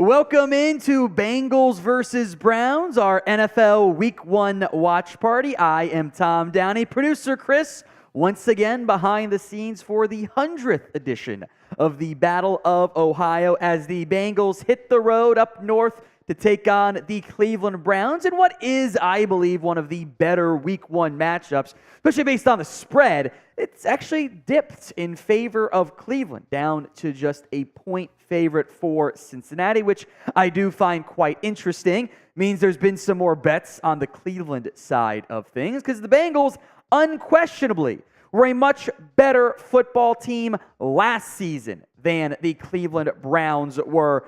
Welcome into Bengals versus Browns, our NFL Week 1 watch party. I am Tom Downey, producer Chris, once again behind the scenes for the 100th edition of the Battle of Ohio as the Bengals hit the road up north to take on the Cleveland Browns in what is, I believe, one of the better Week 1 matchups, especially based on the spread. It's actually dipped in favor of Cleveland, down to just a point favorite for Cincinnati, which I do find quite interesting. Means there's been some more bets on the Cleveland side of things, because the Bengals unquestionably were a much better football team last season than the Cleveland Browns were.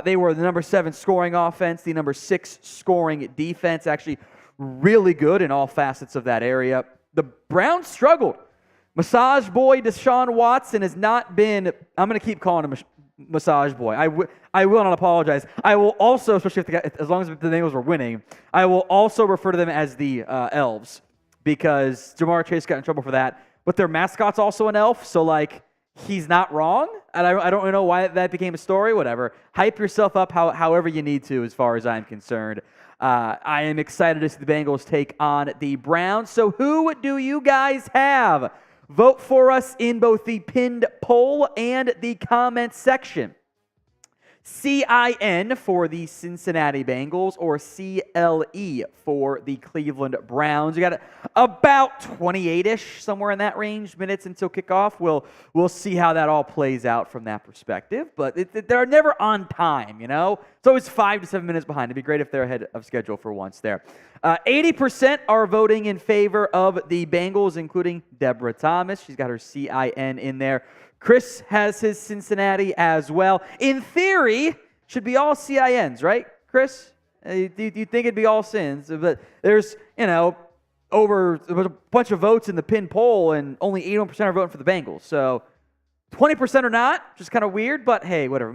They were the number 7 scoring offense, the number 6 scoring defense, actually really good in all facets of that area. The Browns struggled. Massage boy Deshaun Watson has not been, I'm going to keep calling him Massage boy. I will not apologize. I will also, especially as long as the Bengals were winning, I will also refer to them as the Elves, because Jamar Chase got in trouble for that. But their mascot's also an elf, so like, he's not wrong, and I don't know why that became a story. Whatever. Hype yourself up however you need to, as far as I'm concerned. I am excited to see the Bengals take on the Browns. So who do you guys have? Vote for us in both the pinned poll and the comment section. CIN for the Cincinnati Bengals or CLE for the Cleveland Browns. You got about 28-ish, somewhere in that range, minutes until kickoff. We'll see how that all plays out from that perspective. But they're never on time, you know? It's always 5 to 7 minutes behind. It'd be great if they're ahead of schedule for once there. 80% are voting in favor of the Bengals, including Deborah Thomas. She's got her CIN in there. Chris has his Cincinnati as well. In theory, should be all CINs, right, Chris? Do you think it'd be all sins? But there's, over a bunch of votes in the pin poll, and only 81% are voting for the Bengals. So 20% are not, which is kind of weird, but hey, whatever.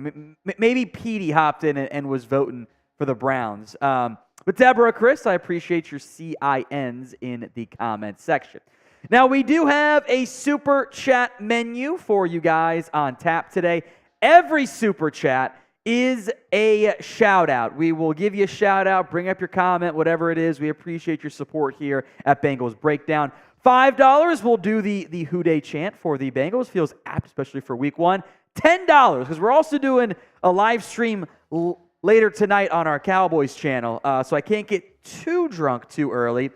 Maybe Petey hopped in and was voting for the Browns. But Deborah, Chris, I appreciate your CINs in the comment section. Now, we do have a Super Chat menu for you guys on tap today. Every Super Chat is a shout-out. We will give you a shout-out, bring up your comment, whatever it is. We appreciate your support here at Bengals Breakdown. $5, we'll do the Who Dey chant for the Bengals. Feels apt, especially for Week 1. $10, because we're also doing a live stream later tonight on our Cowboys channel, so I can't get too drunk too early.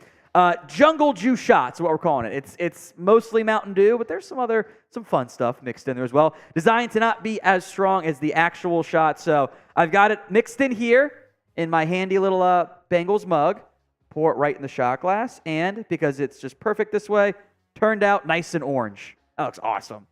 Jungle Juice shots is what we're calling it. It's mostly Mountain Dew, but there's some fun stuff mixed in there as well. Designed to not be as strong as the actual shot, so I've got it mixed in here in my handy little Bengals mug. Pour it right in the shot glass, and because it's just perfect this way, turned out nice and orange. That looks awesome.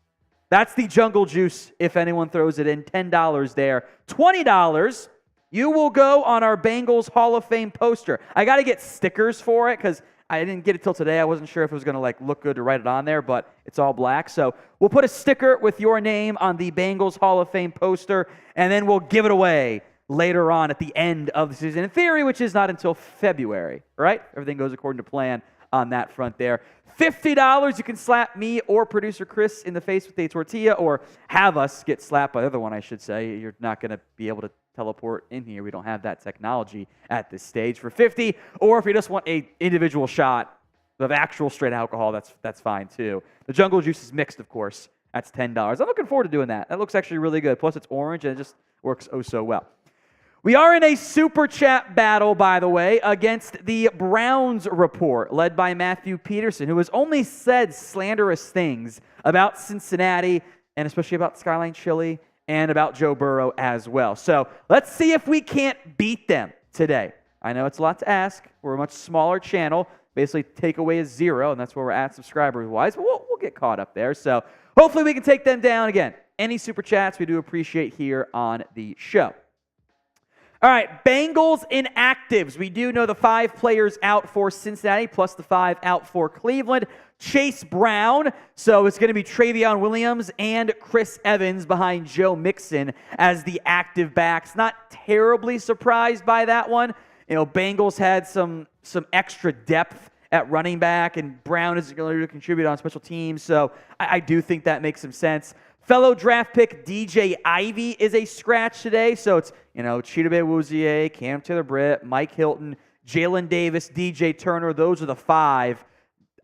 That's the Jungle Juice, if anyone throws it in. $10 there. $20, you will go on our Bengals Hall of Fame poster. I got to get stickers for it because I didn't get it till today. I wasn't sure if it was going to look good to write it on there, but it's all black. So we'll put a sticker with your name on the Bengals Hall of Fame poster, and then we'll give it away later on at the end of the season, in theory, which is not until February, right? Everything goes according to plan on that front there. $50, you can slap me or producer Chris in the face with a tortilla, or have us get slapped by the other one, I should say. You're not going to be able to teleport in here. We don't have that technology at this stage for $50. Or if you just want a individual shot of actual straight alcohol, that's fine too. The Jungle Juice is mixed, of course. That's $10. I'm looking forward to doing that. That looks actually really good. Plus, it's orange, and it just works oh so well. We are in a Super Chat battle, by the way, against the Browns Report, led by Matthew Peterson, who has only said slanderous things about Cincinnati, and especially about Skyline Chili, and about Joe Burrow as well. So let's see if we can't beat them today. I know it's a lot to ask. We're a much smaller channel. Basically, takeaway is 0, and that's where we're at subscriber-wise, but we'll get caught up there. So hopefully we can take them down again. Any Super Chats we do appreciate here on the show. All right, Bengals inactives. We do know the 5 players out for Cincinnati, plus the 5 out for Cleveland. Chase Brown, so it's going to be Travion Williams and Chris Evans behind Joe Mixon as the active backs. Not terribly surprised by that one. Bengals had some extra depth at running back, and Brown is going to contribute on special teams, so I do think that makes some sense. Fellow draft pick DJ Ivy is a scratch today. So it's, Chidobe Awuzie, Cam Taylor-Britt, Mike Hilton, Jalen Davis, DJ Turner. Those are the 5.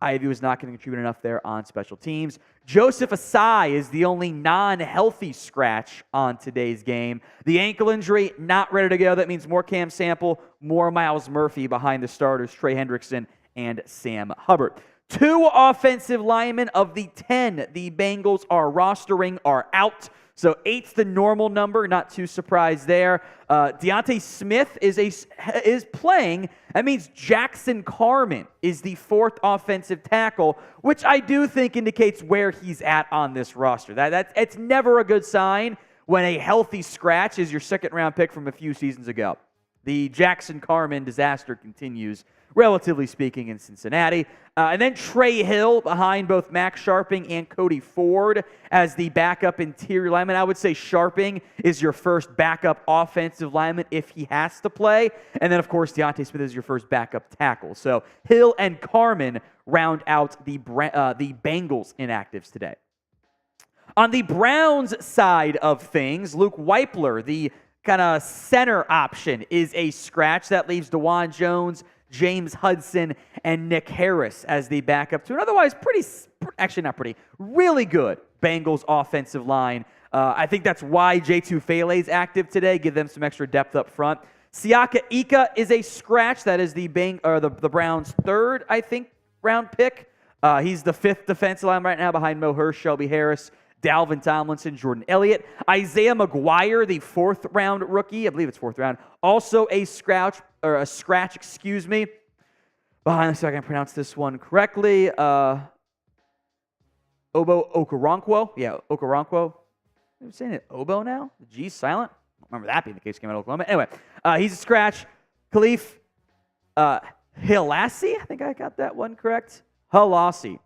Ivy was not going to contribute enough there on special teams. Joseph Asai is the only non-healthy scratch on today's game. The ankle injury, not ready to go. That means more Cam Sample, more Myles Murphy behind the starters, Trey Hendrickson and Sam Hubbard. 2 offensive linemen of the 10 the Bengals are rostering are out. So 8's the normal number, not too surprised there. Deontay Smith is playing. That means Jackson Carman is the 4th offensive tackle, which I do think indicates where he's at on this roster. It's never a good sign when a healthy scratch is your 2nd-round pick from a few seasons ago. The Jackson Carman disaster continues, relatively speaking, in Cincinnati. And then Trey Hill behind both Max Sharping and Cody Ford as the backup interior lineman. I would say Sharping is your first backup offensive lineman if he has to play. And then, of course, Deontay Smith is your first backup tackle. So Hill and Carman round out the Bengals inactives today. On the Browns side of things, Luke Weipler, the kind of center option, is a scratch. That leaves DeJuan Jones, James Hudson, and Nick Harris as the backup to an otherwise really good Bengals offensive line. I think that's why J2 Fele's active today, give them some extra depth up front. Siaka Ika is a scratch. That is the Browns' 3rd, I think, round pick. He's the 5th defensive line right now behind Mo Hurst, Shelby Harris, Dalvin Tomlinson, Jordan Elliott. Isaiah McGuire, the 4th round rookie, I believe it's 4th round, also a scratch, behind, so I can pronounce this one correctly. Owusu-Koramoah. Yeah, Okoronkwo. I'm saying it Obo now? The G's silent? I don't remember that being the case, came out of Oklahoma. Anyway, he's a scratch. Khalif Hilassi, I think I got that one correct. Hilassi.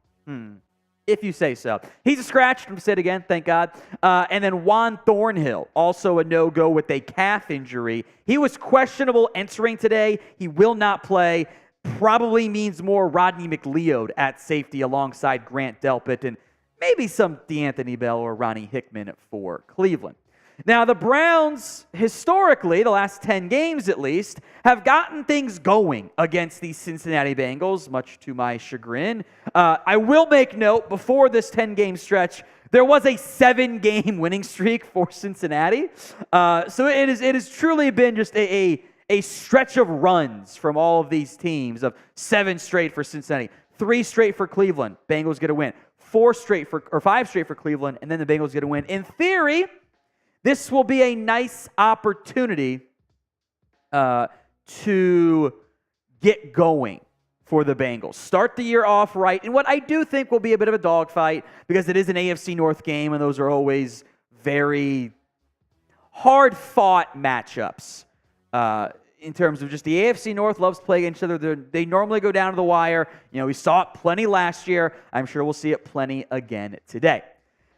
If you say so. He's a scratch. I'm going to say it again, thank God. And then Juan Thornhill, also a no-go with a calf injury. He was questionable entering today. He will not play. Probably means more Rodney McLeod at safety alongside Grant Delpit and maybe some DeAnthony Bell or Ronnie Hickman for Cleveland. Now, the Browns, historically, the last 10 games at least, have gotten things going against the Cincinnati Bengals, much to my chagrin. I will make note, before this 10-game stretch, there was a 7-game winning streak for Cincinnati. So it has truly been just a stretch of runs from all of these teams of 7 straight for Cincinnati, 3 straight for Cleveland, Bengals get a win, 5 straight for Cleveland, and then the Bengals get a win. In theory, this will be a nice opportunity to get going for the Bengals. Start the year off right in what I do think will be a bit of a dogfight because it is an AFC North game, and those are always very hard-fought matchups. In terms of just the AFC North loves playing against each other. They normally go down to the wire. We saw it plenty last year. I'm sure we'll see it plenty again today.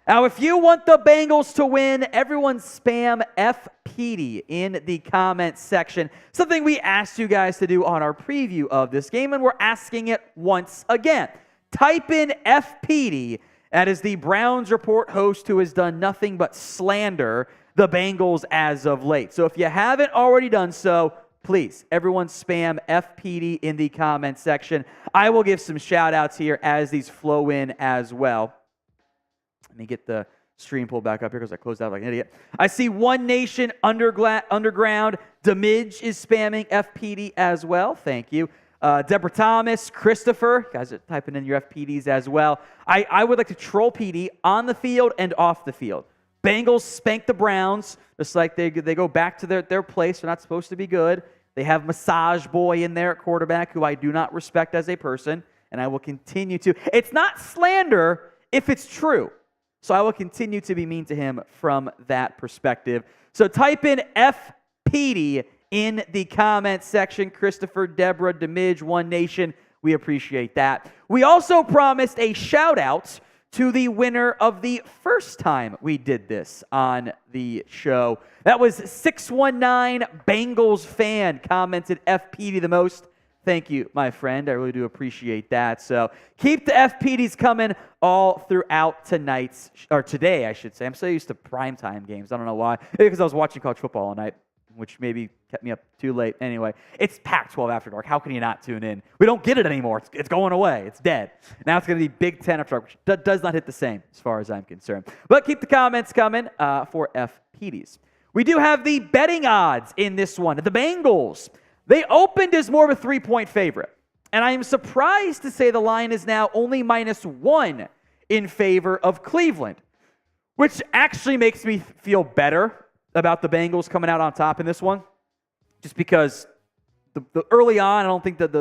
Now, if you want the Bengals to win, everyone spam FPD in the comments section. Something we asked you guys to do on our preview of this game, and we're asking it once again. Type in FPD. That is the Browns Report host who has done nothing but slander the Bengals as of late. So if you haven't already done so, please, everyone spam FPD in the comments section. I will give some shout-outs here as these flow in as well. Let me get the stream pulled back up here because I closed out like an idiot. I see One Nation Underground. Demidge is spamming FPD as well. Thank you. Deborah Thomas, Christopher. You guys are typing in your FPDs as well. I would like to troll PD on the field and off the field. Bengals spank the Browns, just like they go back to their place. They're not supposed to be good. They have Massage Boy in there at quarterback, who I do not respect as a person, and I will continue to. It's not slander if it's true. So I will continue to be mean to him from that perspective. So type in FPD in the comments section. Christopher, Deborah, Demidge, One Nation. We appreciate that. We also promised a shout-out to the winner of the first time we did this on the show. That was 619 Bengals fan commented FPD the most. Thank you, my friend. I really do appreciate that. So keep the FPDs coming all throughout today, I should say. I'm so used to primetime games. I don't know why. Maybe because I was watching college football all night, which maybe kept me up too late. Anyway, it's Pac-12 After Dark. How can you not tune in? We don't get it anymore. It's going away. It's dead. Now it's going to be Big Ten After Dark, which does not hit the same as far as I'm concerned. But keep the comments coming for FPDs. We do have the betting odds in this one. The Bengals, they opened as more of a 3-point favorite. And I am surprised to say the line is now only -1 in favor of Cleveland, which actually makes me feel better about the Bengals coming out on top in this one, just because the early on, I don't think that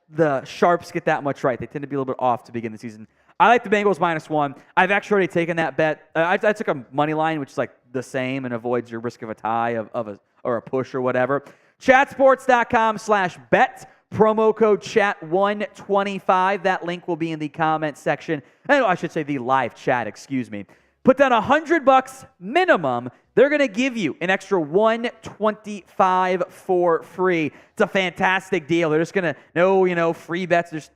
the sharps get that much right. They tend to be a little bit off to begin the season. I like the Bengals -1. I've actually already taken that bet. I took a money line, which is like the same and avoids your risk of a tie or a push or whatever. Chatsports.com/bet. Promo code chat125. That link will be in the comment section. I should say the live chat, excuse me. Put down $100 minimum. They're going to give you an extra $125 for free. It's a fantastic deal. They're just going to, free bets. They're just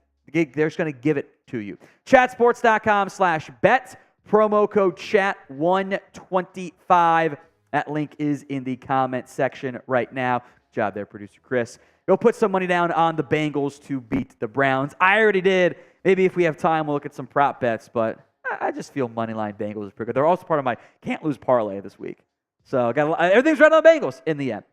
going to give it to you. Chatsports.com/bet. Promo code chat125. That link is in the comment section right now. Good job there, producer Chris. Go put some money down on the Bengals to beat the Browns. I already did. Maybe if we have time, we'll look at some prop bets, but I just feel moneyline Bengals is pretty good. They're also part of my can't-lose parlay this week. So everything's right on the Bengals in the end.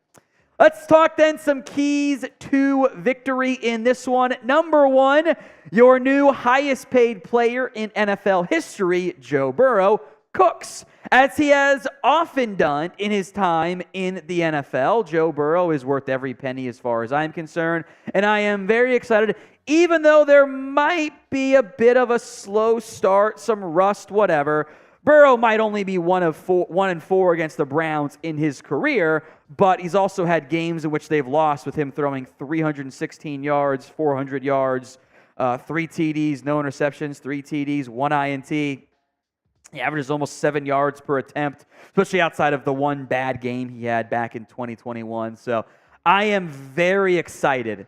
Let's talk then some keys to victory in this one. Number 1, your new highest-paid player in NFL history, Joe Burrow, cooks. As he has often done in his time in the NFL, Joe Burrow is worth every penny as far as I'm concerned, and I am very excited. Even though there might be a bit of a slow start, some rust, whatever, Burrow might only be 1 and 4 against the Browns in his career, but he's also had games in which they've lost with him throwing 316 yards, 400 yards, 3 TDs, no interceptions, 3 TDs, 1 INT. He averages almost 7 yards per attempt, especially outside of the one bad game he had back in 2021. So I am very excited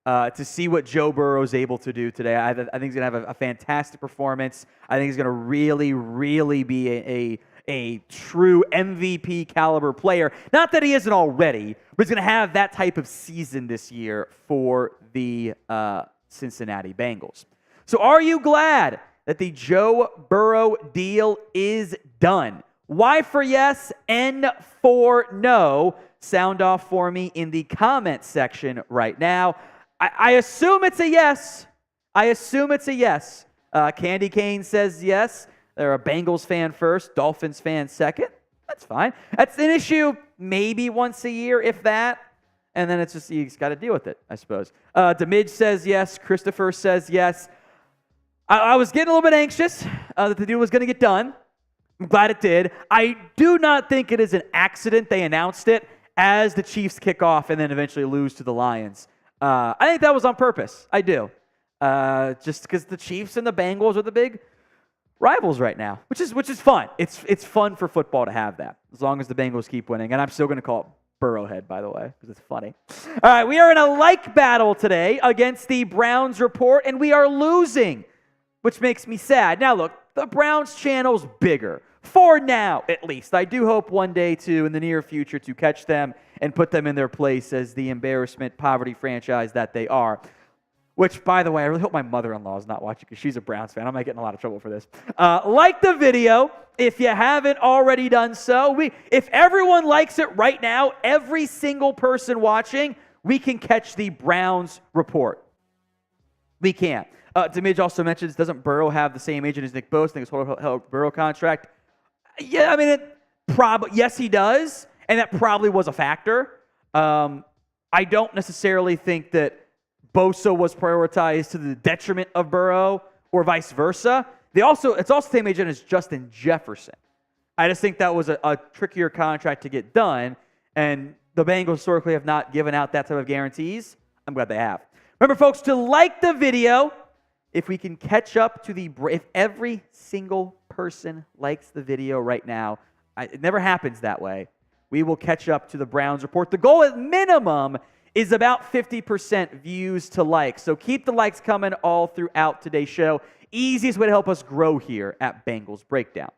to see what Joe Burrow is able to do today. I think he's going to have a fantastic performance. I think he's going to really, really be a true MVP caliber player. Not that he isn't already, but he's going to have that type of season this year for the Cincinnati Bengals. So are you glad that the Joe Burrow deal is done? Y for yes, N for no. Sound off for me in the comment section right now. I assume it's a yes. Candy Cane says yes. They're a Bengals fan first, Dolphins fan second. That's fine. That's an issue maybe once a year, if that. And then it's just, you just got to deal with it, I suppose. Demidge says yes. Christopher says yes. I was getting a little bit anxious that the deal was going to get done. I'm glad it did. I do not think it is an accident they announced it as the Chiefs kick off and then eventually lose to the Lions. I think that was on purpose. I do. Just because the Chiefs and the Bengals are the big rivals right now, which is fun. It's fun for football to have that, as long as the Bengals keep winning. And I'm still going to call it Burrowhead, by the way, because it's funny. All right, we are in a like battle today against the Browns report, and we are losing, which makes me sad. Now, look, the Browns channel's bigger. For now, at least. I do hope one day, too, in the near future, to catch them and put them in their place as the embarrassment poverty franchise that they are. Which, by the way, I really hope my mother-in-law is not watching because she's a Browns fan. I might get in a lot of trouble for this. Like the video if you haven't already done so. If everyone likes it right now, every single person watching, we can catch the Browns report. We can. Demidge also mentions, doesn't Burrow have the same agent as Nick Bosa? I think it's whole Burrow contract. Yeah, I mean, yes, he does, and that probably was a factor. I don't necessarily think that Bosa was prioritized to the detriment of Burrow or vice versa. It's also the same agent as Justin Jefferson. I just think that was a trickier contract to get done, and the Bengals historically have not given out that type of guarantees. I'm glad they have. Remember, folks, to like the video. If we can catch up to if every single person likes the video right now, it never happens that way, we will catch up to the Browns report. The goal at minimum is about 50% views to likes. So keep the likes coming all throughout today's show. Easiest way to help us grow here at Bengals Breakdown.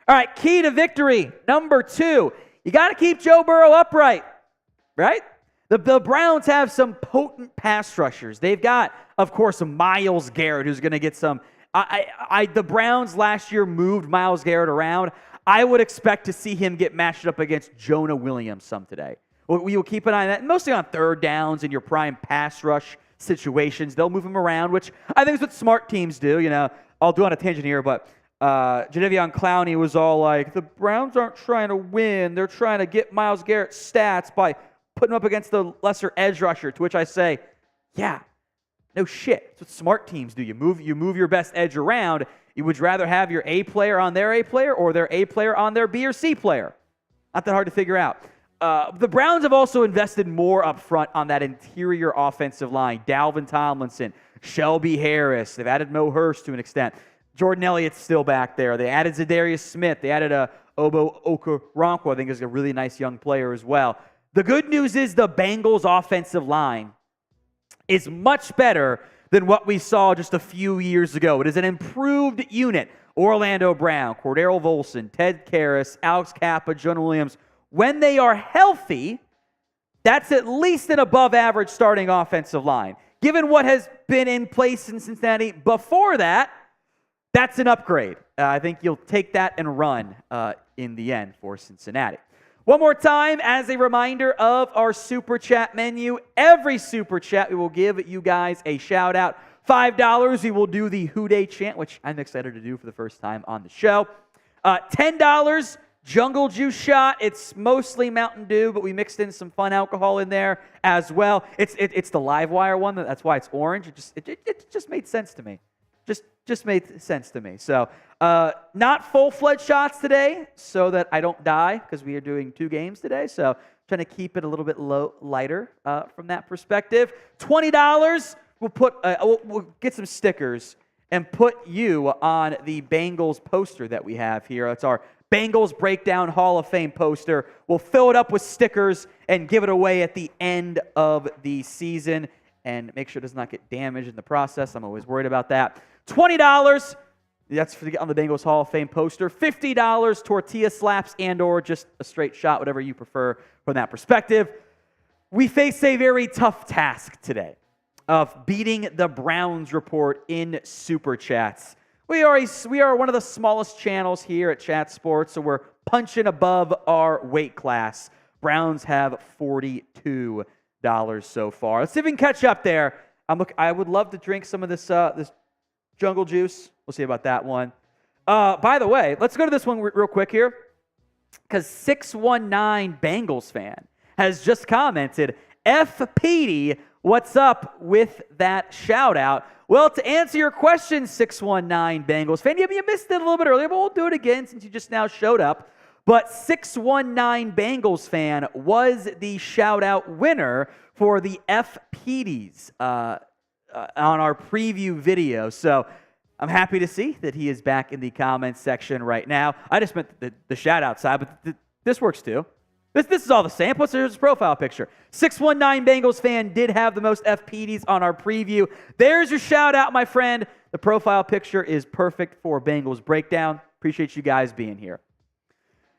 All right, key to victory, number 2. You got to keep Joe Burrow upright, right? The Browns have some potent pass rushers. They've got, of course, Myles Garrett, who's going to get some. The Browns last year moved Myles Garrett around. I would expect to see him get matched up against Jonah Williams some today. We will keep an eye on that, mostly on third downs in your prime pass rush situations. They'll move him around, which I think is what smart teams do. You know, I'll do on a tangent here, but Jadeveon Clowney was all like, the Browns aren't trying to win. They're trying to get Myles Garrett's stats by putting him up against the lesser edge rusher, to which I say, yeah, no shit. That's what smart teams do. You move your best edge around. You would rather have your A player on their A player or their A player on their B or C player. Not that hard to figure out. The Browns have also invested more up front on that interior offensive line. Dalvin Tomlinson, Shelby Harris. They've added Mo Hurst to an extent. Jordan Elliott's still back there. They added Za'Darius Smith. They added Owusu-Koramoah, I think is a really nice young player as well. The good news is the Bengals offensive line is much better than what we saw just a few years ago. It is an improved unit. Orlando Brown, Cordero Volson, Ted Karras, Alex Kappa, Jonah Williams. When they are healthy, that's at least an above-average starting offensive line. Given what has been in place in Cincinnati before that, that's an upgrade. I think you'll take that and run in the end for Cincinnati. One more time, as a reminder of our Super Chat menu, every Super Chat we will give you guys a shout-out. $5, we will do the Who Dey chant, which I'm excited to do for the first time on the show. $10, Jungle Juice shot. It's mostly Mountain Dew, but we mixed in some fun alcohol in there as well. It's the Live Wire one. That's why it's orange. It just made sense to me. Just made sense to me. So not full-fledged shots today so that I don't die because we are doing 2 games today. So trying to keep it a little bit lighter from that perspective. $20, we'll get some stickers and put you on the Bengals poster that we have here. It's our Bengals Breakdown Hall of Fame poster. We'll fill it up with stickers and give it away at the end of the season and make sure it does not get damaged in the process. I'm always worried about that. $20, that's for on the Bengals Hall of Fame poster. $50, tortilla slaps and or just a straight shot, whatever you prefer from that perspective. We face a very tough task today of beating the Browns report in Super Chats. We are one of the smallest channels here at Chat Sports, so we're punching above our weight class. Browns have $42 so far. Let's see if we can catch up there. I would love to drink some of this Jungle Juice. We'll see about that one. By the way, let's go to this one real quick here, because 619 Bengals fan has just commented, F. Petey, what's up with that shout-out? Well, to answer your question, 619 Bengals fan, you missed it a little bit earlier, but we'll do it again since you just now showed up. But 619 Bengals fan was the shout-out winner for the F. Petey's on our preview video. So I'm happy to see that he is back in the comments section right now. I just meant the shout-out side, but this works too. This is all the same. Plus, here's his profile picture. 619 Bengals fan did have the most FPDs on our preview. There's your shout-out, my friend. The profile picture is perfect for Bengals Breakdown. Appreciate you guys being here.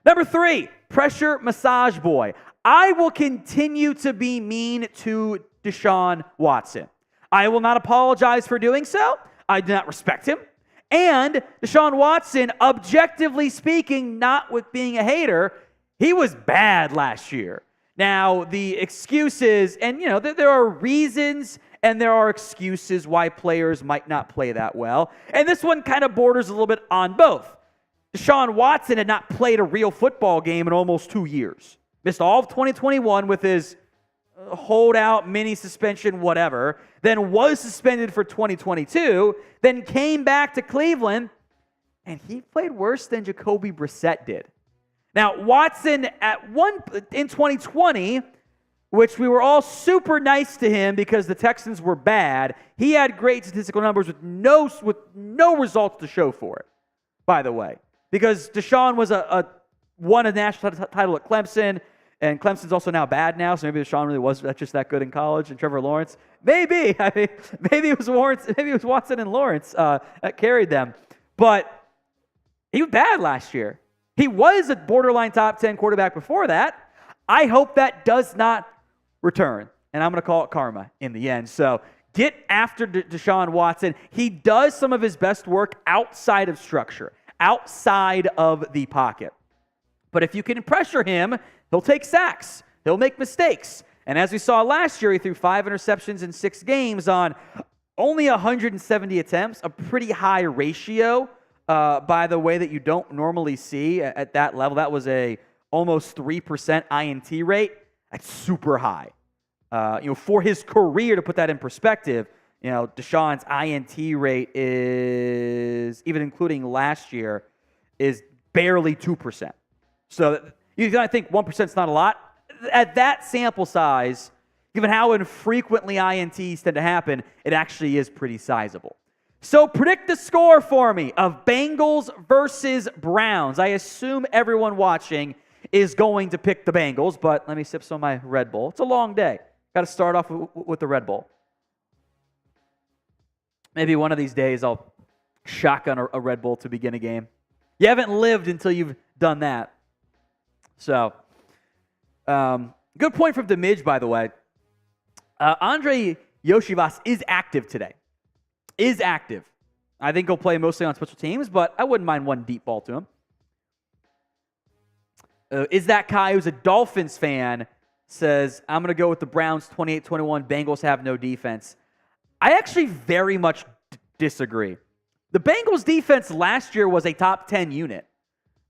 Number 3, Pressure Massage Boy. I will continue to be mean to Deshaun Watson. I will not apologize for doing so. I do not respect him. And Deshaun Watson, objectively speaking, not with being a hater, he was bad last year. Now, the excuses, and there are reasons and there are excuses why players might not play that well. And this one kind of borders a little bit on both. Deshaun Watson had not played a real football game in almost 2 years. Missed all of 2021 with his holdout, mini suspension, whatever. Then was suspended for 2022. Then came back to Cleveland, and he played worse than Jacoby Brissett did. Now, Watson in 2020, which we were all super nice to him because the Texans were bad, he had great statistical numbers with no results to show for it, by the way. Because Deshaun won a national title at Clemson, And Clemson's also now bad now, so maybe Deshaun really was just that good in college. And Trevor Lawrence, maybe. I mean, maybe it was Watson and Lawrence that carried them. But he was bad last year. He was a borderline top 10 quarterback before that. I hope that does not return. And I'm going to call it karma in the end. So get after Deshaun Watson. He does some of his best work outside of structure, outside of the pocket. But if you can pressure him, he'll take sacks. He'll make mistakes. And as we saw last year, he threw 5 interceptions in 6 games on only 170 attempts, a pretty high ratio, by the way, that you don't normally see at that level. That was a almost 3% INT rate. That's super high. For his career, to put that in perspective, Deshaun's INT rate is, even including last year, is barely 2%. So you gotta think 1% is not a lot. At that sample size, given how infrequently INTs tend to happen, it actually is pretty sizable. So predict the score for me of Bengals versus Browns. I assume everyone watching is going to pick the Bengals, but let me sip some of my Red Bull. It's a long day. Got to start off with the Red Bull. Maybe one of these days I'll shotgun a Red Bull to begin a game. You haven't lived until you've done that. So, good point from Demidge, by the way. Andre Yoshivas is active today. Is active. I think he'll play mostly on special teams, but I wouldn't mind one deep ball to him. Is that Kai, who's a Dolphins fan, says, I'm going to go with the Browns 28-21. Bengals have no defense. I actually very much disagree. The Bengals defense last year was a top 10 unit.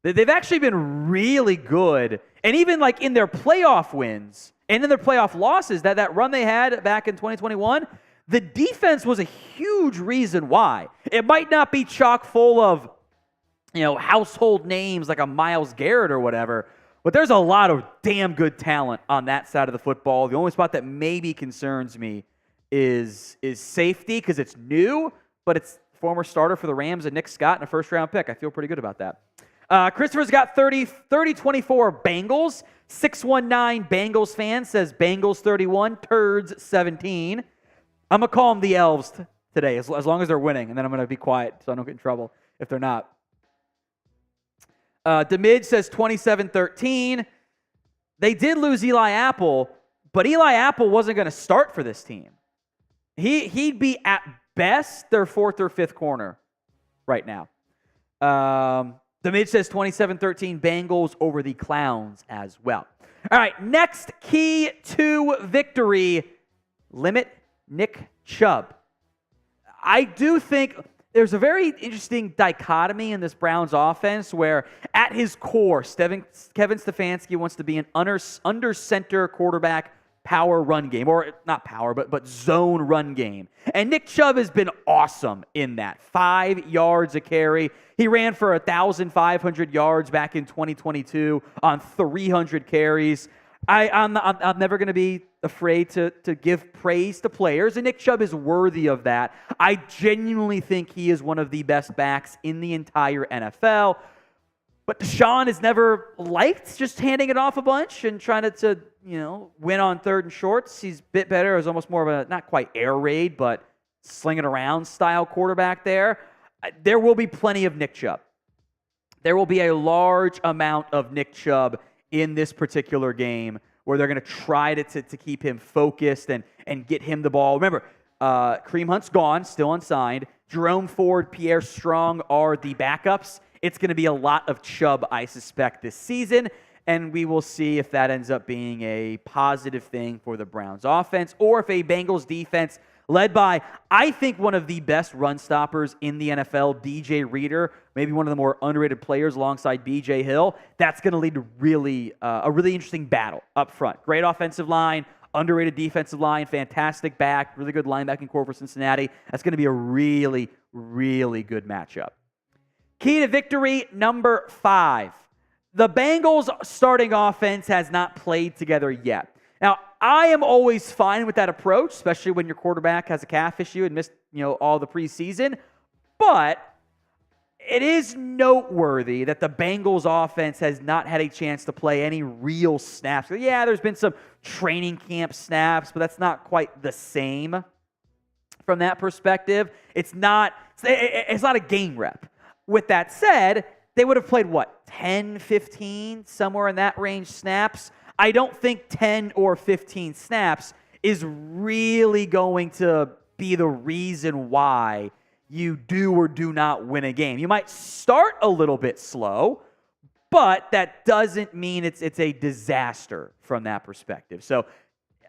They've actually been really good. And even like in their playoff wins and in their playoff losses, that run they had back in 2021, the defense was a huge reason why. It might not be chock full of, household names like a Myles Garrett or whatever, but there's a lot of damn good talent on that side of the football. The only spot that maybe concerns me is safety because it's new, but it's former starter for the Rams and Nick Scott and a first-round pick. I feel pretty good about that. Christopher's got 30-24 Bengals. 619 Bengals fan says Bengals 31, Turds 17. I'm going to call them the Elves today as long as they're winning, and then I'm going to be quiet so I don't get in trouble if they're not. Demidge says 27-13. They did lose Eli Apple, but Eli Apple wasn't going to start for this team. He'd be at best their 4th or 5th corner right now. Demidge says 27-13 Bengals over the Clowns as well. All right, next key to victory, limit Nick Chubb. I do think there's a very interesting dichotomy in this Browns offense where at his core, Kevin Stefanski wants to be an under center quarterback power run game, or not power, but zone run game. And Nick Chubb has been awesome in that. 5 yards a carry. He ran for 1,500 yards back in 2022 on 300 carries. I'm never going to be afraid to give praise to players, and Nick Chubb is worthy of that. I genuinely think he is one of the best backs in the entire NFL. But Deshaun has never liked just handing it off a bunch and trying to win on 3rd and shorts. He's a bit better as almost more of a, not quite air raid, but sling it around style quarterback there. There will be plenty of Nick Chubb. There will be a large amount of Nick Chubb in this particular game where they're going to try to keep him focused and get him the ball. Remember, Kareem Hunt's gone, still unsigned. Jerome Ford, Pierre Strong are the backups. It's going to be a lot of Chubb, I suspect, this season, and we will see if that ends up being a positive thing for the Browns offense or if a Bengals defense led by, I think, one of the best run stoppers in the NFL, DJ Reader, maybe one of the more underrated players alongside B.J. Hill. That's going to lead to a really interesting battle up front. Great offensive line, underrated defensive line, fantastic back, really good linebacking core for Cincinnati. That's going to be a really, really good matchup. Key to victory number 5. The Bengals starting offense has not played together yet. Now, I am always fine with that approach, especially when your quarterback has a calf issue and missed, all the preseason. But it is noteworthy that the Bengals offense has not had a chance to play any real snaps. Yeah, there's been some training camp snaps, but that's not quite the same from that perspective. It's not a game rep. With that said, they would have played, 10, 15, somewhere in that range snaps? I don't think 10 or 15 snaps is really going to be the reason why you do or do not win a game. You might start a little bit slow, but that doesn't mean it's a disaster from that perspective. So,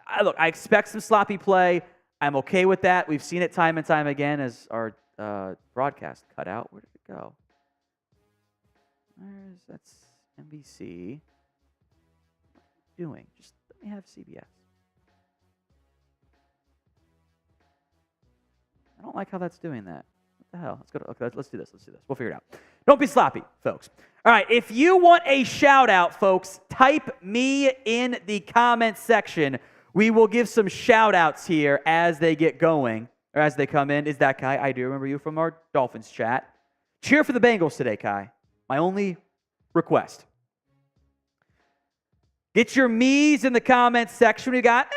I expect some sloppy play. I'm okay with that. We've seen it time and time again as our broadcast cut out. Where did it go? That's NBC. What are you doing? Just let me have CBS. I don't like how that's doing that. What the hell? Let's do this. We'll figure it out. Don't be sloppy, folks. All right, if you want a shout-out, folks, type me in the comments section. We will give some shout-outs here as they get going, or as they come in. Is that Kai? I do remember you from our Dolphins chat. Cheer for the Bengals today, Kai. My only request. Get your me's in the comments section. We got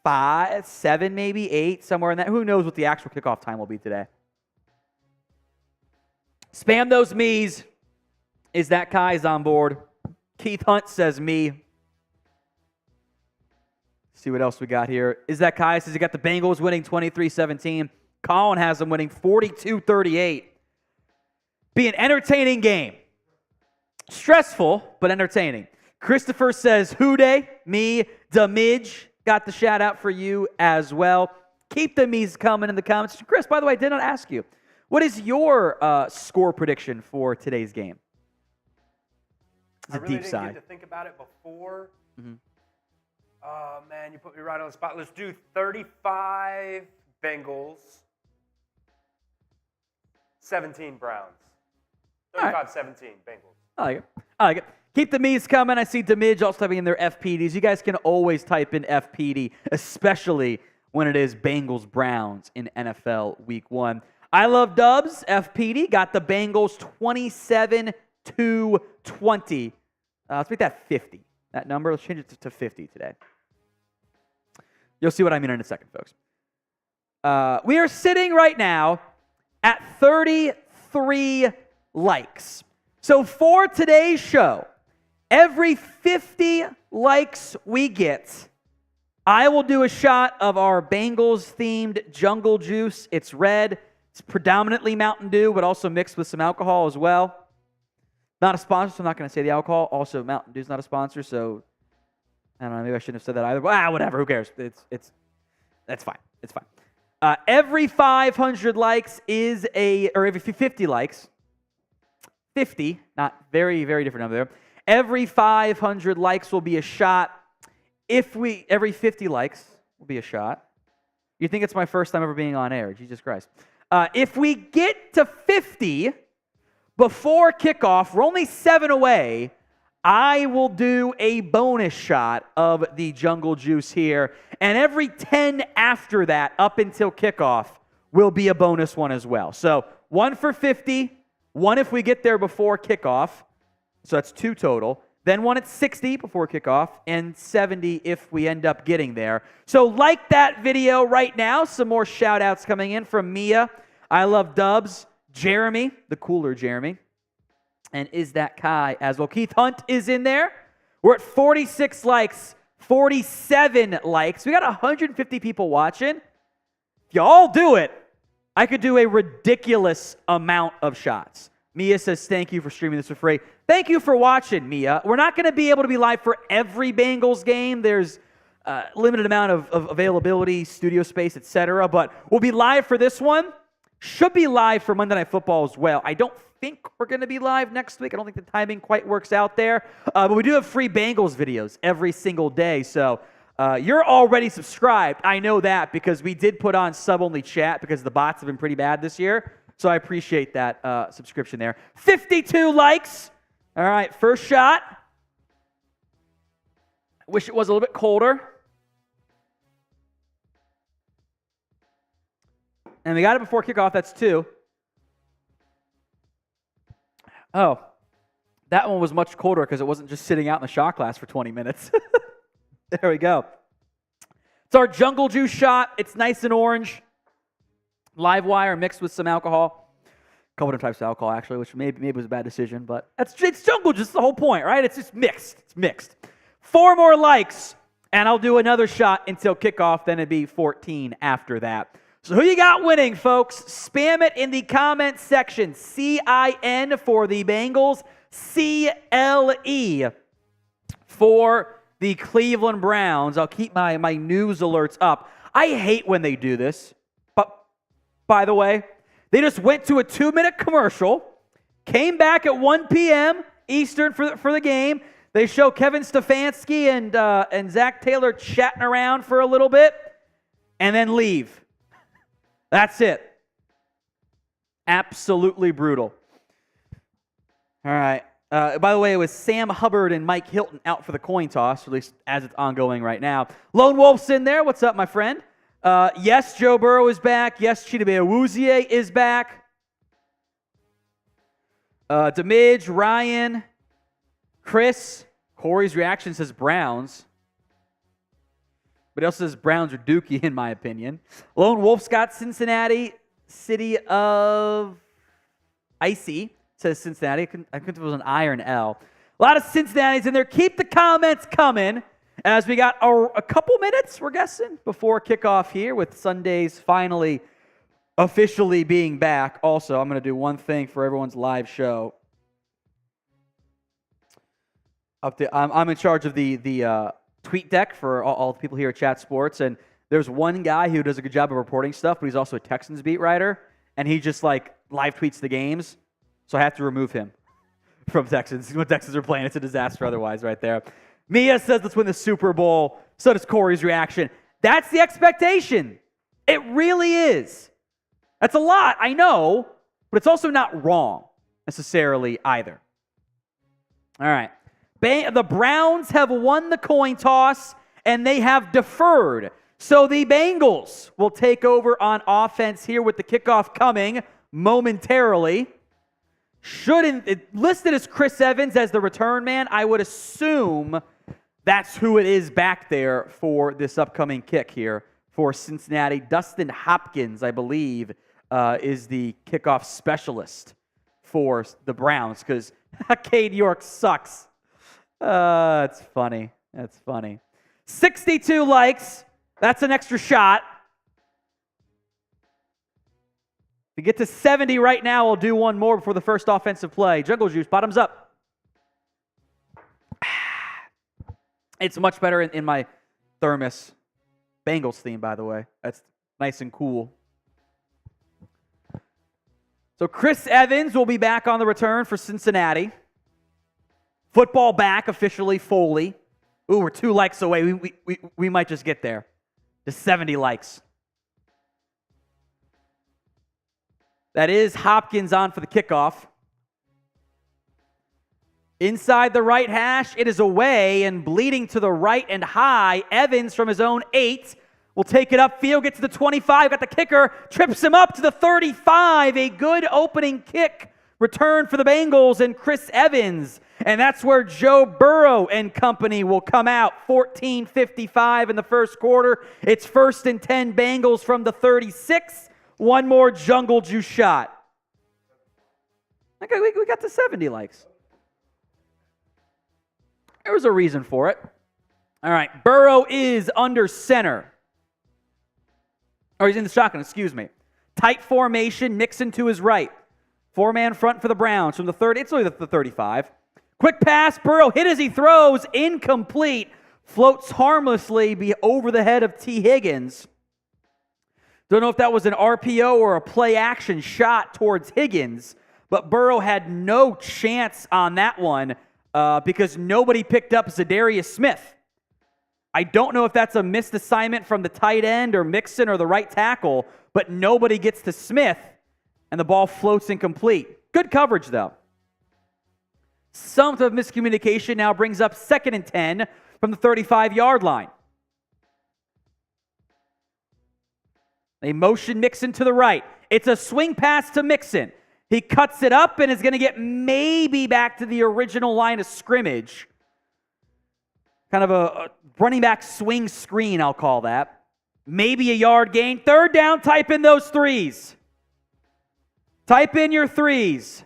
5, 7, maybe 8, somewhere in that. Who knows what the actual kickoff time will be today? Spam those me's. Is that Kai's on board? Keith Hunt says me. See what else we got here. Is that Kai says he got the Bengals winning 23-17. Colin has them winning 42-38. Be an entertaining game. Stressful, but entertaining. Christopher says, Houday, me, da Midge. Got the shout out for you as well. Keep the me's coming in the comments. Chris, by the way, I did not ask you. What is your score prediction for today's game? It's a deep side. I didn't get to think about it before. Mm-hmm. Oh, man, you put me right on the spot. Let's do 35 Bengals, 17 Browns. 35-17 Bengals. I like it. Keep the me's coming. I see Demidge also typing in their FPDs. You guys can always type in FPD, especially when it is Bengals-Browns in NFL Week 1. I love Dubs. FPD got the Bengals 27-20. Let's make that 50. That number, let's change it to 50 today. You'll see what I mean in a second, folks. We are sitting right now at 33 likes. So for today's show, every 50 likes we get, I will do a shot of our Bengals-themed jungle juice. It's red. It's predominantly Mountain Dew, but also mixed with some alcohol as well. Not a sponsor, so I'm not going to say the alcohol. Also, Mountain Dew's not a sponsor, so I don't know. Maybe I shouldn't have said that either. Whatever. Who cares? That's fine. It's fine. Every 500 likes or every 50 likes, 50, not very, very different number there. Every 500 likes will be a shot. Every 50 likes will be a shot. You think it's my first time ever being on air? Jesus Christ. If we get to 50 before kickoff, we're only 7 away, I will do a bonus shot of the jungle juice here. And every 10 after that, up until kickoff, will be a bonus one as well. So 1 for 50, 1 if we get there before kickoff. So that's 2 total. Then 1 at 60 before kickoff, and 70 if we end up getting there. So like that video right now. Some more shout-outs coming in from Mia. I love Dubs. Jeremy, the cooler Jeremy. And Is That Kai as well. Keith Hunt is in there. We're at 46 likes, 47 likes. We got 150 people watching. If y'all do it, I could do a ridiculous amount of shots. Mia says, thank you for streaming this for free. Thank you for watching, Mia. We're not going to be able to be live for every Bengals game. There's a limited amount of availability, studio space, etc. But we'll be live for this one. Should be live for Monday Night Football as well. I don't think we're going to be live next week. I don't think the timing quite works out there. But we do have free Bengals videos every single day. So you're already subscribed. I know that because we did put on sub-only chat because the bots have been pretty bad this year. So I appreciate that subscription there. 52 likes. All right, first shot. I wish it was a little bit colder. And we got it before kickoff. That's 2. Oh, that one was much colder because it wasn't just sitting out in the shot glass for 20 minutes. There we go. It's our jungle juice shot. It's nice and orange. Live wire mixed with some alcohol. A couple different types of alcohol, actually, which maybe was a bad decision, but it's jungle juice, the whole point, right? It's just mixed. It's mixed. 4 more likes, and I'll do another shot until kickoff. Then it'd be 14 after that. So who you got winning, folks? Spam it in the comment section. CIN for the Bengals. CLE for the Cleveland Browns. I'll keep my news alerts up. I hate when they do this. But, by the way, they just went to a 2-minute commercial, came back at 1 p.m. Eastern for the game. They show Kevin Stefanski and Zach Taylor chatting around for a little bit, and then leave. That's it. Absolutely brutal. All right. By the way, it was Sam Hubbard and Mike Hilton out for the coin toss, at least as it's ongoing right now. Lone Wolf's in there. What's up, my friend? Yes, Joe Burrow is back. Yes, Chidobe Awuzie is back. Demidge, Ryan, Chris. Corey's reaction says Browns. But he also says Browns are dookie, in my opinion. Lone Wolf's got Cincinnati, City of Icy. Says Cincinnati. I couldn't if it was an I or an L. A lot of Cincinnati's in there. Keep the comments coming as we got a couple minutes, we're guessing, before kickoff here with Sundays finally officially being back. Also, I'm going to do one thing for everyone's live show. I'm in charge of the tweet deck for all the people here at Chat Sports, and there's one guy who does a good job of reporting stuff, but he's also a Texans beat writer, and he just like live tweets the games, so I have to remove him from Texans. When Texans are playing, it's a disaster otherwise right there. Mia says let's win the Super Bowl. So does Corey's reaction. That's the expectation. It really is. That's a lot, I know, but it's also not wrong necessarily either. All right. The Browns have won the coin toss, and they have deferred. So the Bengals will take over on offense here with the kickoff coming momentarily. Listed as Chris Evans as the return man, I would assume that's who it is back there for this upcoming kick here for Cincinnati. Dustin Hopkins, I believe, is the kickoff specialist for the Browns because Cade York sucks. It's funny. That's funny. 62 likes. That's an extra shot. If we get to 70 right now, we'll do one more before the first offensive play. Jungle Juice, bottoms up. It's much better in my thermos. Bengals theme, by the way. That's nice and cool. So Chris Evans will be back on the return for Cincinnati. Football back officially, Foley. Ooh, we're 2 likes away. We might just get there. To 70 likes. That is Hopkins on for the kickoff. Inside the right hash, it is away and bleeding to the right and high. Evans from his own 8 will take it upfield, get to the 25, got the kicker, trips him up to the 35. A good opening kick return for the Bengals and Chris Evans. And that's where Joe Burrow and company will come out. 14:55 in the first quarter. It's 1st and 10 Bengals from the 36. One more jungle juice shot. Okay, we got to 70 likes. There was a reason for it. All right, Burrow is under center. Or he's in the shotgun, excuse me. Tight formation, Mixon to his right. 4-man front for the Browns from the 30. It's only the 35. Quick pass, Burrow hit as he throws, incomplete. Floats harmlessly over the head of T. Higgins. Don't know if that was an RPO or a play-action shot towards Higgins, but Burrow had no chance on that one because nobody picked up Za'Darius Smith. I don't know if that's a missed assignment from the tight end or Mixon or the right tackle, but nobody gets to Smith, and the ball floats incomplete. Good coverage, though. Some of miscommunication now brings up 2nd and 10 from the 35-yard line. They motion Mixon to the right. It's a swing pass to Mixon. He cuts it up and is going to get maybe back to the original line of scrimmage. Kind of a running back swing screen, I'll call that. Maybe a yard gain. Third down, type in those threes. Type in your threes.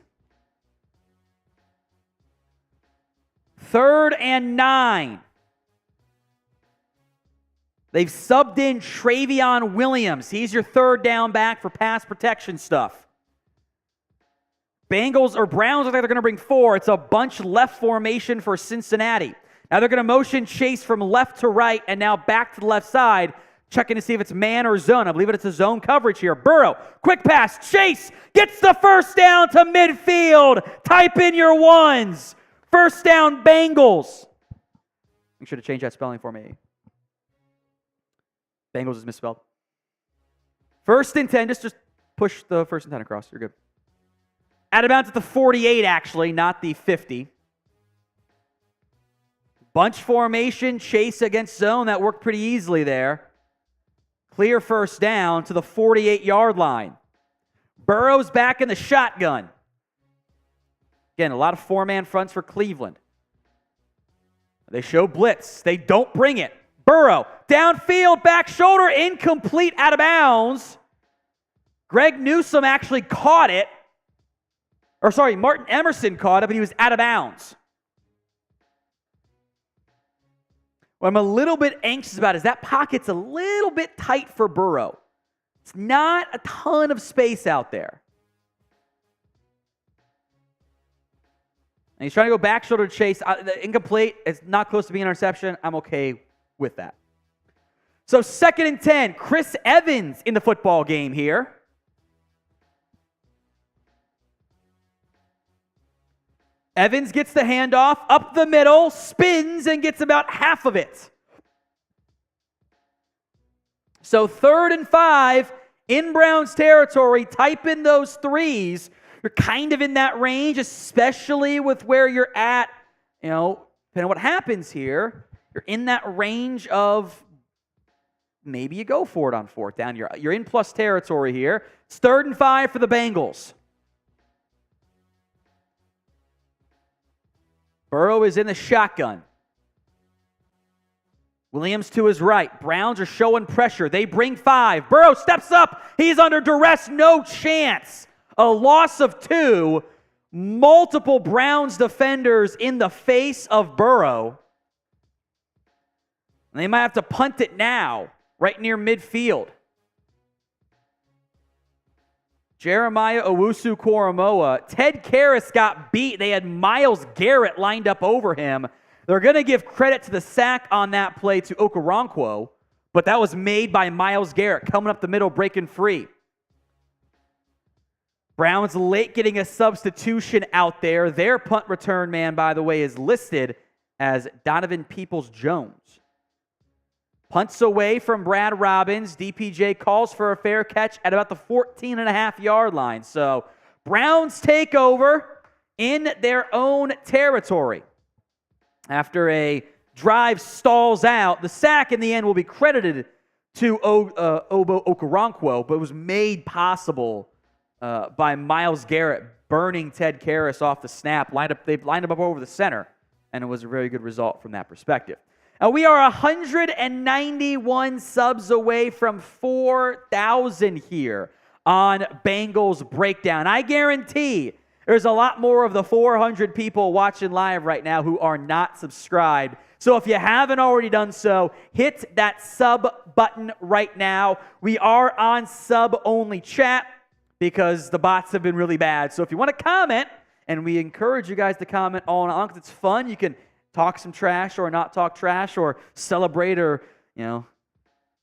3rd and 9. They've subbed in Travion Williams. He's your 3rd down back for pass protection stuff. Bengals or Browns look like they're going to bring 4. It's a bunch left formation for Cincinnati. Now they're going to motion Chase from left to right and now back to the left side, checking to see if it's man or zone. I believe it's a zone coverage here. Burrow, quick pass. Chase gets the first down to midfield. Type in your ones. First down, Bengals. You should have changed that spelling for me. Bengals is misspelled. 1st and 10. Just push the 1st and 10 across. You're good. Out of bounds at the 48, actually, not the 50. Bunch formation, Chase against zone. That worked pretty easily there. Clear first down to the 48-yard line. Burrow's back in the shotgun. Again, a lot of 4-man fronts for Cleveland. They show blitz. They don't bring it. Burrow, downfield, back shoulder, incomplete, out of bounds. Greg Newsome actually caught it. Martin Emerson caught it, but he was out of bounds. What I'm a little bit anxious about is that pocket's a little bit tight for Burrow. It's not a ton of space out there. And he's trying to go back shoulder to Chase. The incomplete is not close to being an interception. I'm okay with that. So 2nd and 10. Chris Evans in the football game here. Evans gets the handoff up the middle, spins, and gets about half of it. So 3rd and 5 in Browns territory. Type in those threes. You're kind of in that range, especially with where you're at. Depending on what happens here, you're in that range of maybe you go for it on 4th down. You're in plus territory here. It's 3rd and 5 for the Bengals. Burrow is in the shotgun. Williams to his right. Browns are showing pressure. They bring 5. Burrow steps up. He's under duress. No chance. A loss of 2. Multiple Browns defenders in the face of Burrow. And they might have to punt it now, right near midfield. Jeremiah Owusu-Koramoah. Ted Karras got beat. They had Myles Garrett lined up over him. They're going to give credit to the sack on that play to Okoronkwo, but that was made by Myles Garrett coming up the middle, breaking free. Browns late getting a substitution out there. Their punt return man, by the way, is listed as Donovan Peoples-Jones. Punts away from Brad Robbins. DPJ calls for a fair catch at about the 14.5-yard line. So Browns take over in their own territory. After a drive stalls out, the sack in the end will be credited to Okoronkwo, but was made possible by Myles Garrett burning Ted Karras off the snap. They lined him up over the center, and it was a very good result from that perspective. We are 191 subs away from 4,000 here on Bengals Breakdown. I guarantee there's a lot more of the 400 people watching live right now who are not subscribed. So if you haven't already done so, hit that sub button right now. We are on sub-only chat because the bots have been really bad. So if you want to comment, and we encourage you guys to comment all along because it's fun, you can talk some trash or not talk trash or celebrate or,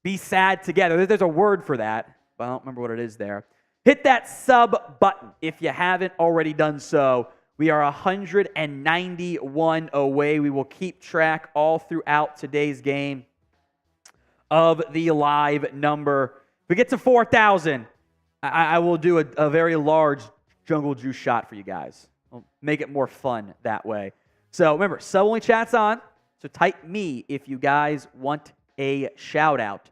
be sad together. There's a word for that, but I don't remember what it is there. Hit that sub button if you haven't already done so. We are 191 away. We will keep track all throughout today's game of the live number. If we get to 4,000, I will do a very large jungle juice shot for you guys. I'll make it more fun that way. So remember, sub-only chat's on, so type me if you guys want a shout-out.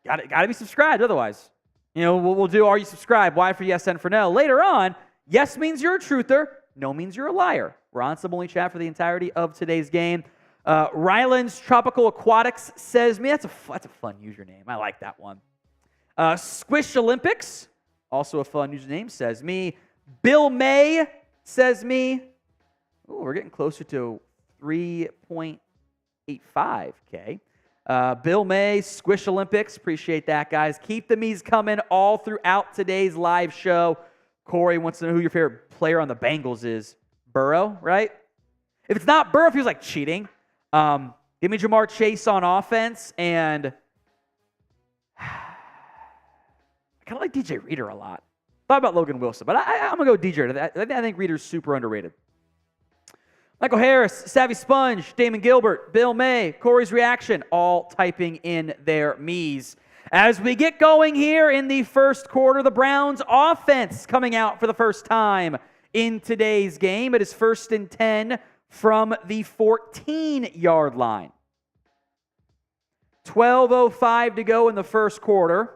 Got to be subscribed, otherwise, we'll do Are You Subscribed? Y for yes, N for no. Later on, yes means you're a truther, no means you're a liar. We're on Sub Only Chat for the entirety of today's game. Ryland's Tropical Aquatics says me. That's a fun username. I like that one. Squish Olympics, also a fun username, says me. Bill May says me. Ooh, we're getting closer to 3.85K. Bill May, Squish Olympics. Appreciate that, guys. Keep the me's coming all throughout today's live show. Corey wants to know who your favorite player on the Bengals is. Burrow, right? If it's not Burrow, it feels like cheating. Give me Jamar Chase on offense, and I kind of like DJ Reader a lot. Thought about Logan Wilson, but I'm going to go DJ Reader. I think Reader's super underrated. Michael Harris, Savvy Sponge, Damon Gilbert, Bill May, Corey's Reaction, all typing in their me's. As we get going here in the first quarter, the Browns offense coming out for the first time in today's game. It is 1st and 10 from the 14-yard line. 12:05 to go in the first quarter.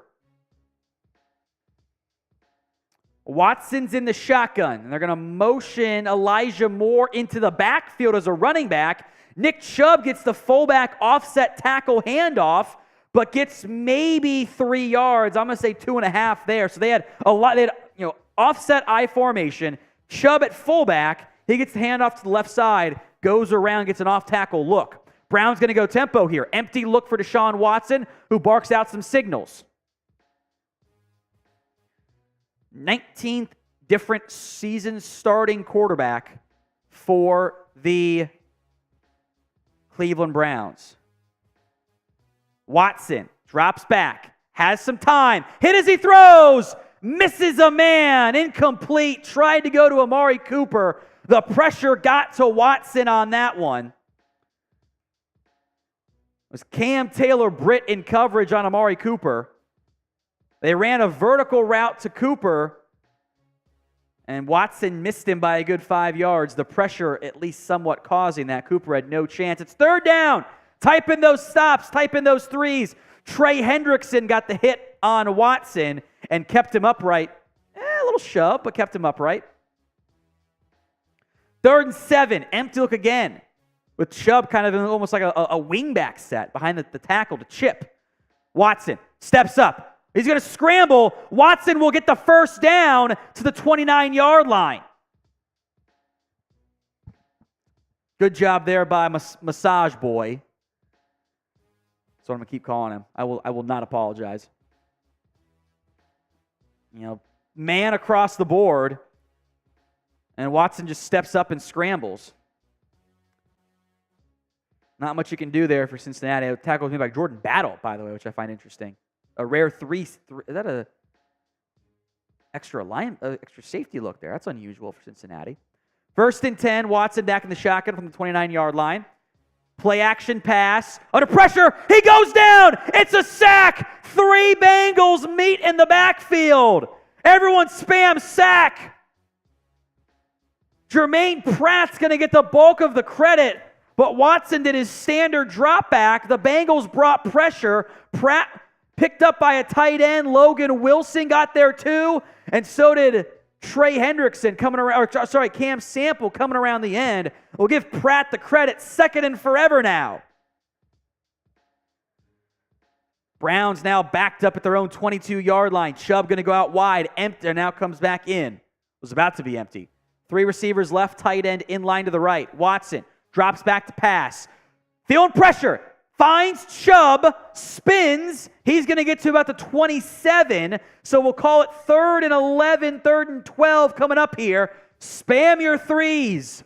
Watson's in the shotgun, and they're going to motion Elijah Moore into the backfield as a running back. Nick Chubb gets the fullback offset tackle handoff, but gets maybe 3 yards. I'm going to say 2.5 there. So they had a lot. They had, offset I formation. Chubb at fullback. He gets the handoff to the left side, goes around, gets an off tackle look. Brown's going to go tempo here. Empty look for Deshaun Watson, who barks out some signals. 19th different season starting quarterback for the Cleveland Browns. Watson drops back, has some time, hit as he throws, misses a man, incomplete, tried to go to Amari Cooper. The pressure got to Watson on that one. It was Cam Taylor-Britt in coverage on Amari Cooper. They ran a vertical route to Cooper, and Watson missed him by a good 5 yards. The pressure at least somewhat causing that. Cooper had no chance. It's 3rd down. Type in those stops. Type in those threes. Trey Hendrickson got the hit on Watson and kept him upright. A little shove, but kept him upright. 3rd and 7. Empty look again, with Chubb kind of in almost like a wingback set behind the tackle to chip. Watson steps up. He's going to scramble. Watson will get the first down to the 29-yard line. Good job there by Massage Boy. That's what I'm going to keep calling him. I will not apologize. Man across the board, and Watson just steps up and scrambles. Not much you can do there for Cincinnati. It tackled me by Jordan Battle, by the way, which I find interesting. A rare three. Is that a extra safety look there? That's unusual for Cincinnati. 1st and 10. Watson back in the shotgun from the 29-yard line. Play action pass. Under pressure. He goes down. It's a sack. 3 Bengals meet in the backfield. Everyone spam sack. Germaine Pratt's going to get the bulk of the credit, but Watson did his standard drop back. The Bengals brought pressure. Pratt picked up by a tight end. Logan Wilson got there too. And so did Trey Hendrickson Cam Sample coming around the end. We'll give Pratt the credit. 2nd and forever now. Browns now backed up at their own 22-yard line. Chubb going to go out wide. Empty. And now comes back in. Was about to be empty. 3 receivers left. Tight end in line to the right. Watson drops back to pass. Feeling pressure. Finds Chubb, spins. He's going to get to about the 27. So we'll call it 3rd and 11, 3rd and 12 coming up here. Spam your threes.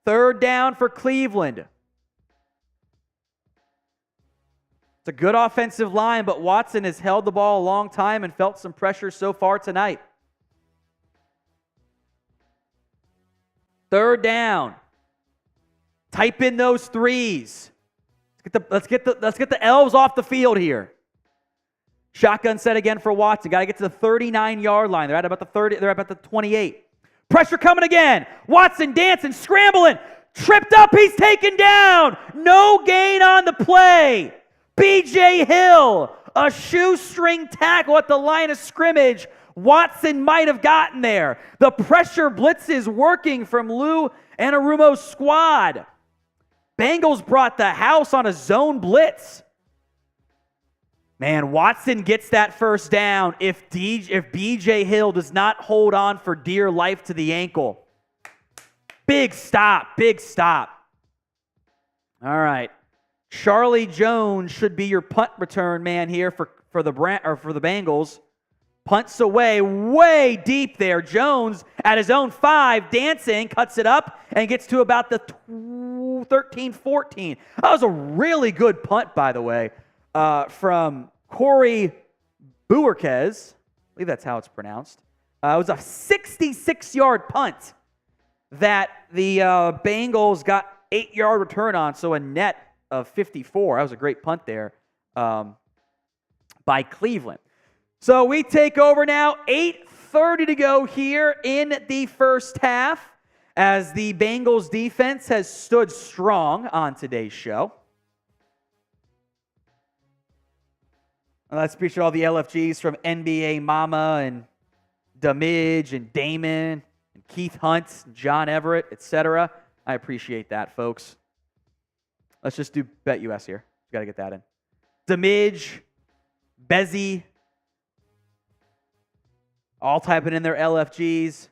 3rd down for Cleveland. It's a good offensive line, but Watson has held the ball a long time and felt some pressure so far tonight. 3rd down. Type in those threes. Let's get the elves off the field here. Shotgun set again for Watson. Got to get to the 39-yard line. They're at about the 30. They're about the 28. Pressure coming again. Watson dancing, scrambling, tripped up. He's taken down. No gain on the play. B.J. Hill A shoestring tackle at the line of scrimmage. Watson might have gotten there. The pressure blitz is working from Lou Anarumo's squad. Bengals brought the house on a zone blitz. Man, Watson gets that first down if BJ Hill does not hold on for dear life to the ankle. Big stop, big stop. All right. Charlie Jones should be your punt return man here for the Bengals. Punts away, way deep there. Jones at his own 5, dancing, cuts it up, and gets to about the 13-14. That was a really good punt, by the way, from Corey Buarquez. I believe that's how it's pronounced. It was a 66-yard punt that the Bengals got 8-yard return on, so a net of 54. That was a great punt there by Cleveland. So we take over now, 8:30 to go here in the first half as the Bengals defense has stood strong on today's show. Let's feature all the LFGs from NBA Mama and Damage and Damon and Keith Hunt, and John Everett, etc. I appreciate that, folks. Let's just do Bet US here. Got to get that in. Damage, Bezzy, all typing in their LFGs.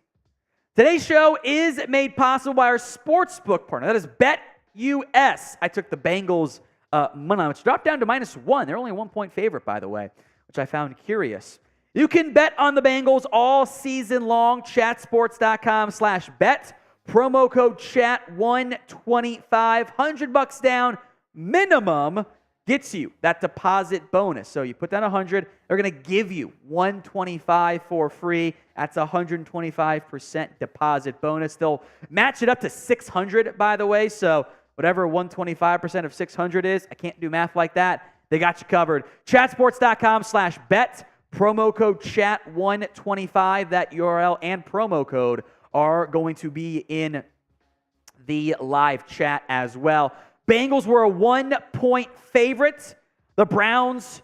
Today's show is made possible by our sportsbook partner. That is Bet US. I took the Bengals money line, which dropped down to -1. They're only a 1-point favorite, by the way, which I found curious. You can bet on the Bengals all season long. Chatsports.com/bet. Promo code CHAT125. $100 down minimum gets you that deposit bonus. So you put down $100, they're going to give you $125 for free. That's a 125% deposit bonus. They'll match it up to $600, by the way. So whatever 125% of $600 is, I can't do math like that. They got you covered. Chatsports.com/bet. Promo code CHAT125. That URL and promo code are going to be in the live chat as well. Bengals were a 1-point favorite. The Browns,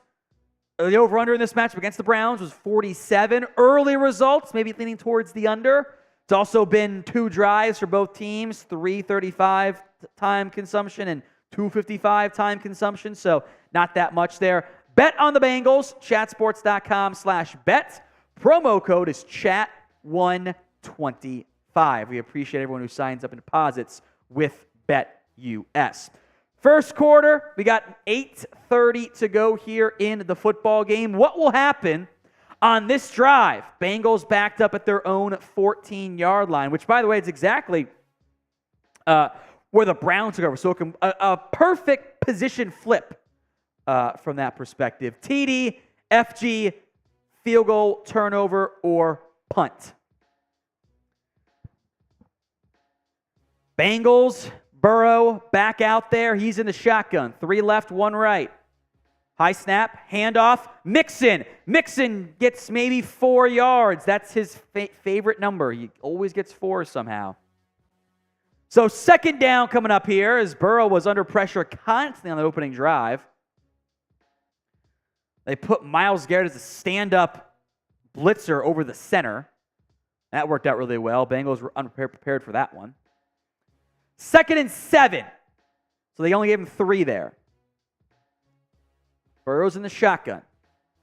the over-under in this matchup against the Browns was 47. Early results, maybe leaning towards the under. It's also been 2 drives for both teams, 3:35 time consumption and 2:55 time consumption, so not that much there. Bet on the Bengals, chatsports.com/bet. Promo code is CHAT125. We appreciate everyone who signs up and deposits with Bet US. First quarter, we got 8:30 to go here in the football game. What will happen on this drive? Bengals backed up at their own 14-yard line, which, by the way, is exactly where the Browns took over. So a perfect position flip from that perspective. TD, FG, field goal, turnover, or punt. Bengals, Burrow back out there. He's in the shotgun. 3 left, 1 right. High snap, handoff. Mixon. Mixon gets maybe 4 yards. That's his favorite number. He always gets 4 somehow. So second down coming up here as Burrow was under pressure constantly on the opening drive. They put Myles Garrett as a stand-up blitzer over the center. That worked out really well. Bengals were unprepared for that one. 2nd and 7. So they only gave him 3 there. Burrow's in the shotgun.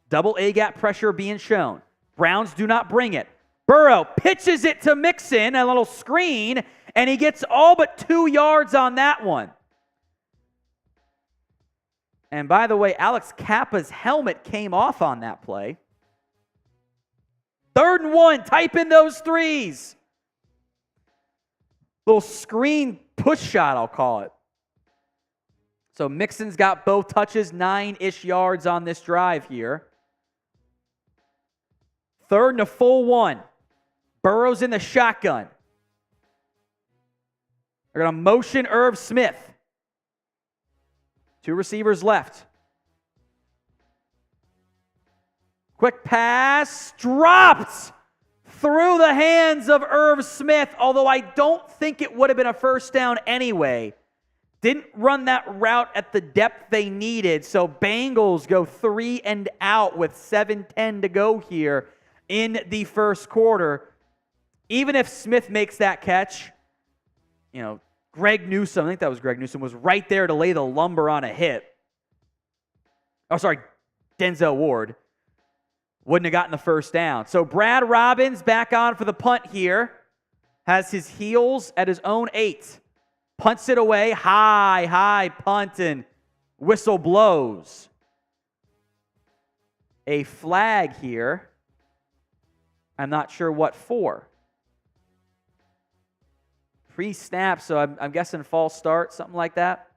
Double A-gap pressure being shown. Browns do not bring it. Burrow pitches it to Mixon, a little screen, and he gets all but 2 yards on that one. And by the way, Alex Kappa's helmet came off on that play. 3rd and 1, type in those 3s. Little screen push shot, I'll call it. So Mixon's got both touches, 9-ish yards on this drive here. 3rd and a full 1. Burrow's in the shotgun. They're going to motion Irv Smith. 2 receivers left. Quick pass, dropped through the hands of Irv Smith, although I don't think it would have been a first down anyway. Didn't run that route at the depth they needed. So Bengals go 3 and out with 7:10 to go here in the first quarter. Even if Smith makes that catch, Greg Newsome, I think that was Greg Newsome, was right there to lay the lumber on a hit. Oh, sorry, Denzel Ward. Wouldn't have gotten the first down. So Brad Robbins back on for the punt here. Has his heels at his own 8. Punts it away. High punt, and whistle blows. A flag here. I'm not sure what for. Pre-snap, so I'm guessing false start, something like that.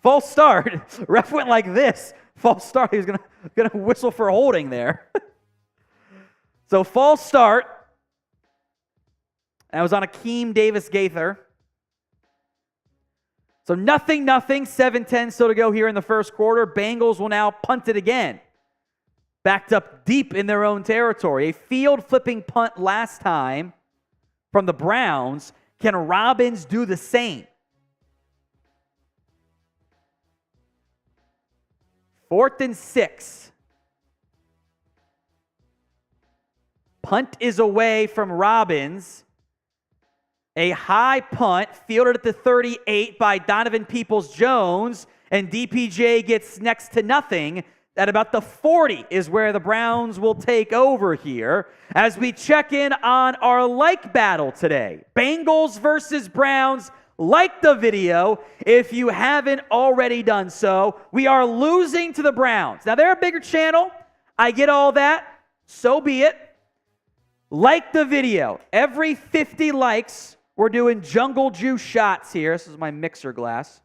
False start. Ref went like this. False start. He was gonna whistle for holding there. So false start. That was on Akeem Davis-Gaither. So nothing. 7:10 still to go here in the first quarter. Bengals will now punt it again. Backed up deep in their own territory. A field-flipping punt last time from the Browns. Can Robbins do the same? 4th and 6. Punt is away from Robbins. A high punt fielded at the 38 by Donovan Peoples-Jones, and DPJ gets next to nothing. At about the 40 is where the Browns will take over here as we check in on our like battle today. Bengals versus Browns. Like the video if you haven't already done so. We are losing to the Browns. Now, they're a bigger channel. I get all that. So be it. Like the video. Every 50 likes, we're doing Jungle Juice shots here. This is my mixer glass.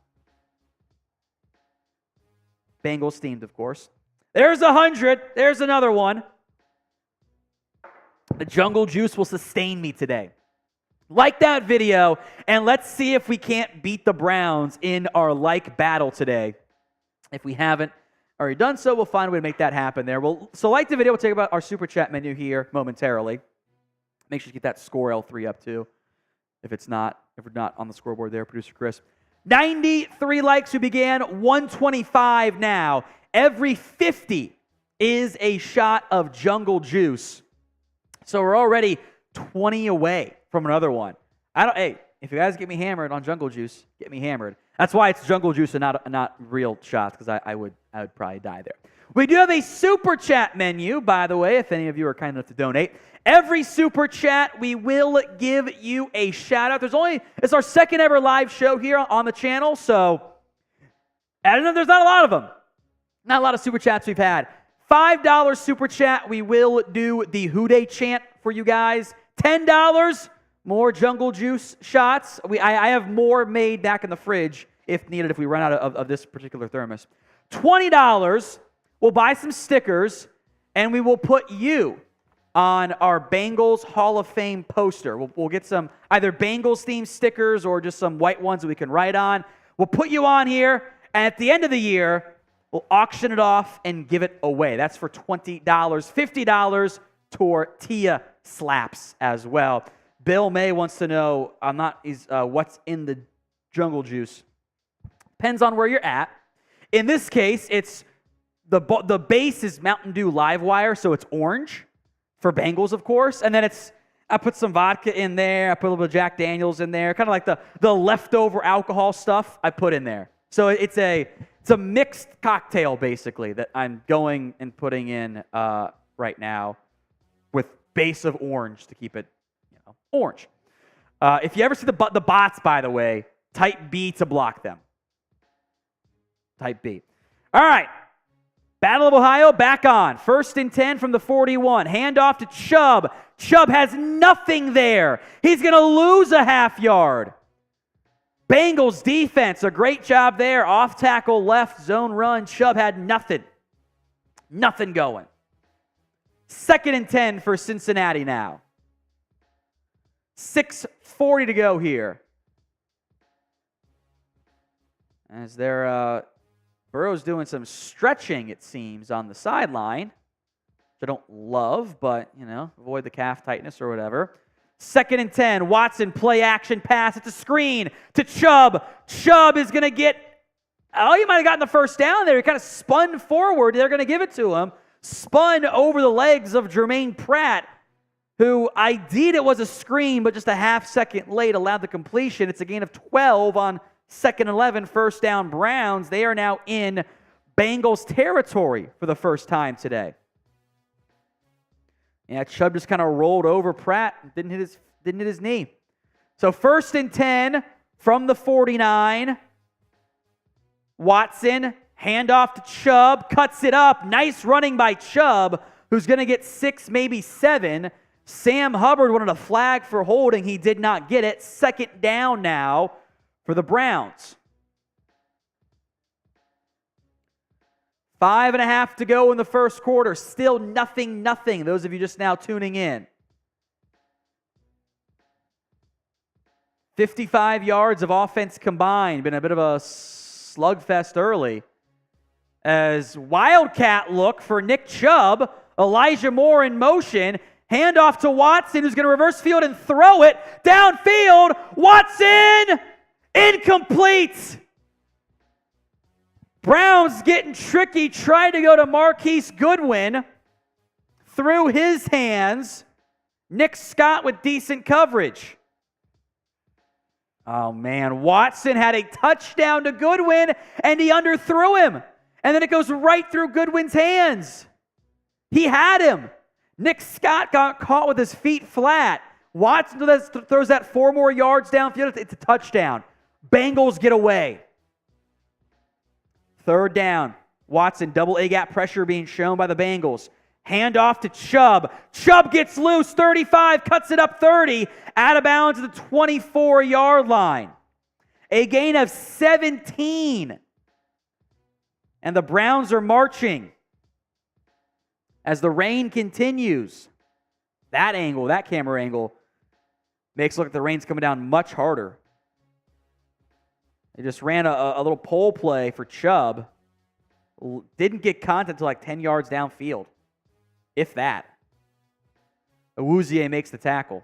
Bengals themed, of course. There's 100. There's another one. The Jungle Juice will sustain me today. Like that video, and let's see if we can't beat the Browns in our like battle today. If we haven't already done so, we'll find a way to make that happen there. So like the video, we'll take about our super chat menu here momentarily. Make sure you get that score L3 up too. If we're not on the scoreboard there, producer Chris. 93 likes. We began 125 now. Every 50 is a shot of Jungle Juice. So we're already 20 away from another one. Hey, if you guys get me hammered on Jungle Juice, get me hammered. That's why it's Jungle Juice and not real shots, because I would probably die there. We do have a super chat menu, by the way, if any of you are kind enough to donate. Every super chat, we will give you a shout out. It's our second ever live show here on the channel, so I don't know, there's not a lot of them. Not a lot of super chats we've had. $5 super chat, we will do the Who Dey chant for you guys. $10, more Jungle Juice shots. I have more made back in the fridge if needed, if we run out of this particular thermos. $20, we'll buy some stickers, and we will put you on our Bengals Hall of Fame poster. We'll get some either Bengals-themed stickers or just some white ones that we can write on. We'll put you on here, and at the end of the year, we'll auction it off and give it away. That's for $20. $50 tortilla slaps as well. Bill May wants to know what's in the Jungle Juice. Depends on where you're at. In this case, it's the base is Mountain Dew Live Wire, so it's orange for Bengals, of course. And then I put some vodka in there. I put a little bit of Jack Daniels in there. Kind of like the leftover alcohol stuff I put in there. So it's a mixed cocktail, basically, that I'm going and putting in right now with base of orange to keep it orange. If you ever see the bots, by the way, type B to block them. Type B. All right. Battle of Ohio back on. 1st and 10 from the 41. Handoff to Chubb. Chubb has nothing there. He's going to lose a half yard. Bengals defense, a great job there. Off tackle left, zone run. Chubb had nothing. Nothing going. 2nd and 10 for Cincinnati now. 6:40 to go here. As Burrow's doing some stretching, it seems, on the sideline, which I don't love, but, avoid the calf tightness or whatever. 2nd and 10. Watson, play action pass. It's a screen to Chubb. Chubb is going to get, he might have gotten the first down there. He kind of spun forward. They're going to give it to him. Spun over the legs of Germaine Pratt, who ID'd it was a screen, but just a half second late allowed the completion. It's a gain of 12 on 2nd and 11, first down Browns. They are now in Bengals territory for the first time today. Yeah, Chubb just kind of rolled over Pratt and didn't hit his knee. So 1st and 10 from the 49. Watson, handoff to Chubb, cuts it up. Nice running by Chubb, who's going to get 6, maybe 7. Sam Hubbard wanted a flag for holding. He did not get it. 2nd down now for the Browns. 5.5 to go in the first quarter. Still nothing. Those of you just now tuning in. 55 yards of offense combined. Been a bit of a slugfest early. As Wildcat look for Nick Chubb. Elijah Moore in motion. Handoff to Watson, who's going to reverse field and throw it downfield. Watson! Incomplete! Browns getting tricky, trying to go to Marquise Goodwin. Through his hands. Nick Scott with decent coverage. Oh, man. Watson had a touchdown to Goodwin, and he underthrew him. And then it goes right through Goodwin's hands. He had him. Nick Scott got caught with his feet flat. Watson throws that 4 more yards downfield. It's a touchdown. Bengals get away. 3rd down. Watson, double A-gap pressure being shown by the Bengals. Hand off to Chubb. Chubb gets loose, 35, cuts it up 30, out of bounds at the 24-yard line. A gain of 17. And the Browns are marching. As the rain continues, that camera angle, makes it look like the rain's coming down much harder. They just ran a little pole play for Chubb. Didn't get contact until like 10 yards downfield, if that. Awuzie makes the tackle.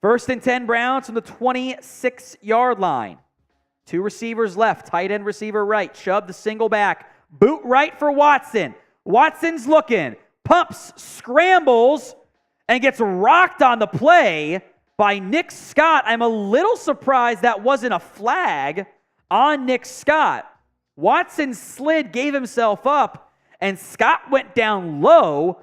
1st and 10 Browns from the 26-yard line. 2 receivers left, tight end receiver right. Chubb the single back. Boot right for Watson. Watson's looking, pumps, scrambles, and gets rocked on the play by Nick Scott. I'm a little surprised that wasn't a flag on Nick Scott. Watson slid, gave himself up, and Scott went down low.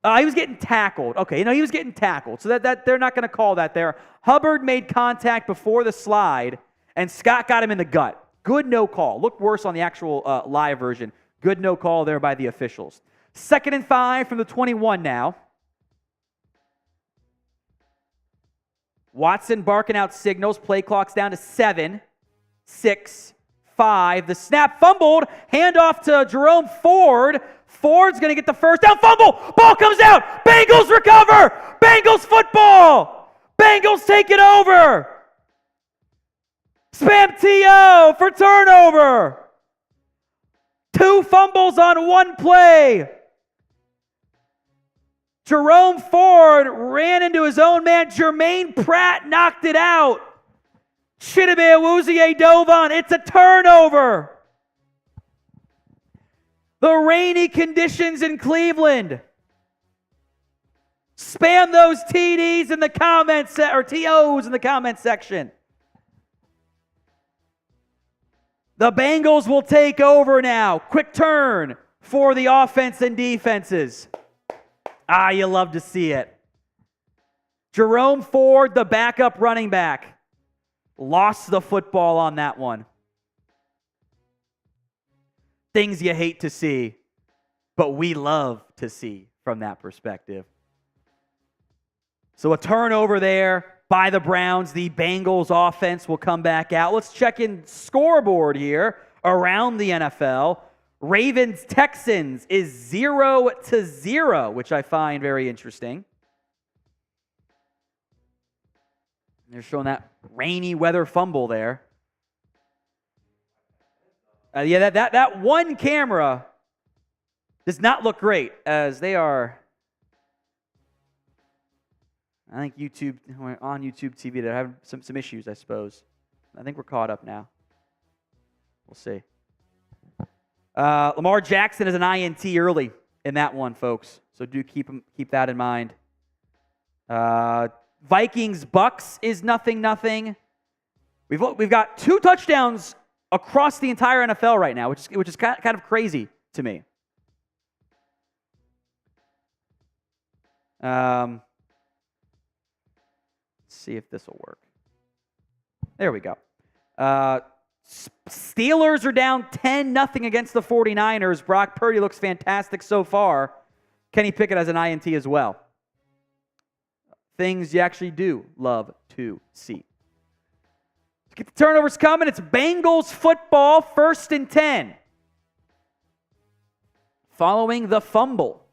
He was getting tackled. Okay, he was getting tackled. So that they're not going to call that there. Hubbard made contact before the slide, and Scott got him in the gut. Good no call. Looked worse on the actual live version. Good no call there by the officials. 2nd and 5 from the 21 now. Watson barking out signals. Play clock's down to 7, 6, 5. The snap fumbled. Handoff to Jerome Ford. Ford's going to get the first down. Fumble. Ball comes out. Bengals recover. Bengals football. Bengals take it over. Spam TO for turnover. 2 fumbles on 1 play. Jerome Ford ran into his own man. Germaine Pratt knocked it out. Chidobe Awuzie dove on. It's a turnover. The rainy conditions in Cleveland. Spam those TDs in the comments, or TOs in the comment section. The Bengals will take over now. Quick turn for the offense and defenses. You love to see it. Jerome Ford, the backup running back, lost the football on that one. Things you hate to see, but we love to see from that perspective. So a turnover there by the Browns. The Bengals offense will come back out. Let's check in scoreboard here around the NFL. Ravens-Texans is 0-0, which I find very interesting. They're showing that rainy weather fumble there. That one camera does not look great, as they are... I think we're on YouTube TV, they're having some issues, I suppose. I think we're caught up now. We'll see. Lamar Jackson is an INT early in that one, folks. So do keep that in mind. Vikings Bucks is 0-0. We've got 2 touchdowns across the entire NFL right now, which is kind of crazy to me. Let's see if this will work. There we go. Steelers are down 10-0 against the 49ers. Brock Purdy looks fantastic so far. Kenny Pickett has an INT as well. Things you actually do love to see. Let's get the turnovers coming. It's Bengals football, 1st and 10. Following the fumble,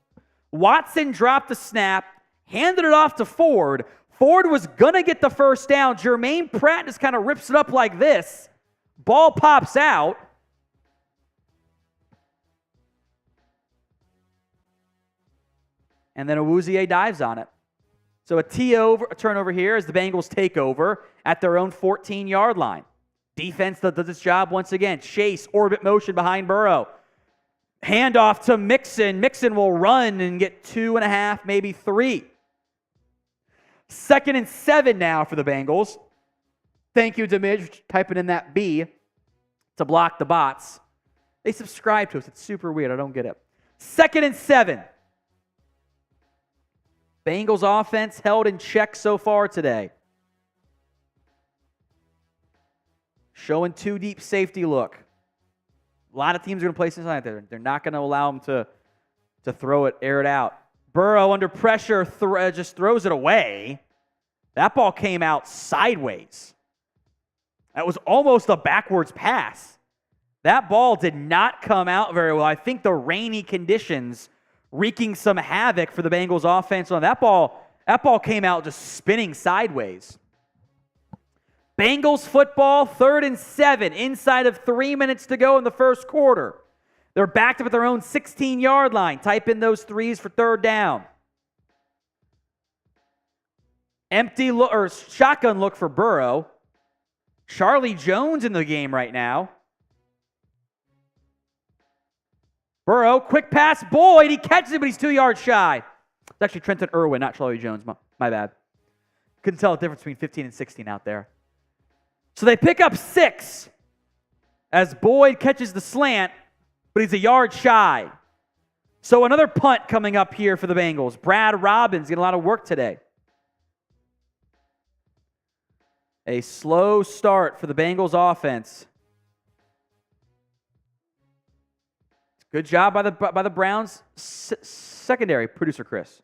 Watson dropped a snap, handed it off to Ford. Ford was going to get the first down. Germaine Pratt just kind of rips it up like this. Ball pops out. And then Awuzie dives on it. So a turnover here as the Bengals take over at their own 14-yard line. Defense does its job once again. Chase, orbit motion behind Burrow. Handoff to Mixon. Mixon will run and get 2.5, maybe 3. 2nd and 7 now for the Bengals. Thank you, Damage, typing in that B to block the bots. They subscribe to us. It's super weird. I don't get it. 2nd and 7. Bengals offense held in check so far today. Showing 2 deep safety look. A lot of teams are going to play something like that. They're not going to allow them to throw it, air it out. Burrow under pressure just throws it away. That ball came out sideways. That was almost a backwards pass. That ball did not come out very well. I think the rainy conditions wreaking some havoc for the Bengals offense. That ball came out just spinning sideways. Bengals football, 3rd and 7, inside of 3 minutes to go in the first quarter. They're backed up at their own 16-yard line. Type in those 3s for 3rd down. Empty look or shotgun look for Burrow. Charlie Jones in the game right now. Burrow, quick pass, Boyd. He catches it, but he's 2 yards shy. It's actually Trenton Irwin, not Charlie Jones. My bad. Couldn't tell the difference between 15 and 16 out there. So they pick up 6 as Boyd catches the slant, but he's a yard shy. So another punt coming up here for the Bengals. Brad Robbins getting a lot of work today. A slow start for the Bengals offense. Good job by the Browns secondary, producer Chris.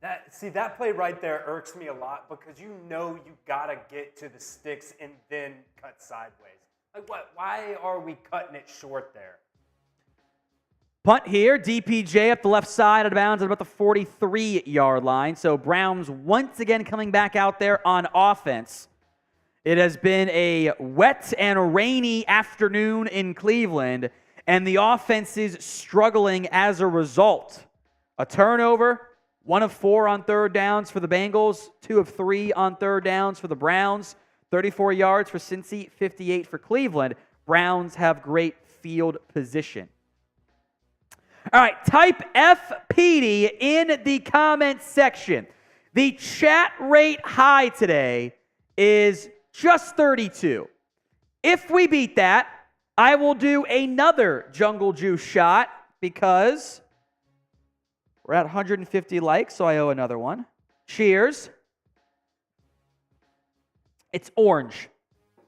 That play right there irks me a lot because you got to get to the sticks and then cut sideways. Like what? Why are we cutting it short there? Punt here, DPJ up the left side out of bounds at about the 43-yard line. So Browns once again coming back out there on offense. It has been a wet and rainy afternoon in Cleveland, and the offense is struggling as a result. A turnover, 1 of 4 on 3rd downs for the Bengals, 2 of 3 on 3rd downs for the Browns, 34 yards for Cincy, 58 for Cleveland. Browns have great field position. All right, type FPD in the comments section. The chat rate high today is just 32. If we beat that, I will do another Jungle Juice shot because we're at 150 likes, so I owe another one. Cheers. It's orange.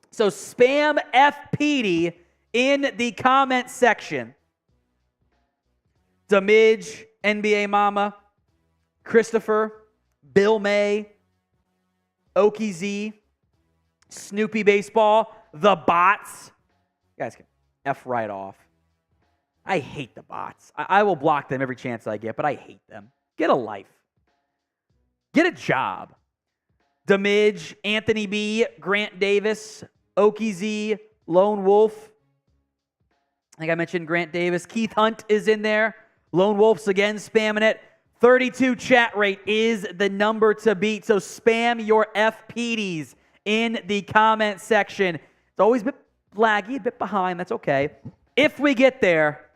So spam FPD in the comment section. Damage, NBA Mama, Christopher, Bill May, Okie Z, Snoopy Baseball, the bots. You guys can F right off. I hate the bots. I will block them every chance I get, but I hate them. Get a life. Get a job. Damage, Anthony B, Grant Davis, Okie Z, Lone Wolf. I think I mentioned Grant Davis. Keith Hunt is in there. Lone Wolf's again spamming it. 32 chat rate is the number to beat. So spam your FPDs in the comment section. It's always a bit laggy, a bit behind. That's okay. If we get there,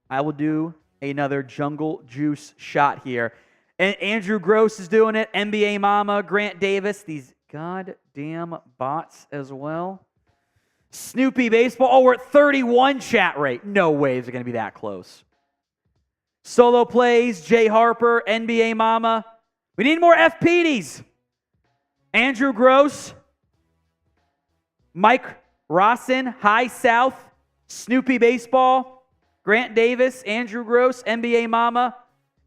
I will do another Jungle Juice shot here. And Andrew Gross is doing it. NBA Mama, Grant Davis. These goddamn bots as well. Snoopy Baseball. Oh, we're at 31 chat rate. No way is it going to be that close. Solo Plays, Jay Harper, NBA Mama. We need more FPDs. Andrew Gross, Mike Rossin, High South, Snoopy Baseball, Grant Davis, Andrew Gross, NBA Mama,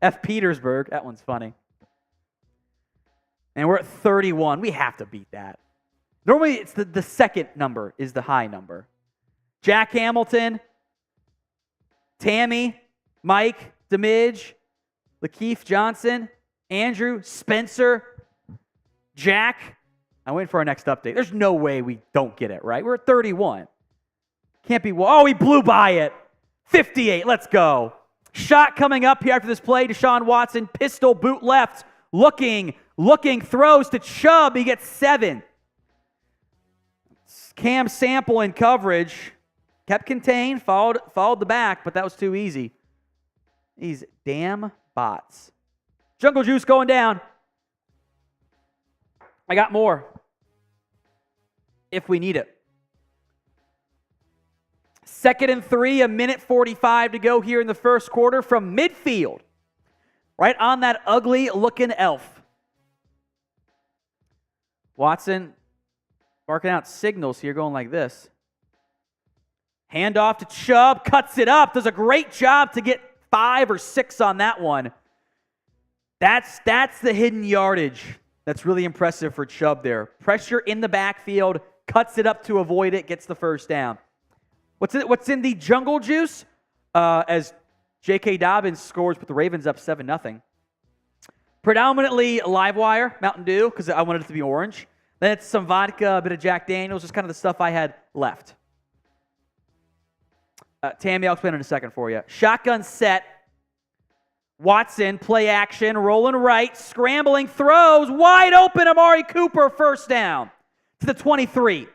F. Petersburg. That one's funny. And we're at 31. We have to beat that. Normally, it's the second number is the high number. Jack Hamilton, Tammy, Mike, Demidge, Lakeith Johnson, Andrew, Spencer, Jack. I'm waiting for our next update. There's no way we don't get it, right? We're at 31. Can't be. Oh, he blew by it. 58. Let's go. Shot coming up here after this play. Deshaun Watson, pistol, boot left. Looking, throws to Chubb. He gets 7. Cam Sample in coverage. Kept contained, followed the back, but that was too easy. These damn bots. Jungle Juice going down. I got more if we need it. 2nd and 3, a minute 45 to go here in the first quarter from midfield. Right on that ugly-looking elf. Watson barking out signals here, going like this. Handoff to Chubb, cuts it up, does a great job to get 5 or 6 on that one. That's the hidden yardage. That's really impressive for Chubb there. Pressure in the backfield, cuts it up to avoid it, gets the first down. What's in the Jungle Juice? As J.K. Dobbins scores, put the Ravens up 7-0. Predominantly Livewire, Mountain Dew, because I wanted it to be orange. Then it's some vodka, a bit of Jack Daniels, just kind of the stuff I had left. Tammy, I'll explain in a second for you. Shotgun set. Watson, play action, rolling right, scrambling, throws, wide open, Amari Cooper, first down to the 23.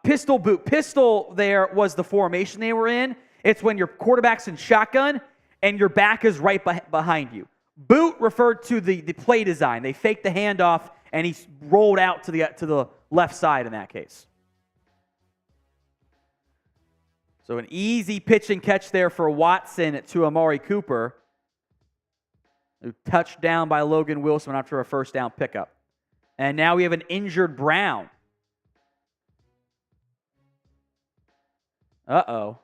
Pistol boot. Pistol there was the formation they were in. It's when your quarterback's in shotgun and your back is right behind you. Boot referred to the play design. They faked the handoff and he rolled out to the left side in that case. So an easy pitch and catch there for Watson to Amari Cooper. Touchdown by Logan Wilson after a first down pickup. And now we have an injured Brown. Uh-oh.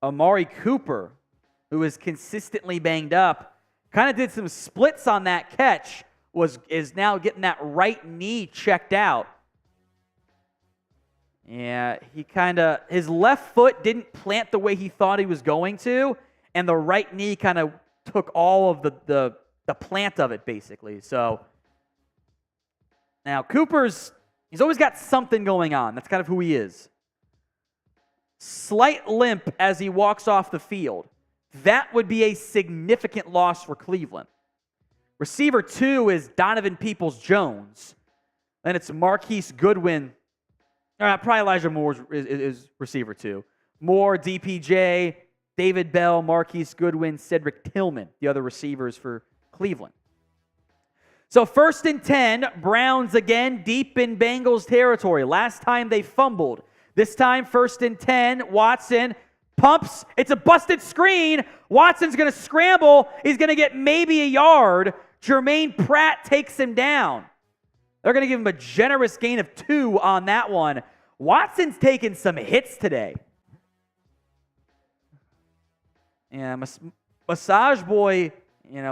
Amari Cooper, who is consistently banged up, kind of did some splits on that catch, is now getting that right knee checked out. Yeah, his left foot didn't plant the way he thought he was going to, and the right knee kind of took all of the plant of it, basically. So now he's always got something going on. That's kind of who he is. Slight limp as he walks off the field. That would be a significant loss for Cleveland. Receiver 2 is Donovan Peoples-Jones. Then it's Marquise Goodwin. Probably Elijah Moore is receiver 2. Moore, DPJ, David Bell, Marquise Goodwin, Cedric Tillman, the other receivers for Cleveland. So 1st and 10, Browns again deep in Bengals territory. Last time they fumbled. This time 1st and 10, Watson pumps. It's a busted screen. Watson's going to scramble. He's going to get maybe a yard. Germaine Pratt takes him down. They're going to give him a generous gain of 2 on that one. Watson's taking some hits today. Yeah, Massage Boy,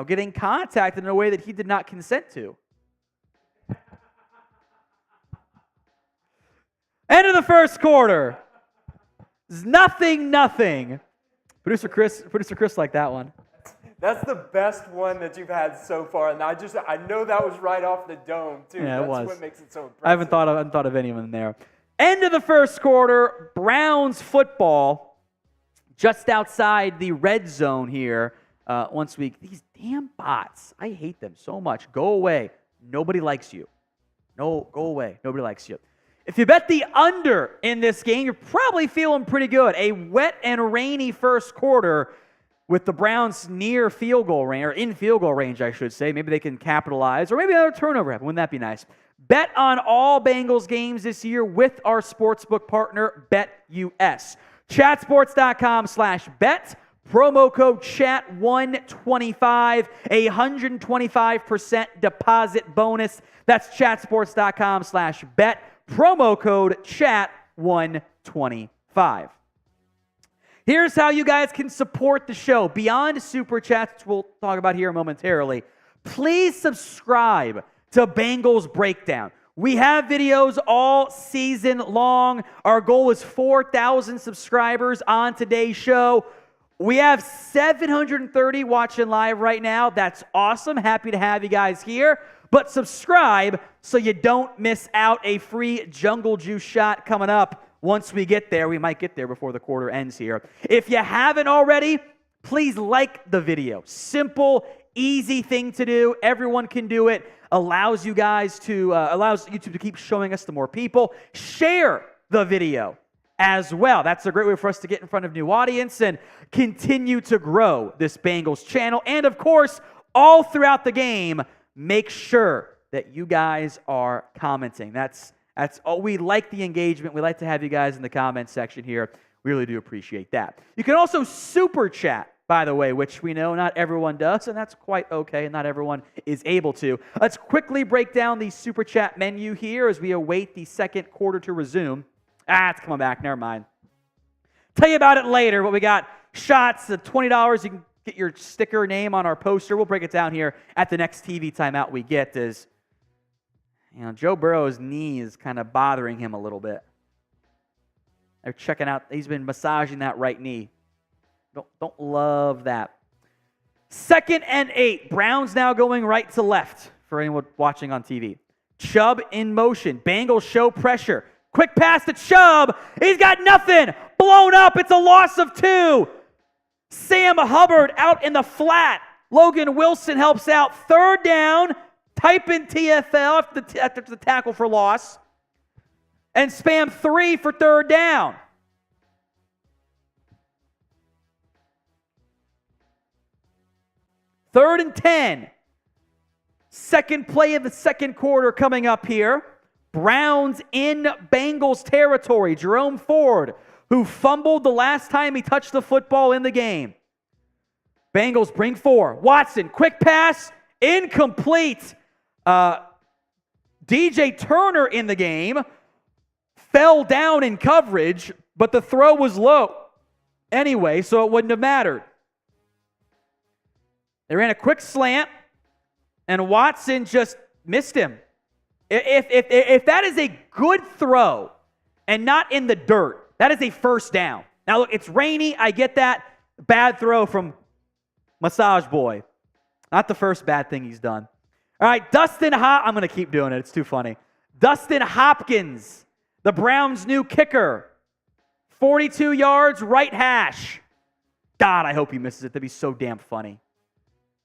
getting contacted in a way that he did not consent to. End of the first quarter. It's nothing. Producer Chris liked that one. That's the best one that you've had so far, and I know that was right off the dome too. Yeah, it was. That's what makes it so impressive. I haven't thought of anyone there. End of the first quarter. Browns football. just outside the red zone here. These damn bots, I hate them so much. Go away. Nobody likes you. No, go away. Nobody likes you. If you bet the under in this game, you're probably feeling pretty good. A wet and rainy first quarter with the Browns near field goal range, or in field goal range, I should say. Maybe they can capitalize, or maybe another turnover happen. Wouldn't that be nice? Bet on all Bengals games this year with our sportsbook partner, BetUS. Chatsports.com/bet. Promo code CHAT125, 125% deposit bonus. That's chatsports.com/bet. Promo code CHAT125. Here's how you guys can support the show. Beyond Super Chats, which we'll talk about here momentarily, please subscribe to Bengals Breakdown. We have videos all season long. Our goal is 4,000 subscribers on today's show. We have 730 watching live right now. That's awesome. Happy to have you guys here. But subscribe so you don't miss out. A free Jungle Juice shot coming up once we get there. We might get there before the quarter ends here. If you haven't already, please like the video. Simple, easy thing to do. Everyone can do it. Allows YouTube to keep showing us to more people. Share the video as well. That's a great way for us to get in front of new audience and continue to grow this Bengals channel. And of course, all throughout the game, make sure that you guys are commenting. That's all. We like the engagement. We like to have you guys in the comment section here. We really do appreciate that. You can also super chat, by the way, which we know not everyone does, and that's quite okay, and not everyone is able to. Let's quickly break down the super chat menu here as we await the second quarter to resume. It's coming back. Never mind. Tell you about it later, but we got shots of $20. You can get your sticker name on our poster. We'll break it down here at the next TV timeout we get. Joe Burrow's knee is kind of bothering him a little bit. They're checking out. He's been massaging that right knee. Don't love that. 2nd and 8. Browns now going right to left for anyone watching on TV. Chubb in motion. Bengals show pressure. Quick pass to Chubb. He's got nothing. Blown up. It's a loss of 2. Sam Hubbard out in the flat. Logan Wilson helps out. 3rd down. Type in TFL after the tackle for loss. And spam 3 for 3rd down. Third and 10. Second play of the second quarter coming up here. Browns in Bengals territory. Jerome Ford, who fumbled the last time he touched the football in the game. Bengals bring 4. Watson, quick pass, incomplete. DJ Turner in the game fell down in coverage, but the throw was low anyway, so it wouldn't have mattered. They ran a quick slant, and Watson just missed him. If that is a good throw and not in the dirt, that is a 1st down. Now, look, it's rainy. I get that. Bad throw from Massage Boy. Not the first bad thing he's done. All right, I'm going to keep doing it. It's too funny. Dustin Hopkins, the Browns' new kicker. 42 yards, right hash. God, I hope he misses it. That'd be so damn funny.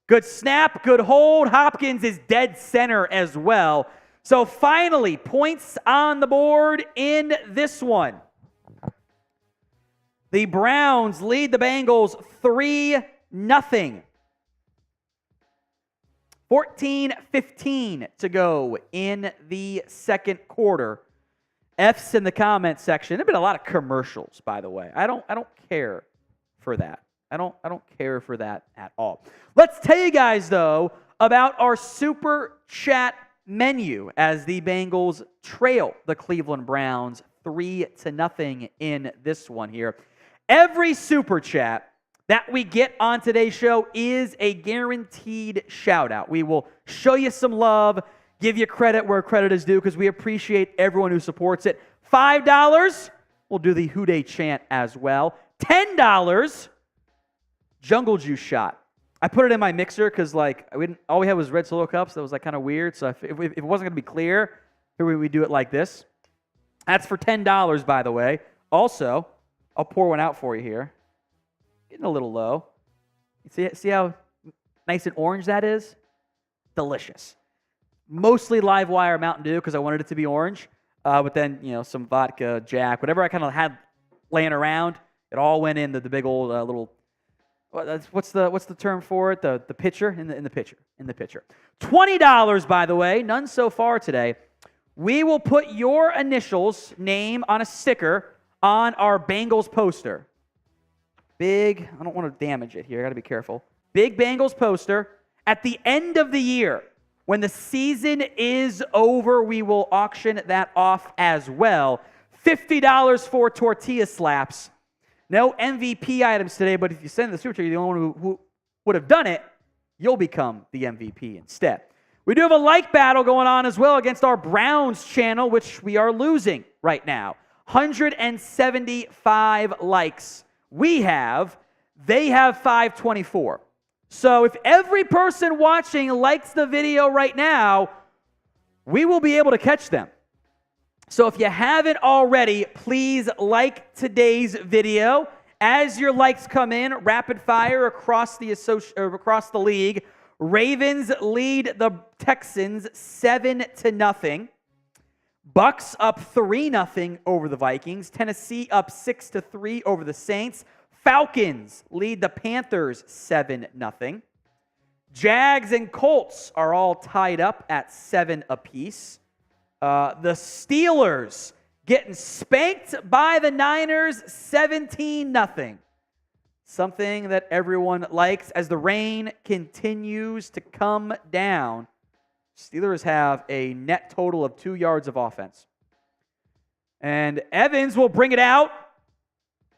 Good snap, good hold. Hopkins is dead center as well. So finally, points on the board in this one. The Browns lead the Bengals 3-0. 14:15 to go in the second quarter. F's in the comment section. There have been a lot of commercials, by the way. I don't care for that. I don't care for that at all. Let's tell you guys, though, about our super chat menu as the Bengals trail the Cleveland Browns 3-0 in this one here. Every super chat that we get on today's show is a guaranteed shout-out. We will show you some love, give you credit where credit is due, because we appreciate everyone who supports it. $5, we'll do the Who Dey chant as well. $10, Jungle Juice shot. I put it in my mixer because all we had was red Solo cups. That was kind of weird. So if it wasn't going to be clear, here we do it like this. That's for $10, by the way. Also, I'll pour one out for you here. getting a little low. See how nice and orange that is? Delicious. Mostly live wire Mountain Dew because I wanted it to be orange. But then, some vodka, Jack, whatever I kind of had laying around, it all went in the big old little. What's the term for it? The pitcher in the pitcher. $20, by the way. None so far today. We will put your initials, name on a sticker on our Bengals poster. Big. I don't want to damage it here. I got to be careful. Big Bengals poster. At the end of the year, when the season is over, we will auction that off as well. $50 for tortilla slaps. No MVP items today, but if you send the super chat, you're the only one who would have done it, you'll become the MVP instead. We do have a like battle going on as well against our Browns channel, which we are losing right now. 175 likes we have. They have 524. So if every person watching likes the video right now, we will be able to catch them. So if you haven't already, please like today's video. As your likes come in, rapid fire across the league. Ravens lead the Texans 7-0. Bucks up 3-0 over the Vikings. Tennessee up 6-3 over the Saints. Falcons lead the Panthers 7-0. Jags and Colts are all tied up at 7 apiece. The Steelers getting spanked by the Niners 17-0. Something that everyone likes as the rain continues to come down. Steelers have a net total of 2 yards of offense. And Evans will bring it out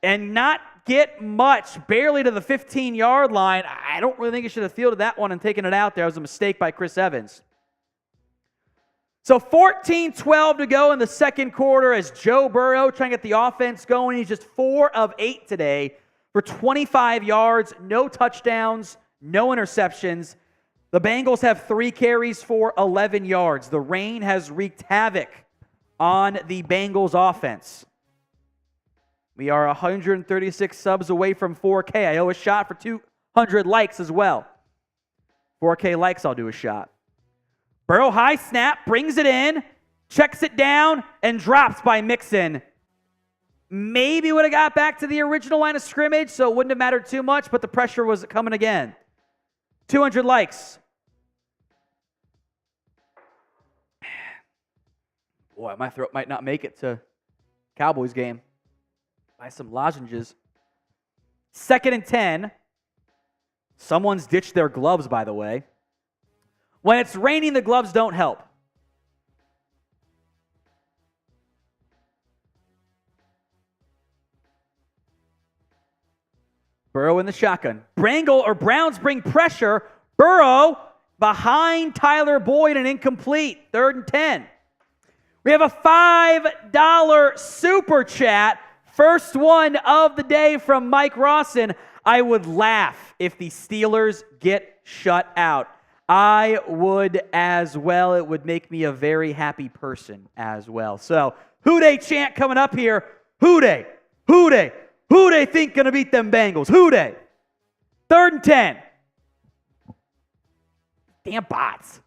and not get much, barely to the 15-yard line. I don't really think he should have fielded that one and taken it out there. It was a mistake by Chris Evans. So 14-12 to go in the second quarter as Joe Burrow trying to get the offense going. He's just 4 of 8 today for 25 yards, no touchdowns, no interceptions. The Bengals have 3 carries for 11 yards. The rain has wreaked havoc on the Bengals offense. We are 136 subs away from 4K. I owe a shot for 200 likes as well. 4K likes, I'll do a shot. Burrow high snap, brings it in, checks it down, and drops by Mixon. Maybe would have got back to the original line of scrimmage, so it wouldn't have mattered too much, but the pressure was coming again. 200 likes. Boy, my throat might not make it to Cowboys game. Buy some lozenges. 2nd and 10. Someone's ditched their gloves, by the way. When it's raining, the gloves don't help. Burrow in the shotgun. Browns bring pressure. Burrow behind Tyler Boyd and incomplete. 3rd and 10. We have a $5 super chat. First one of the day from Mike Rawson. I would laugh if the Steelers get shut out. I would as well. It would make me a very happy person as well. So, who they chant coming up here. Who they think going to beat them Bengals? Who they? 3rd and 10. Damn bots.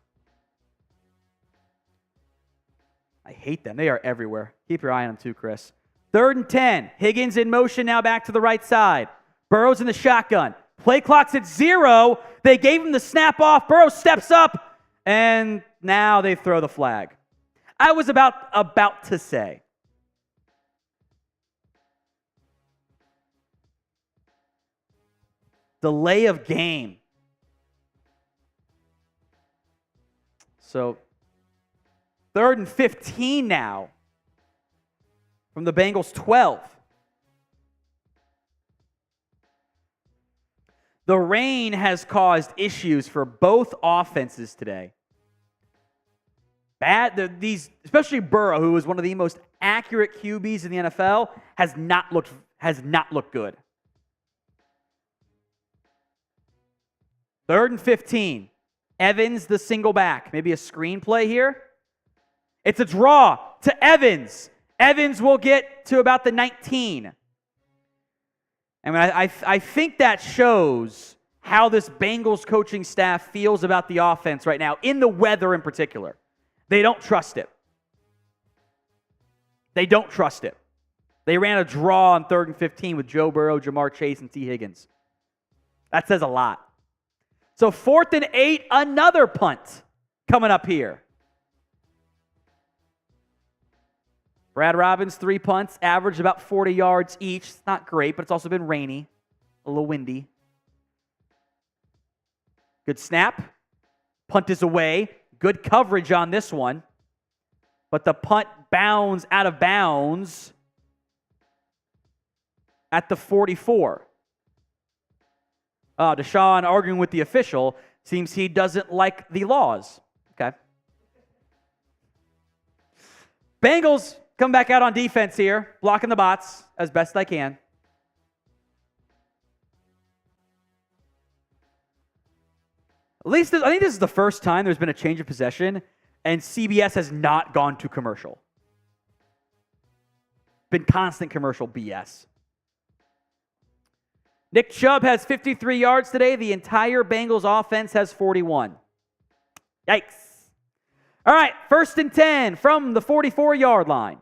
I hate them. They are everywhere. Keep your eye on them too, Chris. 3rd and 10. Higgins in motion now back to the right side. Burrow's in the shotgun. Play clock's at 0. They gave him the snap off. Burrow steps up, and now they throw the flag. I was about to say. Delay of game. So, 3rd and 15 now from the Bengals 12. The rain has caused issues for both offenses today. Especially Burrow, who is one of the most accurate QBs in the NFL, has not looked good. 3rd and 15. Evans, the single back. Maybe a screenplay here. It's a draw to Evans. Evans will get to about the 19. I mean, I think that shows how this Bengals coaching staff feels about the offense right now, in the weather in particular. They don't trust it. They don't trust it. They ran a draw on 3rd and 15 with Joe Burrow, Jamar Chase, and T. Higgins. That says a lot. So 4th and 8, another punt coming up here. Brad Robbins, 3 punts, averaged about 40 yards each. It's not great, but it's also been rainy, a little windy. Good snap. Punt is away. Good coverage on this one. But the punt bounds out of bounds at the 44. Deshaun arguing with the official. Seems he doesn't like the laws. Okay. Bengals come back out on defense here, blocking the bots as best I can. At least, I think this is the first time there's been a change of possession and CBS has not gone to commercial. Been constant commercial BS. Nick Chubb has 53 yards today. The entire Bengals offense has 41. Yikes. All right, 1st and 10 from the 44-yard line.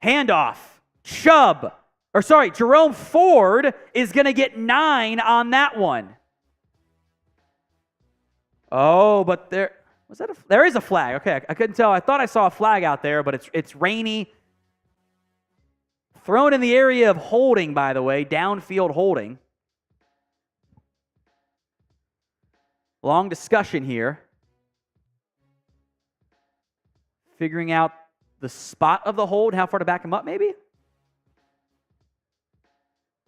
Handoff. Jerome Ford is going to get 9 on that one. Oh, but there is a flag. Okay, I couldn't tell. I thought I saw a flag out there, but it's rainy. Thrown in the area of holding, by the way, downfield holding. Long discussion here. Figuring out the spot of the hold, how far to back him up, maybe?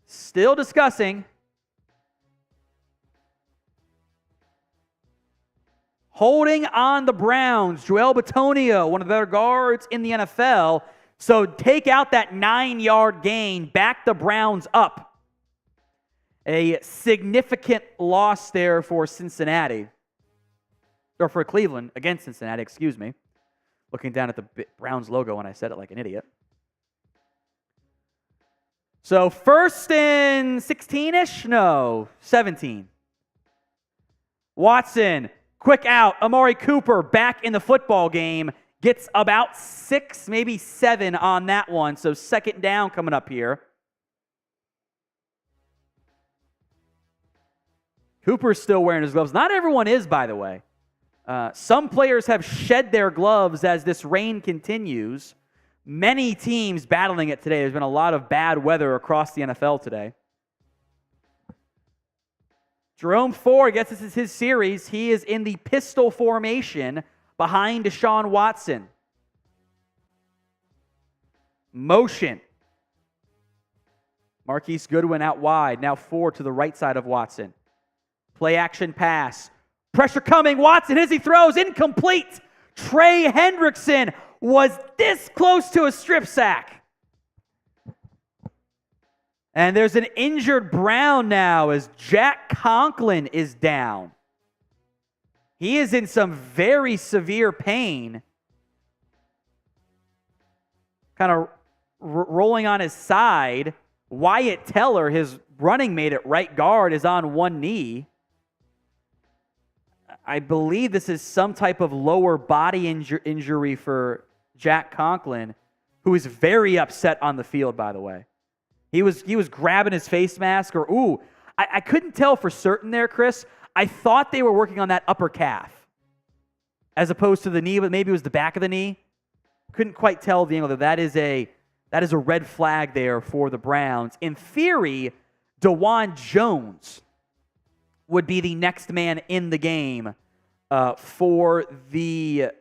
Still discussing. Holding on the Browns. Joel Bitonio, one of the better guards in the NFL. So take out that 9-yard gain, back the Browns up. A significant loss there for Cincinnati. Or for Cleveland, against Cincinnati, excuse me. Looking down at the Browns logo when I said it like an idiot. So 1st and 16-ish? No, 17. Watson, quick out. Amari Cooper back in the football game. Gets about 6, maybe 7 on that one. So 2nd down coming up here. Cooper's still wearing his gloves. Not everyone is, by the way. Some players have shed their gloves as this rain continues. Many teams battling it today. There's been a lot of bad weather across the NFL today. Jerome Ford, I guess this is his series. He is in the pistol formation behind Deshaun Watson. Motion. Marquise Goodwin out wide. Now Ford to the right side of Watson. Play action pass. Pressure coming. Watson as he throws. Incomplete. Trey Hendrickson was this close to a strip sack. And there's an injured Brown now as Jack Conklin is down. He is in some very severe pain. Kind of rolling on his side. Wyatt Teller, his running mate at right guard, is on one knee. I believe this is some type of lower body injury for Jack Conklin, who is very upset on the field, by the way. He was grabbing his face mask, I couldn't tell for certain there, Chris. I thought they were working on that upper calf as opposed to the knee, but maybe it was the back of the knee. Couldn't quite tell the angle. That is a red flag there for the Browns. In theory, DeJuan Jones would be the next man in the game for the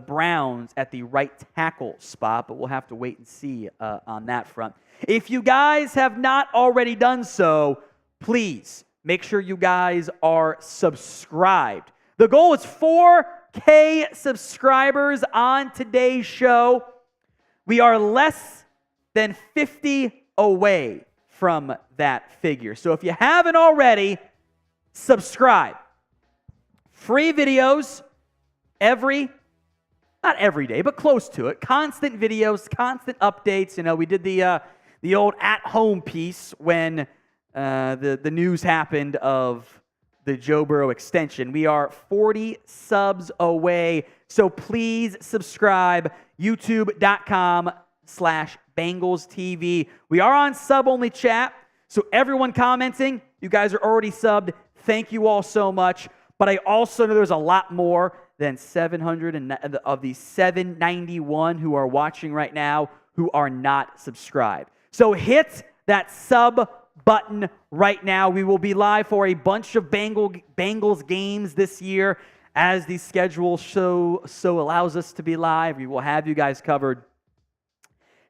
Browns at the right tackle spot, but we'll have to wait and see on that front. If you guys have not already done so, please make sure you guys are subscribed. The goal is 4K subscribers on today's show. We are less than 50 away from that figure. So if you haven't already, subscribe. Free videos not every day, but close to it. Constant videos, constant updates. You know, we did the the old at-home piece when the news happened of the Joe Burrow extension. We are 40 subs away, so please subscribe, youtube.com/Bengals TV. We are on sub-only chat, so everyone commenting, you guys are already subbed. Thank you all so much. But I also know there's a lot more than 700 of the 791 who are watching right now who are not subscribed. So hit that sub button right now. We will be live for a bunch of Bengals games this year as the schedule so allows us to be live. We will have you guys covered.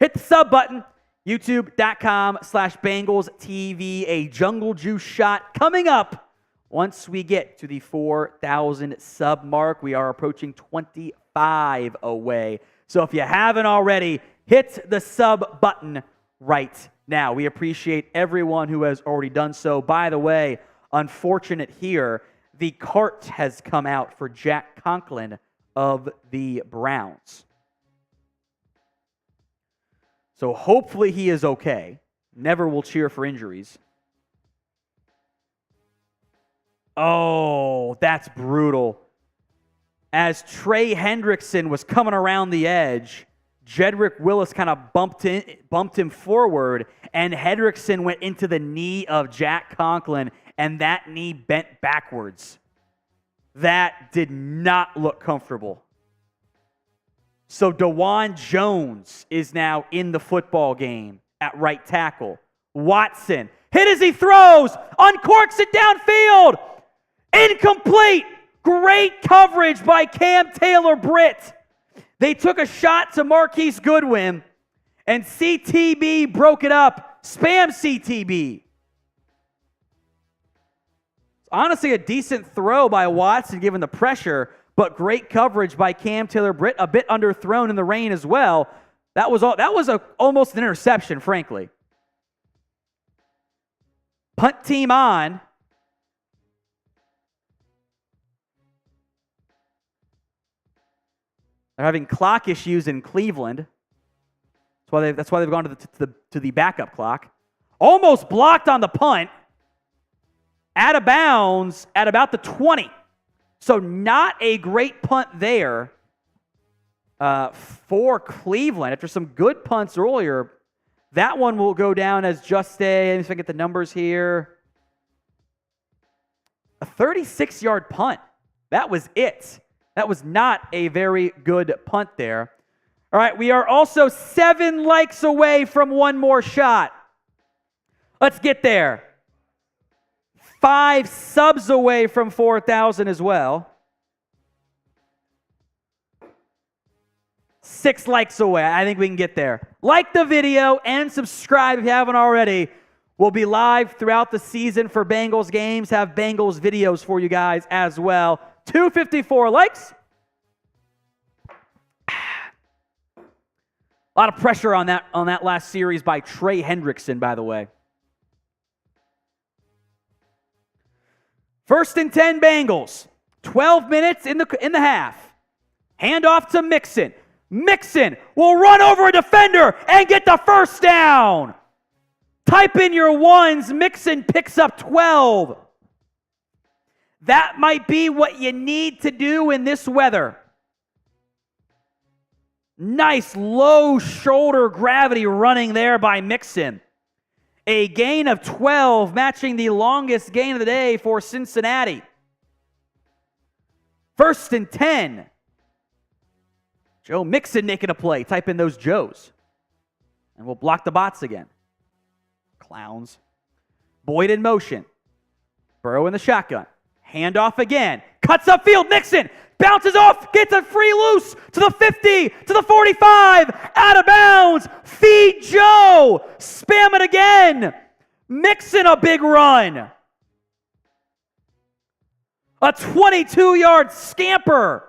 Hit the sub button, youtube.com/Bengals TV. A Jungle Juice shot coming up once we get to the 4,000 sub mark. We are approaching 25 away. So if you haven't already, hit the sub button right now. We appreciate everyone who has already done so. By the way, unfortunate here, the cart has come out for Jack Conklin of the Browns. So hopefully he is okay. Never will cheer for injuries. Oh, that's brutal. As Trey Hendrickson was coming around the edge, Jedrick Willis kind of bumped him forward, and Hendrickson went into the knee of Jack Conklin, and that knee bent backwards. That did not look comfortable. So DeJuan Jones is now in the football game at right tackle. Watson hit as he throws, uncorks it downfield. Incomplete. Great coverage by Cam Taylor-Britt. They took a shot to Marquise Goodwin, and CTB broke it up. Spam CTB. Honestly, a decent throw by Watson given the pressure, but great coverage by Cam Taylor-Britt. A bit underthrown in the rain as well. That was almost an interception, frankly. Punt team on. They're having clock issues in Cleveland. That's why they've gone to the backup clock. Almost blocked on the punt. Out of bounds at about the 20. So not a great punt there for Cleveland. After some good punts earlier, that one will go down as just let me see if I get the numbers here. A 36-yard punt. That was it. That was not a very good punt there. All right, we are also 7 likes away from one more shot. Let's get there. 5 subs away from 4,000 as well. 6 likes away. I think we can get there. Like the video and subscribe if you haven't already. We'll be live throughout the season for Bengals games. Have Bengals videos for you guys as well. 254 likes. A lot of pressure on that last series by Trey Hendrickson, by the way. 1st and 10 Bengals. 12 minutes in the half. Handoff to Mixon. Mixon will run over a defender and get the first down. Type in your ones. Mixon picks up 12. That might be what you need to do in this weather. Nice low shoulder gravity running there by Mixon. A gain of 12, matching the longest gain of the day for Cincinnati. 1st and 10. Joe Mixon making a play. Type in those Joes. And we'll block the bots again. Clowns. Boyd in motion. Burrow in the shotgun. Handoff again. Cuts upfield. Mixon bounces off. Gets a free loose to the 50, to the 45. Out of bounds. Feed Joe. Spam it again. Mixon a big run. A 22-yard scamper.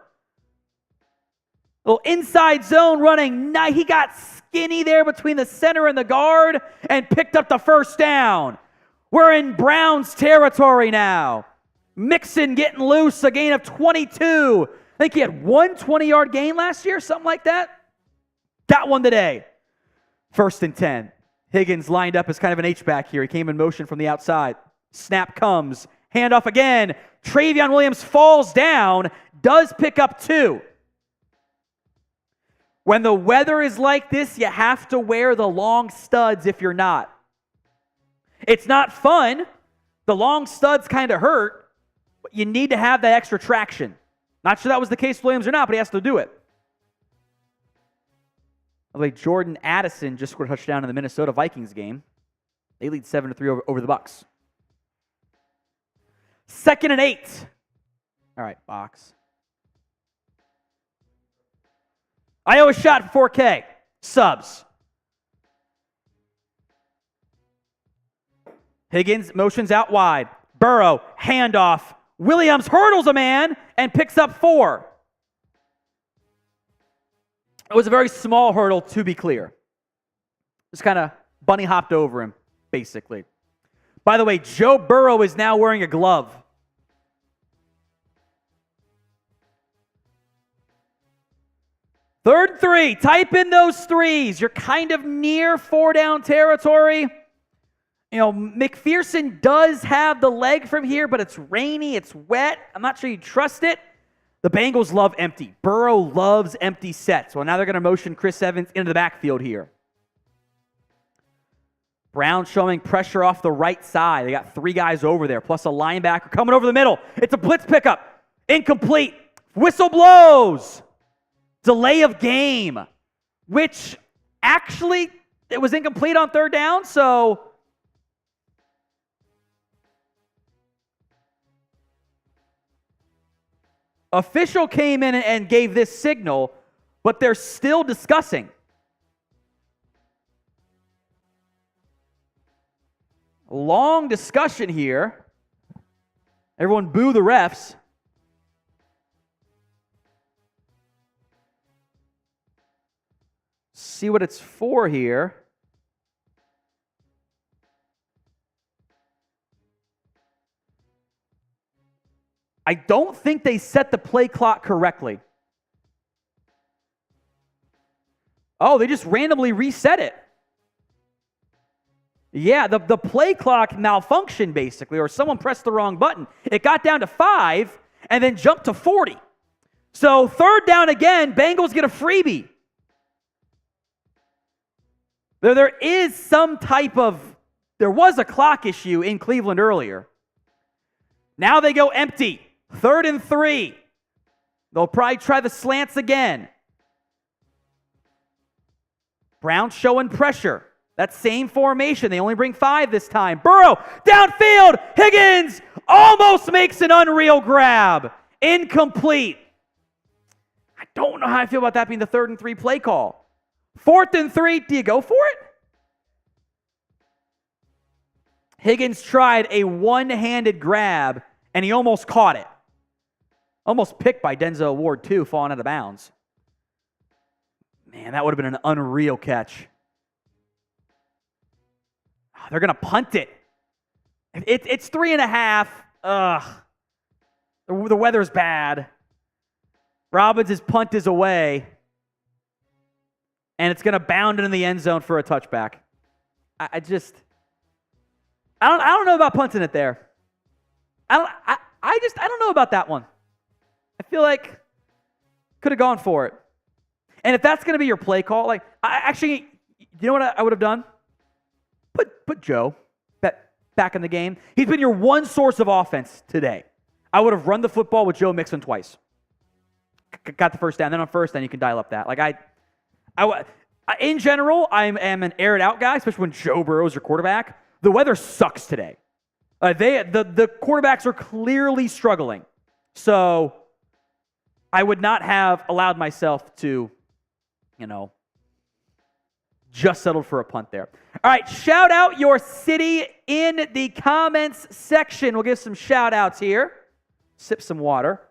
Little inside zone running. He got skinny there between the center and the guard and picked up the first down. We're in Browns territory now. Mixon getting loose, a gain of 22. I think he had one 20-yard gain last year, something like that. Got one today. 1st and 10. Higgins lined up as kind of an H-back here. He came in motion from the outside. Snap comes. Handoff again. Travion Williams falls down. Does pick up 2. When the weather is like this, you have to wear the long studs if you're not. It's not fun. The long studs kind of hurt, but you need to have that extra traction. Not sure that was the case with Williams or not, but he has to do it. Like Jordan Addison just scored a touchdown in the Minnesota Vikings game. They lead 7-3 over the Bucs. 2nd and 8. All right, box. Iowa shot for 4K. Subs. Higgins motions out wide. Burrow, handoff. Williams hurdles a man and picks up 4. It was a very small hurdle, to be clear. Just kind of bunny hopped over him, basically. By the way, Joe Burrow is now wearing a glove. Third and 3. Type in those 3s. You're kind of near 4-down territory. You know, McPherson does have the leg from here, but it's rainy, it's wet. I'm not sure you trust it. The Bengals love empty. Burrow loves empty sets. Well, now they're going to motion Chris Evans into the backfield here. Brown showing pressure off the right side. They got 3 guys over there, plus a linebacker coming over the middle. It's a blitz pickup. Incomplete. Whistle blows. Delay of game, which actually it was incomplete on 3rd down, so official came in and gave this signal, but they're still discussing. Long discussion here. Everyone boo the refs. See what it's for here. I don't think they set the play clock correctly. Oh, they just randomly reset it. Yeah, the play clock malfunctioned basically, or someone pressed the wrong button. It got down to 5 and then jumped to 40. So 3rd down again, Bengals get a freebie. There is some type of, there was a clock issue in Cleveland earlier. Now they go empty. 3rd and 3. They'll probably try the slants again. Brown showing pressure. That same formation. They only bring 5 this time. Burrow, downfield. Higgins almost makes an unreal grab. Incomplete. I don't know how I feel about that being the 3rd and 3 play call. 4th and 3. Do you go for it? Higgins tried a one-handed grab, and he almost caught it. Almost picked by Denzel Ward, too, falling out of bounds. Man, that would have been an unreal catch. They're going to punt it. It's 3.5. Ugh. The weather's bad. Robbins' punt is away. And it's going to bound into the end zone for a touchback. I don't know about punting it there. I don't know about that one. I feel like could have gone for it. And if that's going to be your play call, like you know what I would have done? Put Joe back in the game. He's been your one source of offense today. I would have run the football with Joe Mixon twice. Got the first down. Then on first down, you can dial up that. In general, I am an air it out guy, especially when Joe Burrow's your quarterback. The weather sucks today. The quarterbacks are clearly struggling. So I would not have allowed myself to, just settled for a punt there. All right, shout out your city in the comments section. We'll give some shout outs here. Sip some water.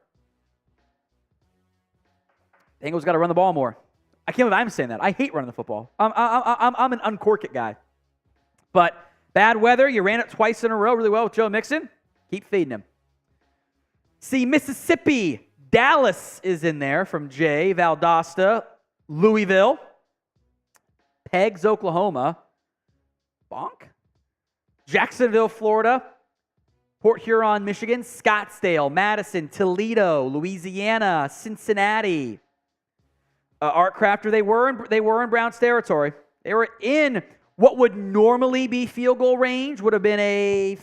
Bengals got to run the ball more. I can't believe I'm saying that. I hate running the football. I'm an uncork it guy. But bad weather, you ran it twice in a row really well with Joe Mixon. Keep feeding him. See, Mississippi. Dallas is in there from Jay. Valdosta. Louisville. Pegs, Oklahoma. Bonk. Jacksonville, Florida. Port Huron, Michigan. Scottsdale, Madison, Toledo, Louisiana, Cincinnati. Art Crafter, they were in Browns territory. They were in what would normally be field goal range, would have been a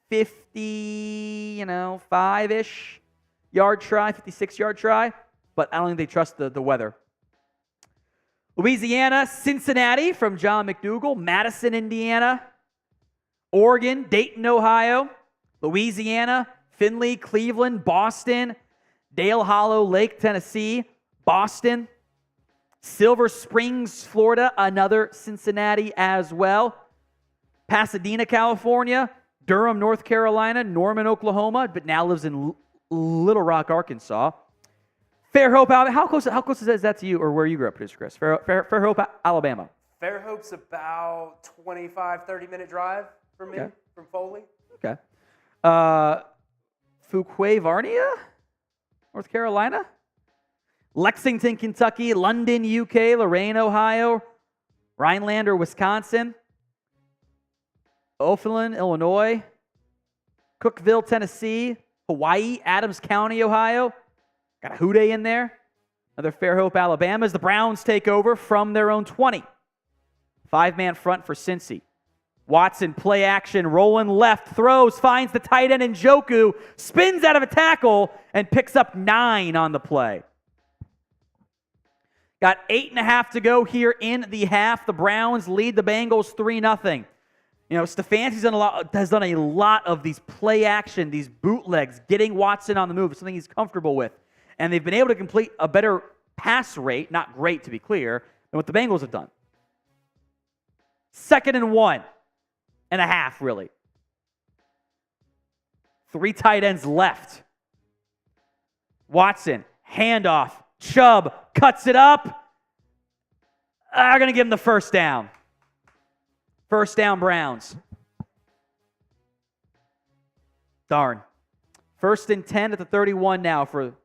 55-ish yard try, 56-yard try, but I don't think they trust the weather. Louisiana, Cincinnati from John McDougal, Madison, Indiana, Oregon, Dayton, Ohio, Louisiana, Findlay, Cleveland, Boston, Dale Hollow, Lake, Tennessee, Boston, Silver Springs, Florida, another Cincinnati as well. Pasadena, California, Durham, North Carolina, Norman, Oklahoma, but now lives in Little Rock, Arkansas. Fairhope, Alabama. How close is that to you or where you grew up, producer Chris? Fairhope, Alabama. Fairhope's about 25, 30-minute drive for me from Foley. Okay. Fuquay Varnia, North Carolina. Lexington, Kentucky, London, UK, Lorain, Ohio, Rhinelander, Wisconsin, O'Fallon, Illinois, Cookeville, Tennessee, Hawaii, Adams County, Ohio. Got a Houday in there. Another Fairhope, Alabama, as the Browns take over from their own 20. 5-man front for Cincy. Watson, play action, rolling left, throws, finds the tight end Njoku, spins out of a tackle, and picks up 9 on the play. Got 8.5 to go here in the half. The Browns lead the Bengals 3-0. You know, Stefanski's has done a lot of these play action, these bootlegs, getting Watson on the move, something he's comfortable with. And they've been able to complete a better pass rate, not great to be clear, than what the Bengals have done. 2nd and 1.5, really. 3 tight ends left. Watson, handoff. Chubb cuts it up. They're going to give him the first down. First down, Browns. Darn. 1st and 10 at the 31 now for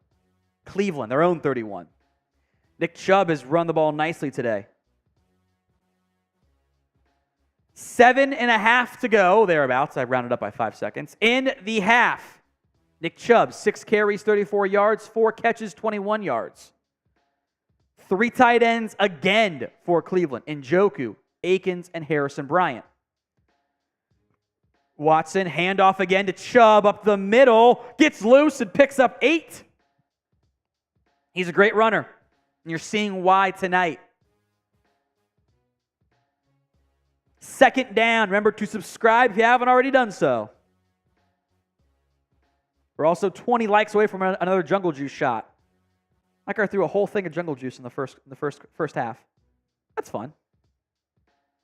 Cleveland, their own 31. Nick Chubb has run the ball nicely today. 7.5 to go, thereabouts. I rounded up by 5 seconds. In the half, Nick Chubb, 6 carries, 34 yards, 4 catches, 21 yards. 3 tight ends again for Cleveland. Njoku, Akins, and Harrison Bryant. Watson, handoff again to Chubb up the middle, gets loose and picks up 8. He's a great runner, and you're seeing why tonight. 2nd down. Remember to subscribe if you haven't already done so. We're also 20 likes away from another Jungle Juice shot. Like I threw a whole thing of Jungle Juice in the first half. That's fun.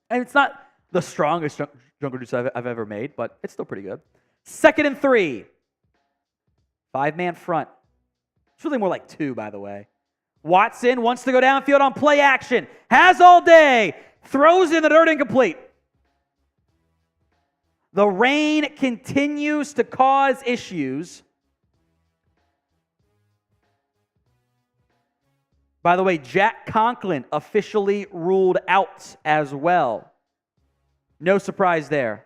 And it's not the strongest Jungle Juice I've ever made, but it's still pretty good. 2nd and 3. 5-man front. It's really more like 2, by the way. Watson wants to go downfield on play action. Has all day. Throws in the dirt, incomplete. The rain continues to cause issues. By the way, Jack Conklin officially ruled out as well. No surprise there.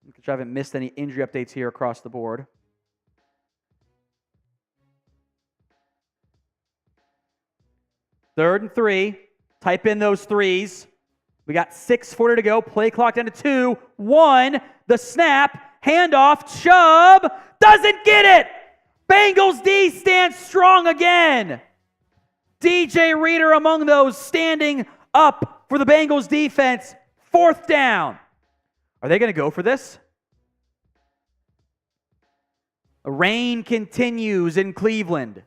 Which I haven't missed any injury updates here across the board. Third and 3. Type in those 3s. We got 6:40 to go. Play clock down to 2. 1. The snap. Handoff. Chubb doesn't get it. Bengals D stands strong again. DJ Reader among those standing up for the Bengals defense. 4th down. Are they going to go for this? The rain continues in Cleveland.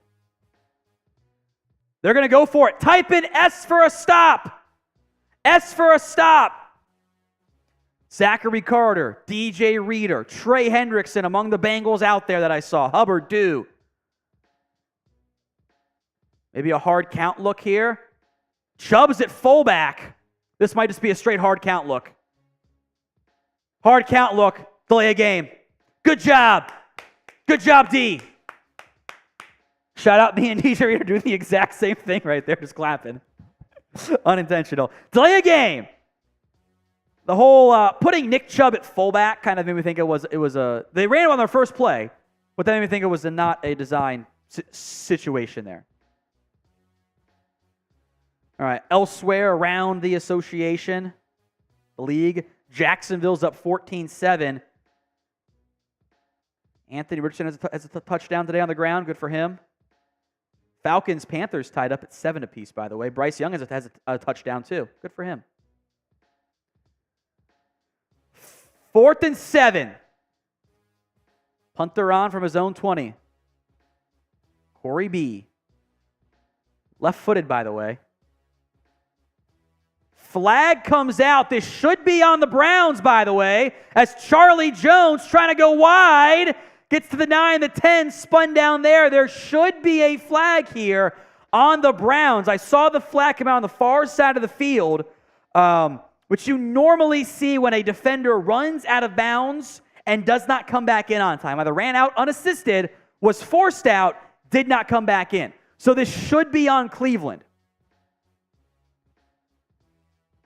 They're going to go for it. Type in S for a stop. S for a stop. Zachary Carter, DJ Reader, Trey Hendrickson among the Bengals out there that I saw. Hubbard, do. Maybe a hard count look here. Chubb's at fullback. This might just be a straight hard count look. Hard count look. Delay a game. Good job. Good job, D. Shout out me and DJ Reader doing the exact same thing right there, just clapping. Unintentional. Delay a game. The whole putting Nick Chubb at fullback kind of made me think it was a. They ran him on their first play, but that made me think it was not a design situation there. All right, elsewhere around the association, the league, Jacksonville's up 14-7. Anthony Richardson has a touchdown today on the ground. Good for him. Falcons, Panthers tied up at 7 apiece, by the way. Bryce Young has a touchdown, too. Good for him. 4th and 7. Punter on from his own 20. Corey B. Left-footed, by the way. Flag comes out. This should be on the Browns, by the way, as Charlie Jones trying to go wide. Gets to the 9, the 10, spun down there. There should be a flag here on the Browns. I saw the flag come out on the far side of the field, which you normally see when a defender runs out of bounds and does not come back in on time. Either ran out unassisted, was forced out, did not come back in. So this should be on Cleveland.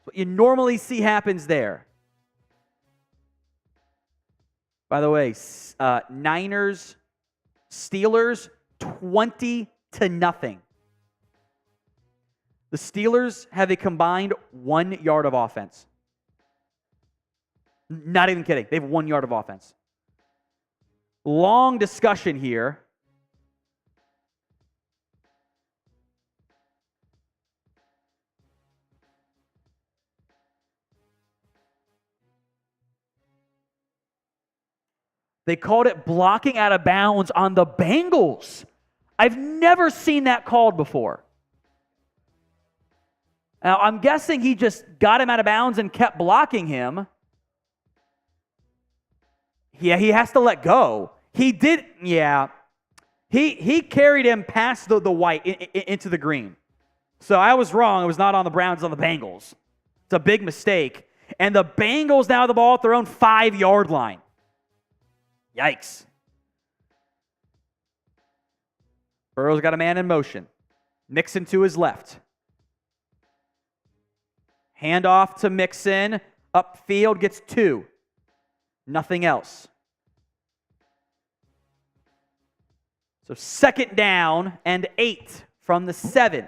What you normally see happens there. By the way, Niners, Steelers, 20-0. The Steelers have a combined 1 yard of offense. Not even kidding. They have 1 yard of offense. Long discussion here. They called it blocking out of bounds on the Bengals. I've never seen that called before. Now, I'm guessing he just got him out of bounds and kept blocking him. Yeah, he has to let go. He did, yeah. He carried him past the white into the green. So I was wrong. It was not on the Browns, on the Bengals. It's a big mistake. And the Bengals now have the ball at their own 5-yard line. Yikes. Burrow's got a man in motion. Mixon to his left. Handoff to Mixon. Upfield gets 2. Nothing else. So 2nd down and 8 from the 7.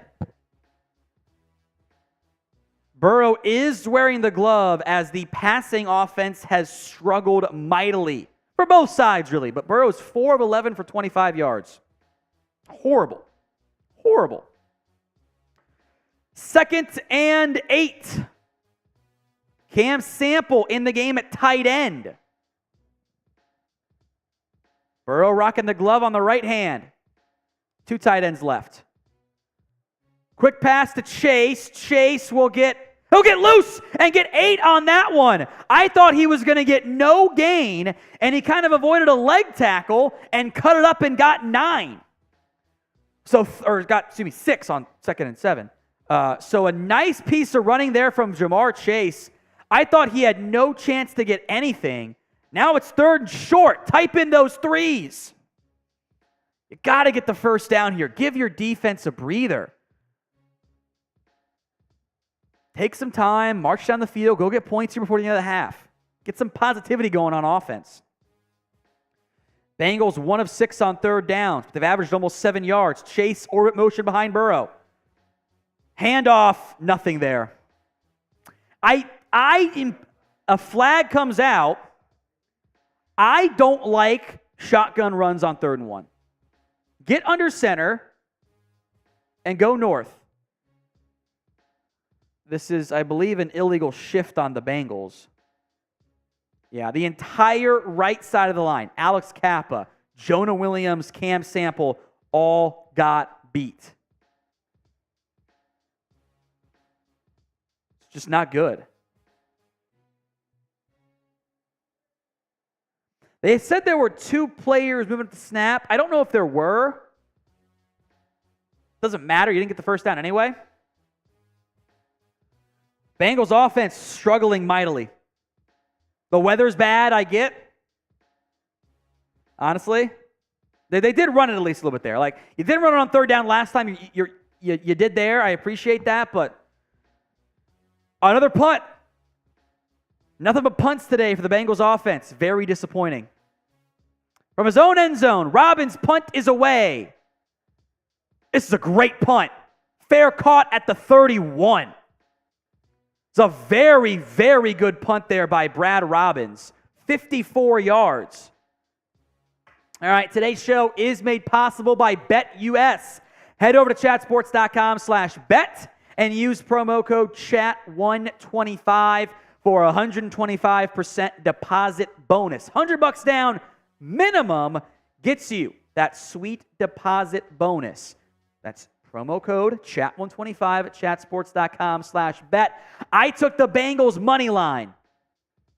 Burrow is wearing the glove as the passing offense has struggled mightily. For both sides, really. But Burrow's 4 of 11 for 25 yards. Horrible. Horrible. 2nd and 8. Cam Sample in the game at tight end. Burrow rocking the glove on the right hand. 2 tight ends left. Quick pass to Chase. Chase will get... He'll get loose and get 8 on that one. I thought he was going to get no gain, and he kind of avoided a leg tackle and cut it up and got 9. So, or got, 6 on 2nd and 7. So a nice piece of running there from Jamar Chase. I thought he had no chance to get anything. Now it's 3rd and short. Type in those 3s. You got to get the first down here. Give your defense a breather. Take some time, march down the field, go get points here before the end of the half. Get some positivity going on offense. Bengals 1 of 6 on 3rd downs. They've averaged almost 7 yards. Chase, orbit motion behind Burrow. Handoff, nothing there. A flag comes out. I don't like shotgun runs on 3rd and 1. Get under center and go north. This is, I believe, an illegal shift on the Bengals. Yeah, the entire right side of the line. Alex Kappa, Jonah Williams, Cam Sample, all got beat. It's just not good. They said there were 2 players moving at the snap. I don't know if there were. Doesn't matter. You didn't get the first down anyway. Bengals offense struggling mightily. The weather's bad, I get. Honestly, They did run it at least a little bit there. Like, you didn't run it on third down last time. You did there. I appreciate that, but another punt. Nothing but punts today for the Bengals offense. Very disappointing. From his own end zone, Robbins' punt is away. This is a great punt. Fair caught at the 31. It's a very, very good punt there by Brad Robbins. 54 yards. All right, today's show is made possible by BetUS. Head over to chatsports.com/bet and use promo code CHAT125 for a 125% deposit bonus. $100 down minimum gets you that sweet deposit bonus. That's promo code CHAT125 at chatsports.com/bet. I took the Bengals money line.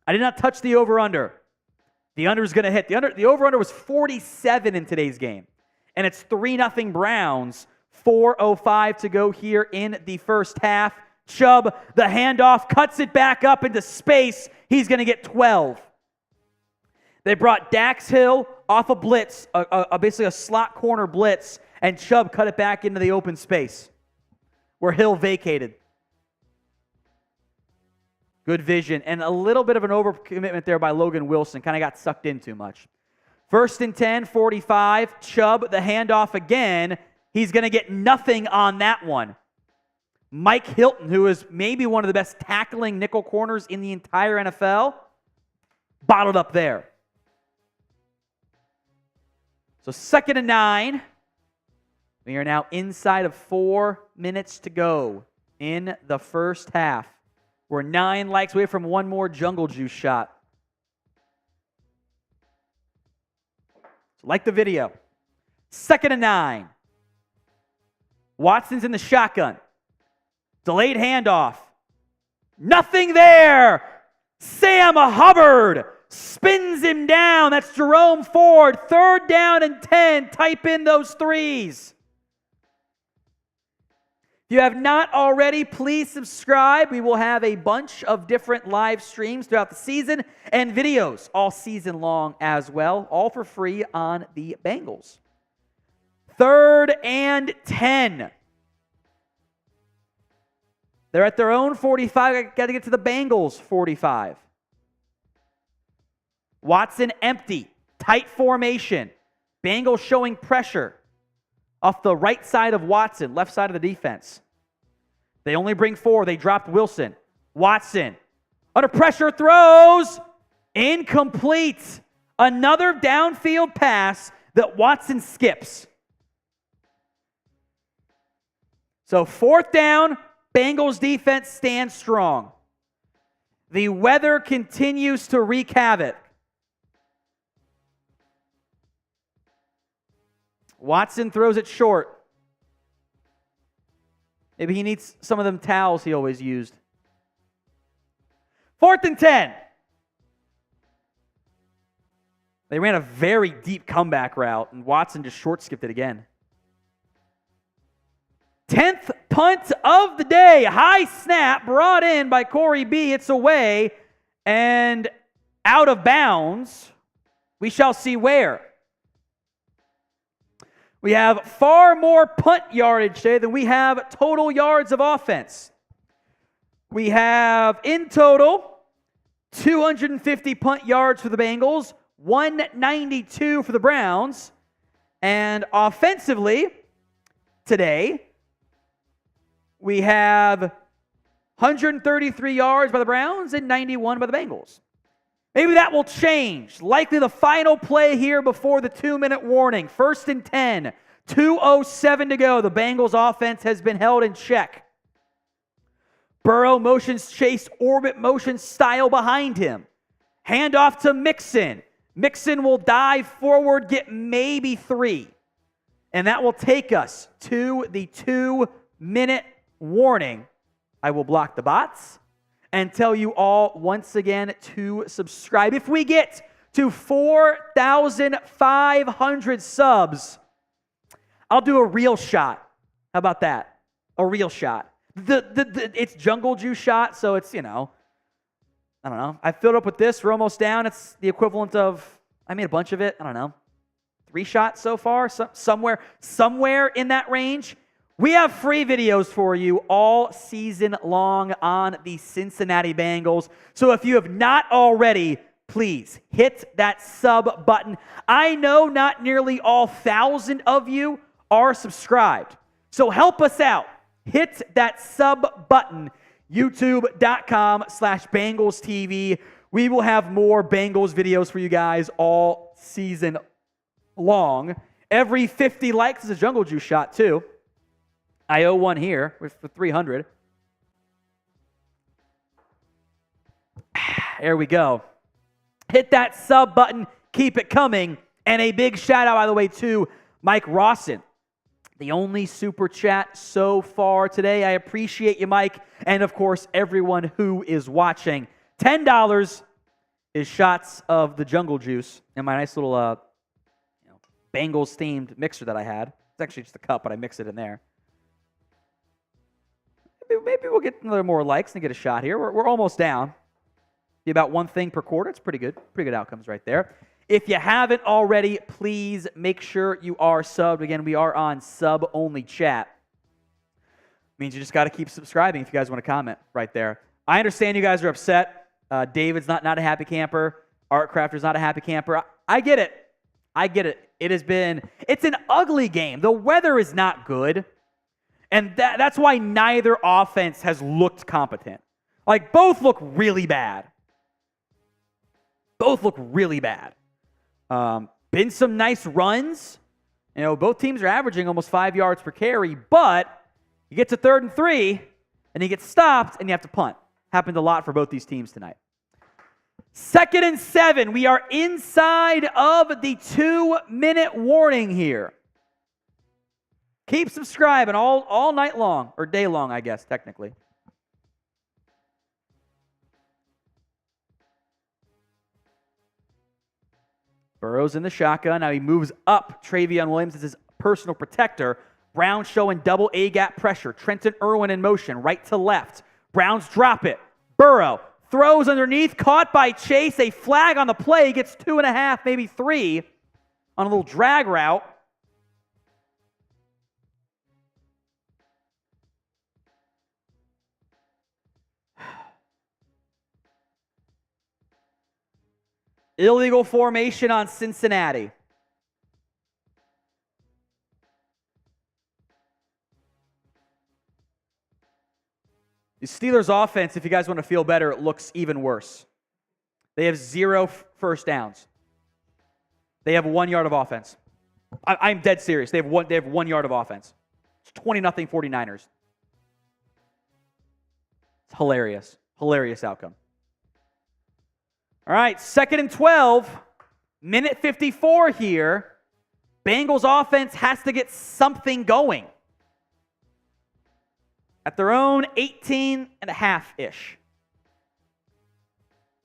I did not touch the over-under. The under is going to hit. The over-under was 47 in today's game. And it's 3-0 Browns. 4:05 to go here in the first half. Chubb, the handoff, cuts it back up into space. He's going to get 12. They brought Dax Hill off a blitz, basically a slot corner blitz, and Chubb cut it back into the open space where Hill vacated. Good vision, and a little bit of an overcommitment there by Logan Wilson. Kind of got sucked in too much. 1st and 10, 45. Chubb, the handoff again. He's going to get nothing on that one. Mike Hilton, who is maybe one of the best tackling nickel corners in the entire NFL, bottled up there. So 2nd and 9. We are now inside of 4 minutes to go in the first half. We're 9 likes away from one more jungle juice shot. So like the video. 2nd and 9. Watson's in the shotgun. Delayed handoff. Nothing there. Sam Hubbard spins him down. That's Jerome Ford. 3rd down and 10. Type in those threes. If you have not already, please subscribe. We will have a bunch of different live streams throughout the season and videos all season long as well, all for free on the Bengals. 3rd and 10. They're at their own 45. Got to get to the Bengals 45. Watson empty. Tight formation. Bengals showing pressure off the right side of Watson, left side of the defense. They only bring 4. They dropped Wilson. Watson under pressure throws. Incomplete. Another downfield pass that Watson skips. So 4th down. Bengals defense stands strong. The weather continues to wreak havoc. Watson throws it short. Maybe he needs some of them towels he always used. 4th and 10. They ran a very deep comeback route, and Watson just short skipped it again. 10th punt of the day. High snap brought in by Corey B. It's away and out of bounds. We shall see where. We have far more punt yardage today than we have total yards of offense. We have in total 250 punt yards for the Bengals, 192 for the Browns, and offensively today, we have 133 yards by the Browns and 91 by the Bengals. Maybe that will change. Likely the final play here before the 2-minute warning. 1st and 10, 2:07 to go. The Bengals offense has been held in check. Burrow motions chase orbit motion style behind him. Handoff to Mixon. Mixon will dive forward, get maybe 3. And that will take us to the 2-minute warning. I will block the bots and tell you all once again to subscribe. If we get to 4,500 subs, I'll do a real shot. How about that? A real shot. It's jungle juice shot, so it's, I don't know. I filled up with this. We're almost down. It's the equivalent of, I made a bunch of it. I don't know. 3 shots so far, somewhere in that range. We have free videos for you all season long on the Cincinnati Bengals. So if you have not already, please hit that sub button. I know not nearly all 1,000 of you are subscribed. So help us out. Hit that sub button, youtube.com/Bengals TV. We will have more Bengals videos for you guys all season long. Every 50 likes is a Jungle Juice shot too. I owe one here for 300. There we go. Hit that sub button. Keep it coming. And a big shout out, by the way, to Mike Rawson. The only super chat so far today. I appreciate you, Mike. And, of course, everyone who is watching. $10 is shots of the Jungle Juice in my nice little Bengals-themed mixer that I had. It's actually just a cup, but I mix it in there. Maybe we'll get another more likes and get a shot here. We're almost down. Be about one thing per quarter. It's pretty good. Pretty good outcomes right there. If you haven't already, please make sure you are subbed. Again, we are on sub-only chat. Means you just got to keep subscribing if you guys want to comment right there. I understand you guys are upset. David's not a happy camper. Art Crafter's not a happy camper. I get it. It's an ugly game. The weather is not good. And that's why neither offense has looked competent. Like, both look really bad. Been some nice runs. Both teams are averaging almost 5 yards per carry, but you get to 3rd and 3, and you get stopped, and you have to punt. Happened a lot for both these teams tonight. 2nd and 7. We are inside of the 2-minute warning here. Keep subscribing all night long, or day long, I guess, technically. Burrow's in the shotgun. Now he moves up. Travion Williams is his personal protector. Browns showing double A-gap pressure. Trenton Irwin in motion, right to left. Browns drop it. Burrow throws underneath, caught by Chase. A flag on the play. He gets 2.5, maybe 3 on a little drag route. Illegal formation on Cincinnati. The Steelers' offense, if you guys want to feel better, it looks even worse. They have 0 first downs. They have 1 yard of offense. I'm dead serious. They have 1 yard of offense. It's 20-0 49ers. It's hilarious. Hilarious outcome. All right, 2nd and 12, minute 54 here. Bengals offense has to get something going. At their own 18.5-ish.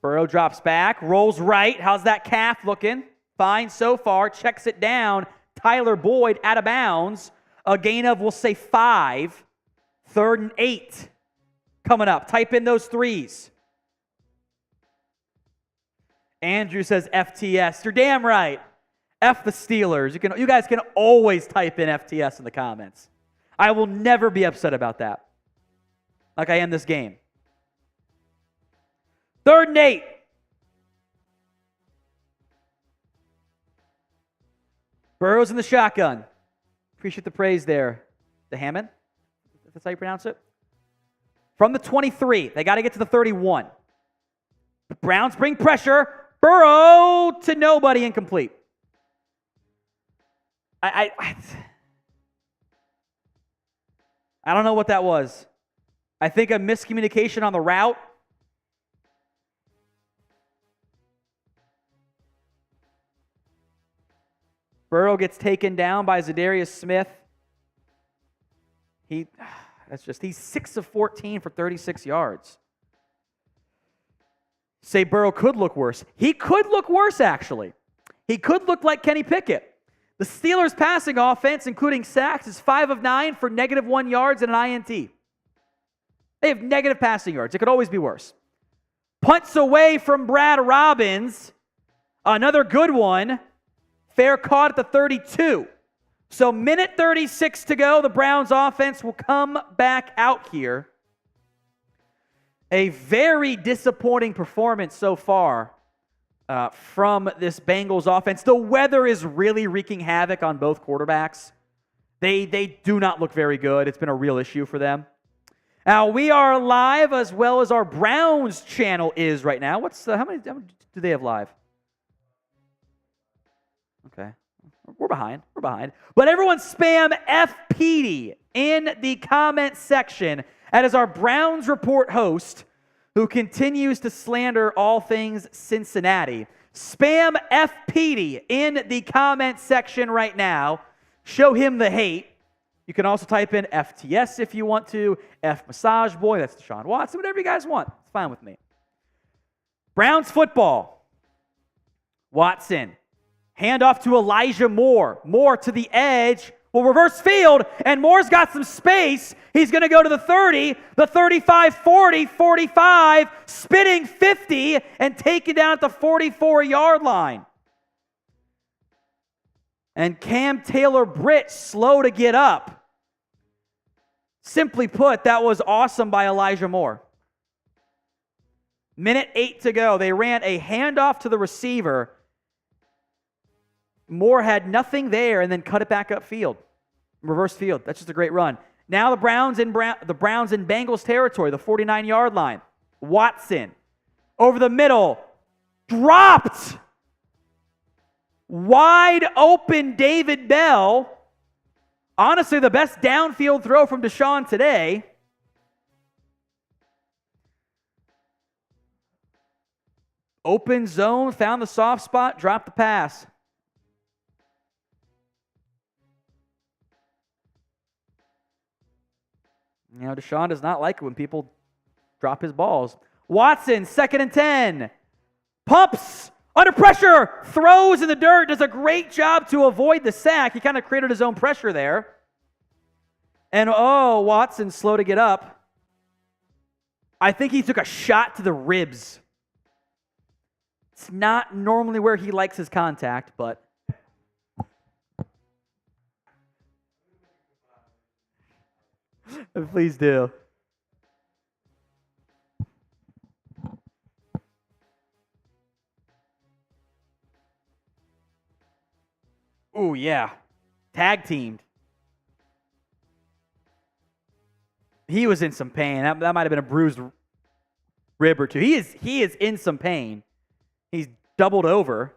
Burrow drops back, rolls right. How's that calf looking? Fine so far. Checks it down. Tyler Boyd out of bounds. A gain of, we'll say, 5. 3rd and 8 coming up. Type in those 3s. Andrew says FTS. You're damn right. F the Steelers. You guys can always type in FTS in the comments. I will never be upset about that. Like I am this game. 3rd and 8. Burrow's in the shotgun. Appreciate the praise there. The Hammond? If that's how you pronounce it. From the 23. They got to get to the 31. The Browns bring pressure. Burrow to nobody, incomplete. I don't know what that was. I think a miscommunication on the route. Burrow gets taken down by Za'Darius Smith. He's 6 of 14 for 36 yards. Say Burrow could look worse. He could look worse, actually. He could look like Kenny Pickett. The Steelers' passing offense, including sacks, is 5 of 9 for -1 yards and an INT. They have negative passing yards. It could always be worse. Punts away from Brad Robbins. Another good one. Fair caught at the 32. So minute 36 to go. The Browns offense will come back out here. A very disappointing performance so far from this Bengals offense. The weather is really wreaking havoc on both quarterbacks. They do not look very good. It's been a real issue for them. Now, we are live as well as our Browns channel is right now. How many do they have live? Okay. We're behind. But everyone spam FPD in the comment section. That is our Browns Report host who continues to slander all things Cincinnati. Spam FPD in the comment section right now. Show him the hate. You can also type in FTS if you want to. F Massage Boy, that's Deshaun Watson, whatever you guys want. It's fine with me. Browns football. Watson. Handoff to Elijah Moore. Moore to the edge. Will reverse field, and Moore's got some space. He's going to go to the 30, the 35, 40, 45, spinning 50, and taken down at the 44-yard line. And Cam Taylor-Britt slow to get up. Simply put, that was awesome by Elijah Moore. Minute 8 to go. They ran a handoff to the receiver. Moore had nothing there and then cut it back upfield. Reverse field. That's just a great run. Now the Browns in Bengals territory, the 49-yard line. Watson over the middle. Dropped. Wide open David Bell. Honestly, the best downfield throw from Deshaun today. Open zone, found the soft spot, dropped the pass. You know, Deshaun does not like it when people drop his balls. Watson, 2nd and 10. Pumps, under pressure, throws in the dirt, does a great job to avoid the sack. He kind of created his own pressure there. And Watson slow to get up. I think he took a shot to the ribs. It's not normally where he likes his contact, but... Please do. Ooh, yeah. Tag teamed. He was in some pain. That might have been a bruised rib or two. He is in some pain. He's doubled over.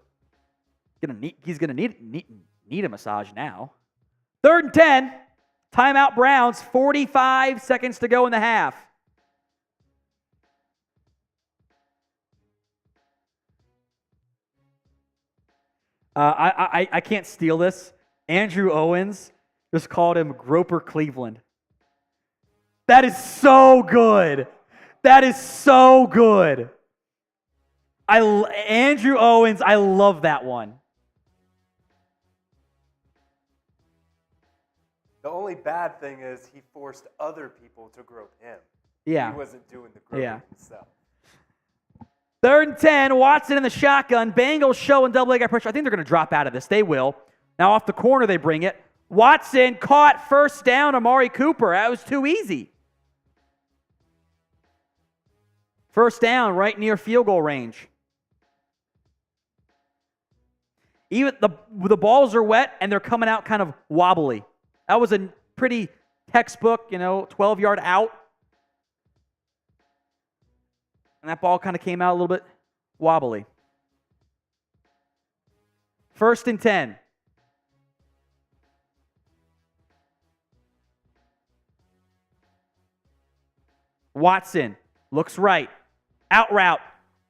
He's gonna need a massage now. 3rd and 10. Timeout Browns, 45 seconds to go in the half. I can't steal this. Andrew Owens just called him Groper Cleveland. That is so good. That is so good. Andrew Owens, I love that one. The only bad thing is he forced other people to grope him. Yeah. He wasn't doing the groping himself. 3rd and 10, Watson in the shotgun. Bengals showing double leg pressure. I think they're going to drop out of this. They will. Now off the corner they bring it. Watson caught, first down, Amari Cooper. That was too easy. First down, right near field goal range. Even the balls are wet and they're coming out kind of wobbly. That was a pretty textbook, 12-yard out. And that ball kind of came out a little bit wobbly. 1st and 10. Watson looks right. Out route.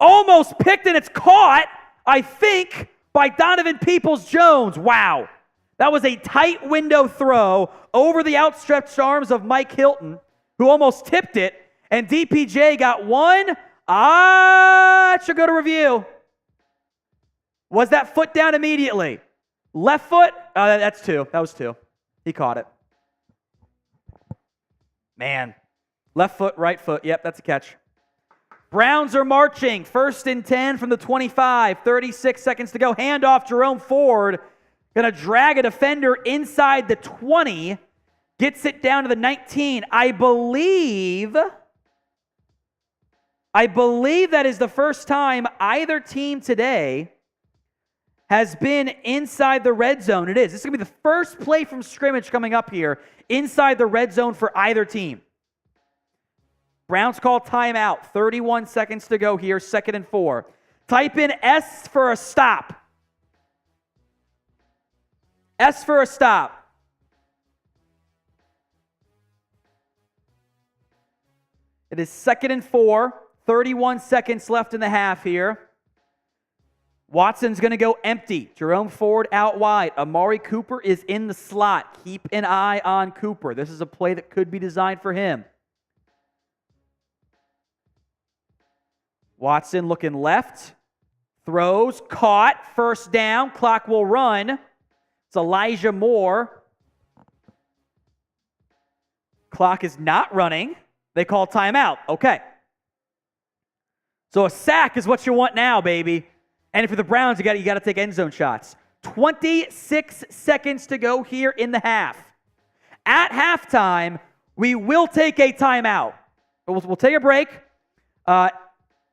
Almost picked and it's caught, I think, by Donovan Peoples-Jones. Wow. That was a tight window throw over the outstretched arms of Mike Hilton, who almost tipped it, and DPJ got one. It should go to review. Was that foot down immediately? Left foot? That's 2. That was 2. He caught it. Man. Left foot, right foot. Yep, that's a catch. Browns are marching. 1st and 10 from the 25. 36 seconds to go. Handoff, Jerome Ford. Going to drag a defender inside the 20. Gets it down to the 19. I believe that is the first time either team today has been inside the red zone. It is. This is going to be the first play from scrimmage coming up here inside the red zone for either team. Browns call timeout. 31 seconds to go here, 2nd and 4. Type in S for a stop. S for a stop. It is 2nd and 4. 31 seconds left in the half here. Watson's going to go empty. Jerome Ford out wide. Amari Cooper is in the slot. Keep an eye on Cooper. This is a play that could be designed for him. Watson looking left. Throws. Caught. First down. Clock will run. It's Elijah Moore. Clock is not running. They call timeout. Okay. So a sack is what you want now, baby. And for the Browns, you got to take end zone shots. 26 seconds to go here in the half. At halftime, we will take a timeout. We'll take a break. I'll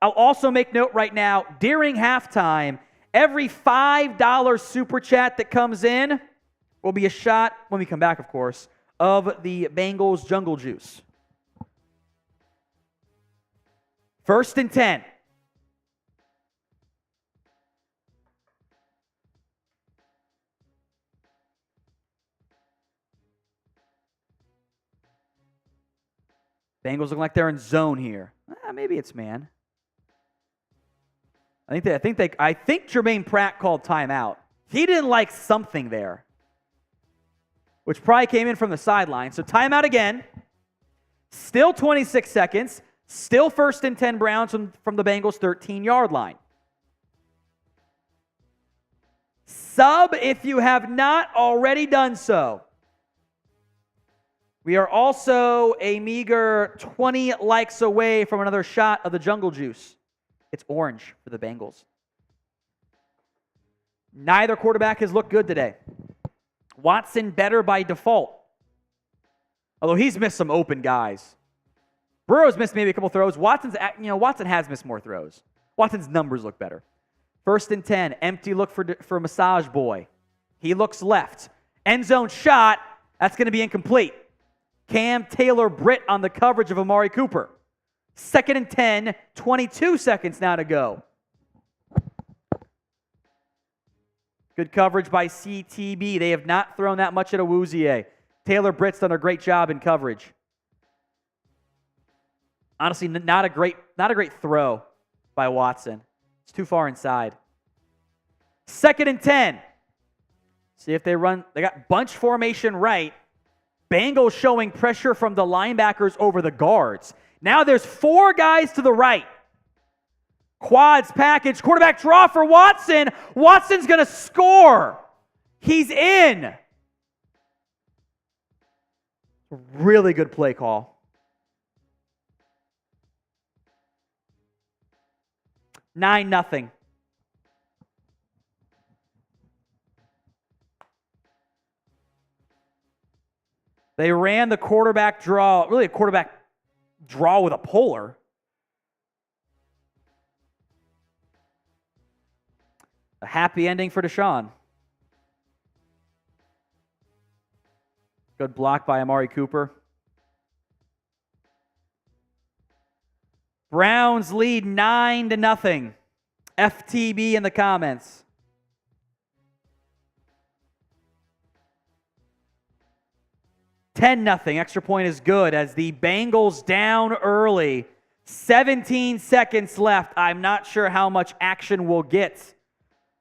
also make note right now, during halftime, every $5 super chat that comes in will be a shot, when we come back, of course, of the Bengals Jungle Juice. 1st and 10. Bengals look like they're in zone here. Maybe it's man. I think Germaine Pratt called timeout. He didn't like something there, which probably came in from the sideline. So timeout again. Still 26 seconds. Still 1st and 10 Browns from the Bengals 13-yard line. Sub if you have not already done so. We are also a meager 20 likes away from another shot of the Jungle Juice. It's orange for the Bengals. Neither quarterback has looked good today. Watson better by default, although he's missed some open guys. Burrow's missed maybe a couple throws. Watson has missed more throws. Watson's numbers look better. 1st and 10, empty look for Massage Boy. He looks left. End zone shot, that's going to be incomplete. Cam Taylor-Britt on the coverage of Amari Cooper. 2nd and 10, 22 seconds now to go. Good coverage by CTB. They have not thrown that much at Awuzie. Taylor-Britt's done a great job in coverage. Honestly, not a great throw by Watson. It's too far inside. 2nd and 10. See if they run. They got bunch formation right. Bengals showing pressure from the linebackers over the guards. Now there's 4 guys to the right. Quads package. Quarterback draw for Watson. Watson's going to score. He's in. Really good play call. 9-0. They ran the quarterback draw, really a quarterback draw with a puller. A happy ending for Deshaun. Good block by Amari Cooper. Browns lead 9-0. FTB in the comments. $10-0. Extra point is good as the Bengals down early. 17 seconds left. I'm not sure how much action we'll get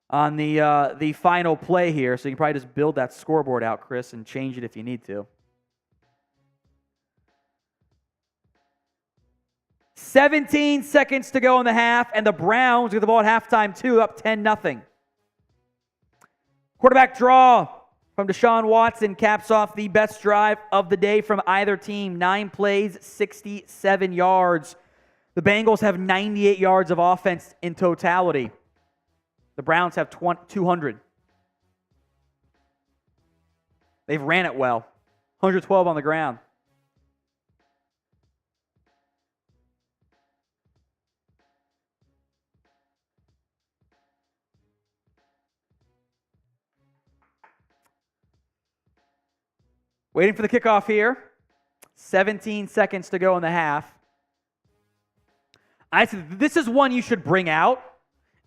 on the final play here. So you can probably just build that scoreboard out, Chris, and change it if you need to. 17 seconds to go in the half, and the Browns get the ball at halftime too, up 10-0. Quarterback draw from Deshaun Watson caps off the best drive of the day from either team. 9 plays, 67 yards. The Bengals have 98 yards of offense in totality. The Browns have 200. They've ran it well. 112 on the ground. Waiting for the kickoff here. 17 seconds to go in the half. I said this is one you should bring out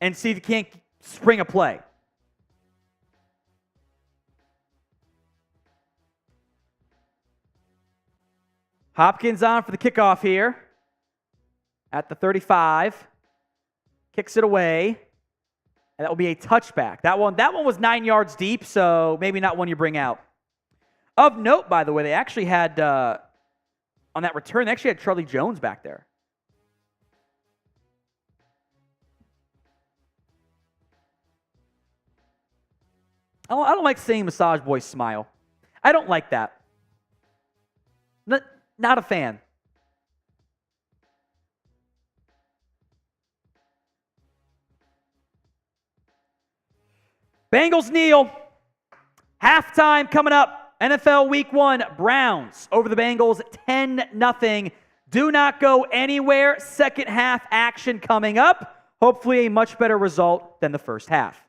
and see if you can't spring a play. Hopkins on for the kickoff here at the 35. Kicks it away. And that will be a touchback. That one was 9 yards deep, so maybe not one you bring out. Of note, by the way, they actually had, on that return, they actually had Charlie Jones back there. I don't like seeing Massage Boy smile. I don't like that. Not a fan. Bengals kneel. Halftime coming up. NFL Week 1, Browns over the Bengals, 10-0. Do not go anywhere. Second half action coming up. Hopefully a much better result than the first half.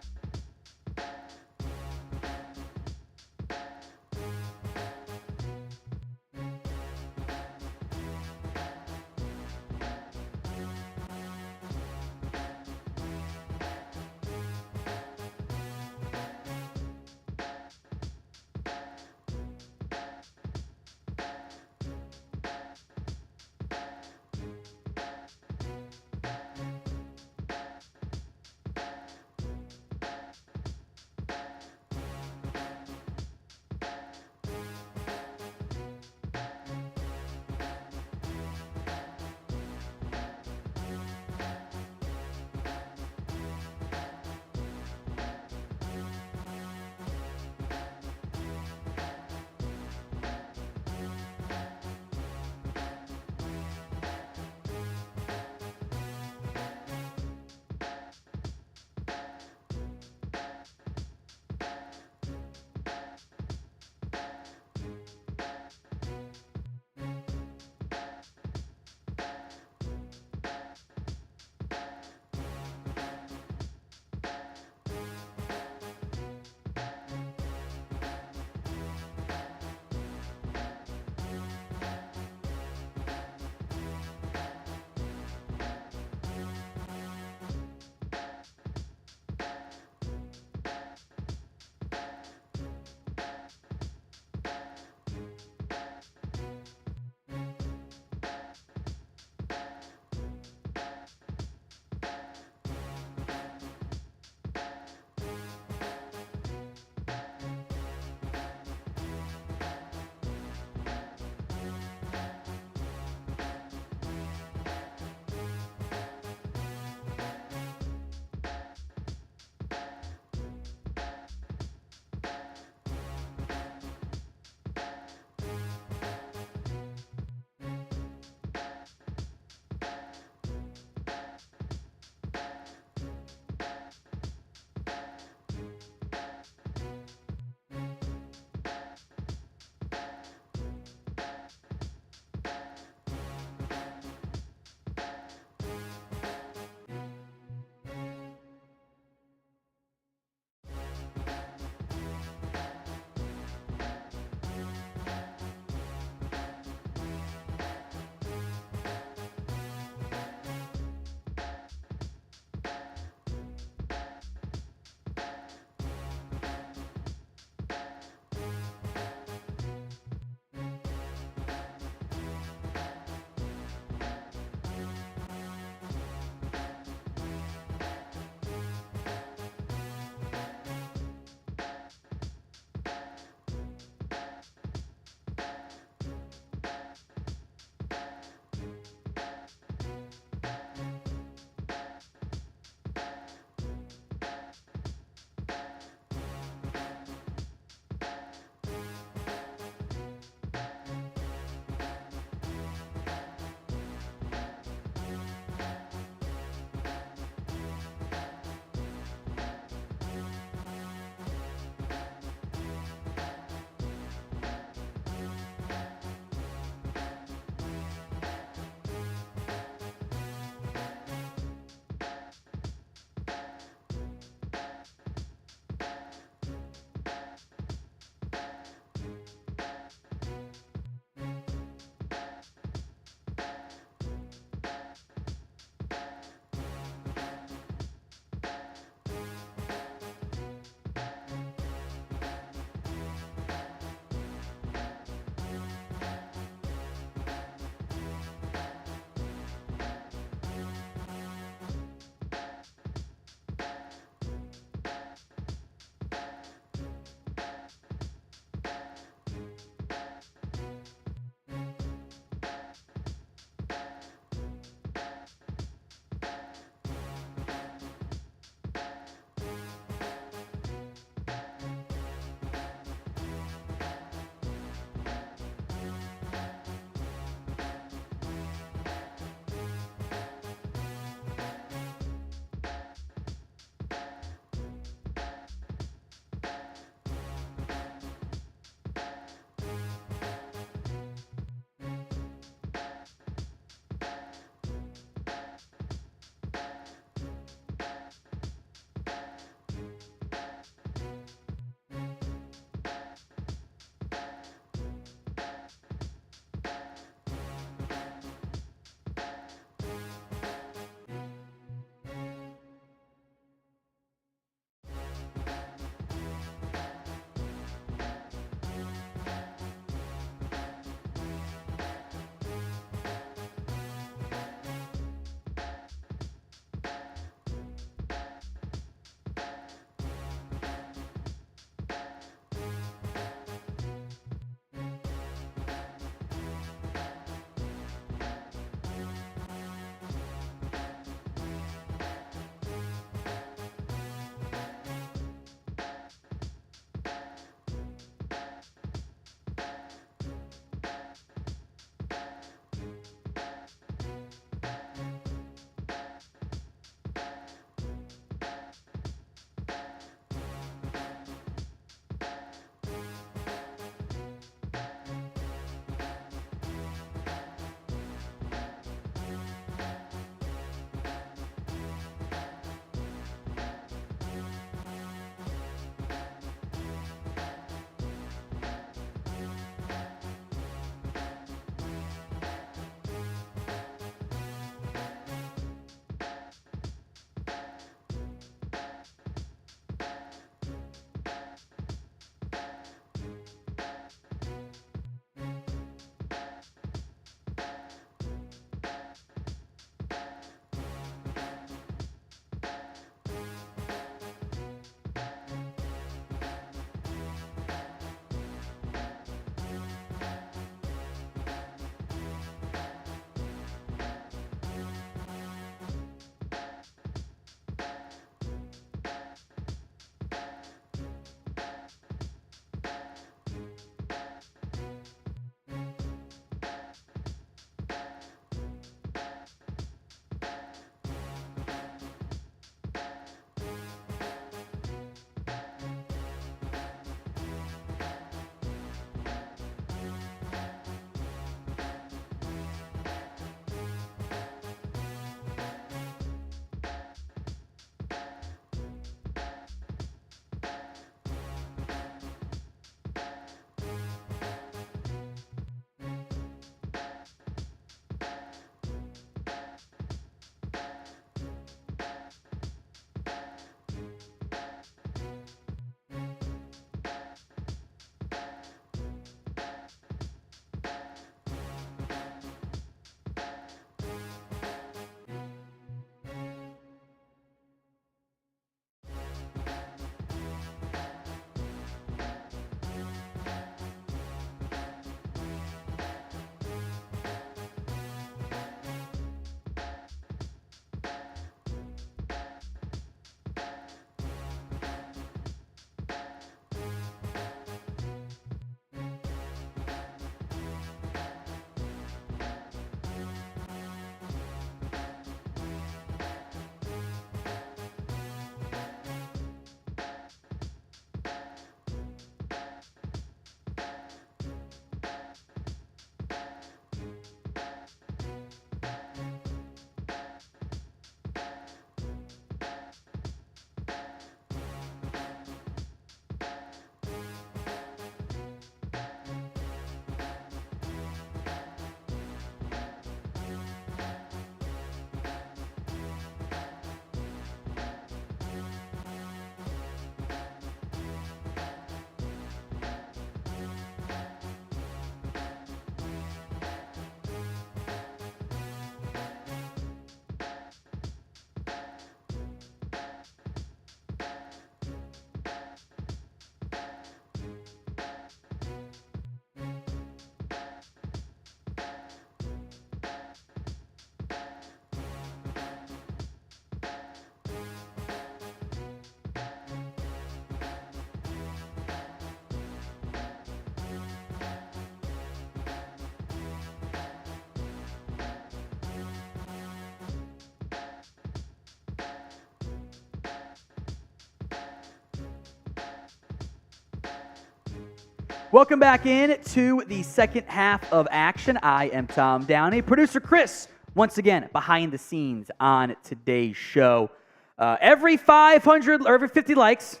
Welcome back in to the second half of action. I am Tom Downey. Producer Chris, once again, behind the scenes on today's show. Every 500 or every 50 likes,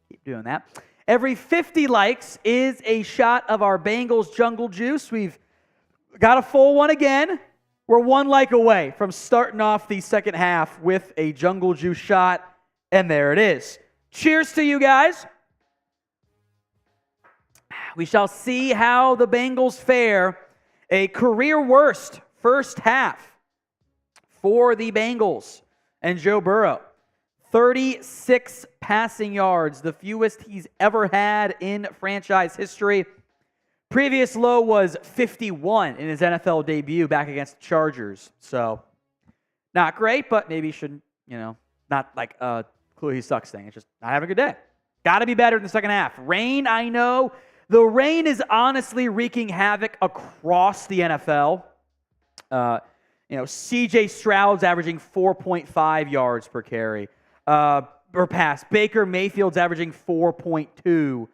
keep doing that. Every 50 likes is a shot of our Bengals Jungle Juice. We've got a full one again. We're one like away from starting off the second half with a Jungle Juice shot, and there it is. Cheers to you guys. We shall see how the Bengals fare. A career worst first half for the Bengals and Joe Burrow. 36 passing yards, the fewest he's ever had in franchise history. Previous low was 51 in his NFL debut back against the Chargers. So, not great, but maybe shouldn't, not like a clue he sucks thing. It's just not having a good day. Got to be better in the second half. Rain, I know. The rain is honestly wreaking havoc across the NFL. C.J. Stroud's averaging 4.5 yards per carry or pass. Baker Mayfield's averaging 4.2.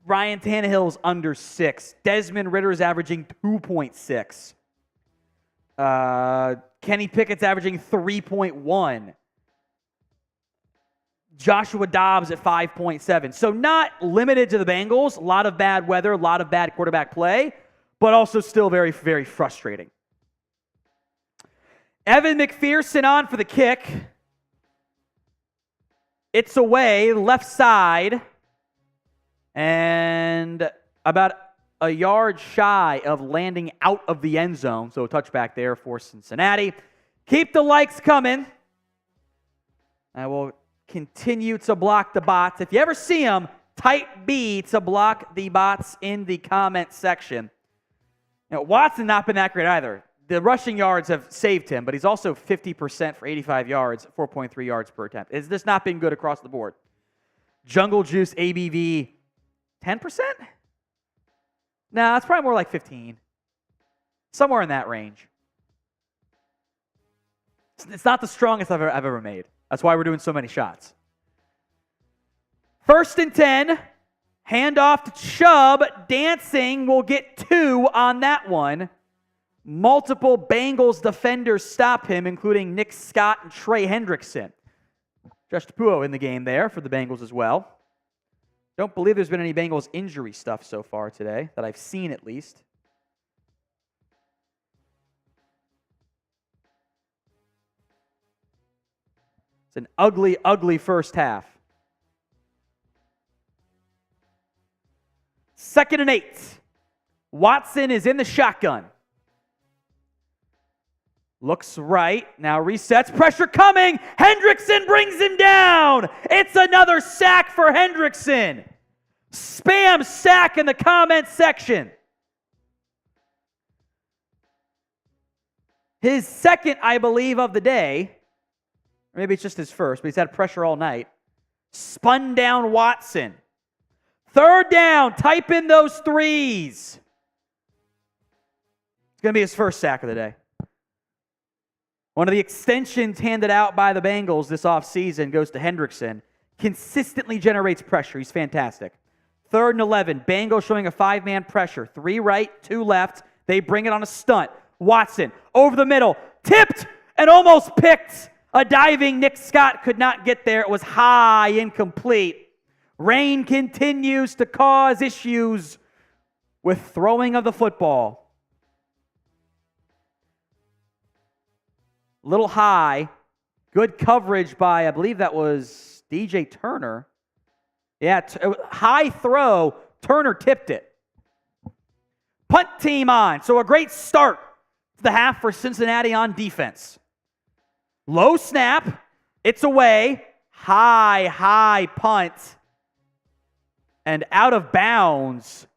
Ryan Tannehill's under 6. Desmond Ritter's averaging 2.6. Kenny Pickett's averaging 3.1. Joshua Dobbs at 5.7. So not limited to the Bengals. A lot of bad weather, a lot of bad quarterback play, but also still very, very frustrating. Evan McPherson on for the kick. It's away, left side, and about a yard shy of landing out of the end zone. So a touchback there for Cincinnati. Keep the likes coming. I will continue to block the bots. If you ever see them, type B to block the bots in the comment section. Watson not been that great either. The rushing yards have saved him, but he's also 50% for 85 yards, 4.3 yards per attempt. It's just not been good across the board. Jungle Juice ABV, 10%? Nah, it's probably more like 15. Somewhere in that range. It's not the strongest I've ever made. That's why we're doing so many shots. 1st and 10. Hand off to Chubb. Dancing will get 2 on that one. Multiple Bengals defenders stop him, including Nick Scott and Trey Hendrickson. Josh Tapuo in the game there for the Bengals as well. Don't believe there's been any Bengals injury stuff so far today, that I've seen at least. It's an ugly, ugly first half. 2nd and 8. Watson is in the shotgun. Looks right. Now resets. Pressure coming. Hendrickson brings him down. It's another sack for Hendrickson. Spam sack in the comment section. His second, I believe, of the day. Or maybe it's just his first, but he's had pressure all night. Spun down Watson. 3rd down. Type in those threes. It's going to be his first sack of the day. One of the extensions handed out by the Bengals this offseason goes to Hendrickson. Consistently generates pressure. He's fantastic. 3rd and 11. Bengals showing a 5-man pressure. 3 right, 2 left. They bring it on a stunt. Watson over the middle. Tipped and almost picked. A diving Nick Scott could not get there. It was high, incomplete. Rain continues to cause issues with throwing of the football. Little high. Good coverage by, I believe that was DJ Turner. Yeah, high throw. Turner tipped it. Punt team on. So a great start to the half for Cincinnati on defense. Low snap. It's away. High punt. And out of bounds.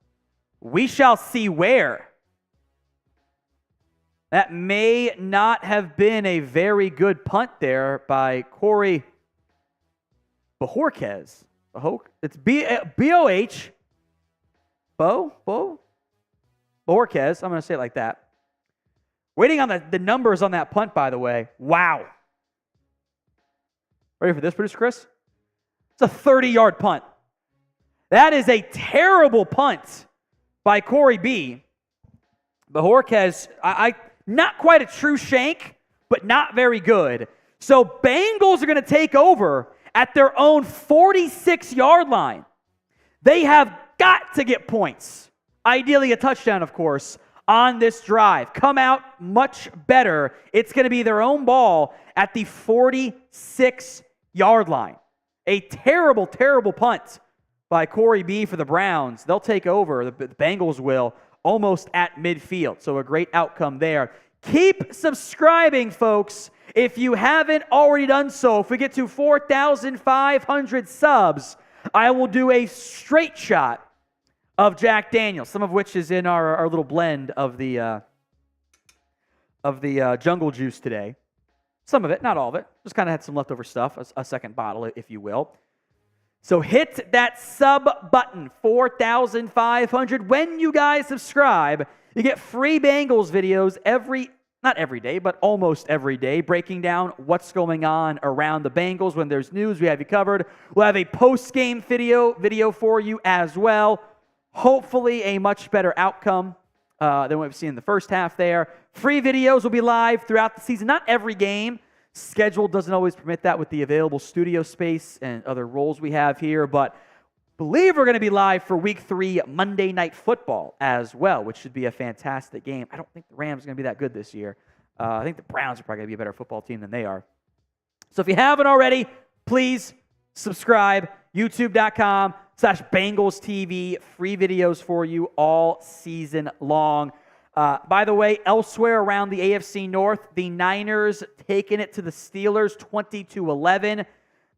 We shall see where. That may not have been a very good punt there by Corey Bojorquez. It's B-O-H. Bojorquez. I'm going to say it like that. Waiting on the numbers on that punt, by the way. Wow. Ready for this, producer Chris? It's a 30-yard punt. That is a terrible punt by Corey B. Bajorquez, not quite a true shank, but not very good. So Bengals are going to take over at their own 46-yard line. They have got to get points, ideally a touchdown, of course, on this drive. Come out much better. It's going to be their own ball at the 46-yard line. A terrible, terrible punt by Corey B for the Browns. They'll take over. The Bengals will, almost at midfield. So a great outcome there. Keep subscribing, folks, if you haven't already done so. If we get to 4,500 subs, I will do a straight shot of Jack Daniels, some of which is in our little blend of the jungle juice today. Some of it, not all of it. Just kind of had some leftover stuff, a second bottle, if you will. So hit that sub button, 4,500. When you guys subscribe, you get free Bengals videos not every day, but almost every day, breaking down what's going on around the Bengals. When there's news, we have you covered. We'll have a post-game video for you as well. Hopefully a much better outcome than what we've seen in the first half there. Free videos will be live throughout the season. Not every game. Schedule doesn't always permit that with the available studio space and other roles we have here, but believe we're going to be live for Week 3 Monday Night Football as well, which should be a fantastic game. I don't think the Rams are going to be that good this year. I think the Browns are probably going to be a better football team than they are. So if you haven't already, please subscribe. YouTube.com/Bengals TV. Free videos for you all season long. By the way, elsewhere around the AFC North, the Niners taking it to the Steelers 20-11.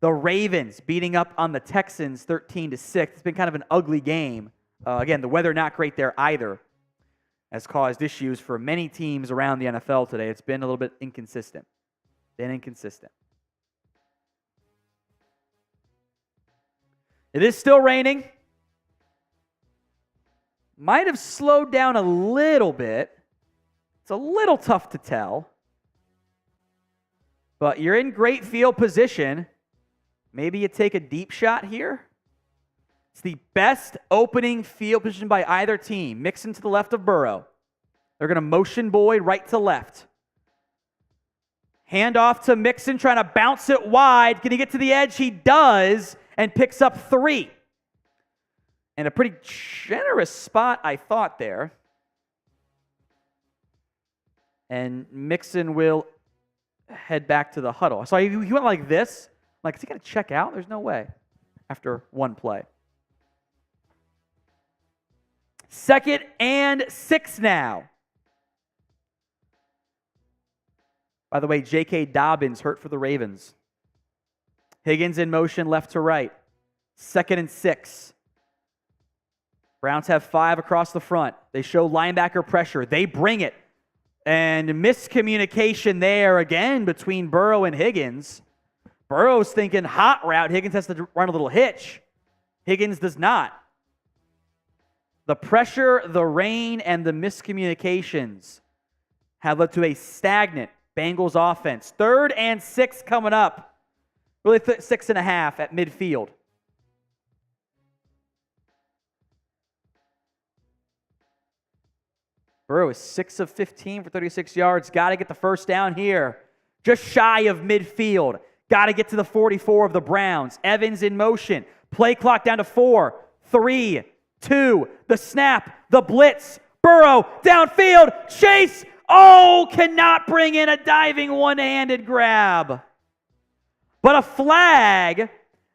The Ravens beating up on the Texans 13-6. It's been kind of an ugly game. Again, the weather not great there either has caused issues for many teams around the NFL today. It's been a little bit inconsistent. It is still raining. Might have slowed down a little bit. It's a little tough to tell. But you're in great field position. Maybe you take a deep shot here. It's the best opening field position by either team. Mixon to the left of Burrow. They're going to motion Boyd right to left. Hand off to Mixon, trying to bounce it wide. Can he get to the edge? He does, and picks up 3. And a pretty generous spot, I thought, there. And Mixon will head back to the huddle. So he went like this. Like, is he going to check out? There's no way after one play. 2nd and 6 now. By the way, J.K. Dobbins hurt for the Ravens. Higgins in motion left to right. 2nd and 6. Browns have 5 across the front. They show linebacker pressure. They bring it. And miscommunication there again between Burrow and Higgins. Burrow's thinking hot route. Higgins has to run a little hitch. Higgins does not. The pressure, the rain, and the miscommunications have led to a stagnant Bengals offense. 3rd and 6 coming up. Really 6.5 at midfield. Burrow is 6 of 15 for 36 yards. Got to get the first down here. Just shy of midfield. Got to get to the 44 of the Browns. Evans in motion. Play clock down to 4, 3, 2. The snap. The blitz. Burrow downfield. Chase. Oh, cannot bring in a diving one-handed grab. But a flag.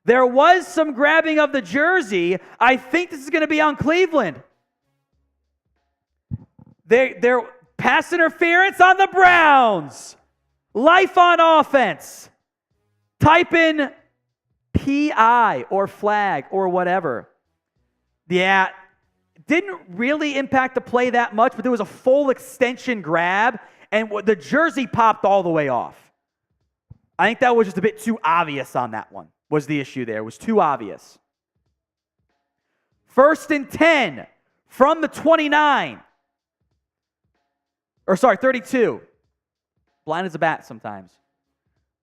There was some grabbing of the jersey. I think this is going to be on Cleveland. They're pass interference on the Browns. Life on offense. Type in PI or flag or whatever. Yeah, didn't really impact the play that much, but there was a full extension grab, and the jersey popped all the way off. I think that was just a bit too obvious on that one, was the issue there. It was too obvious. 1st and 10 from the 29. 32. Blind as a bat sometimes.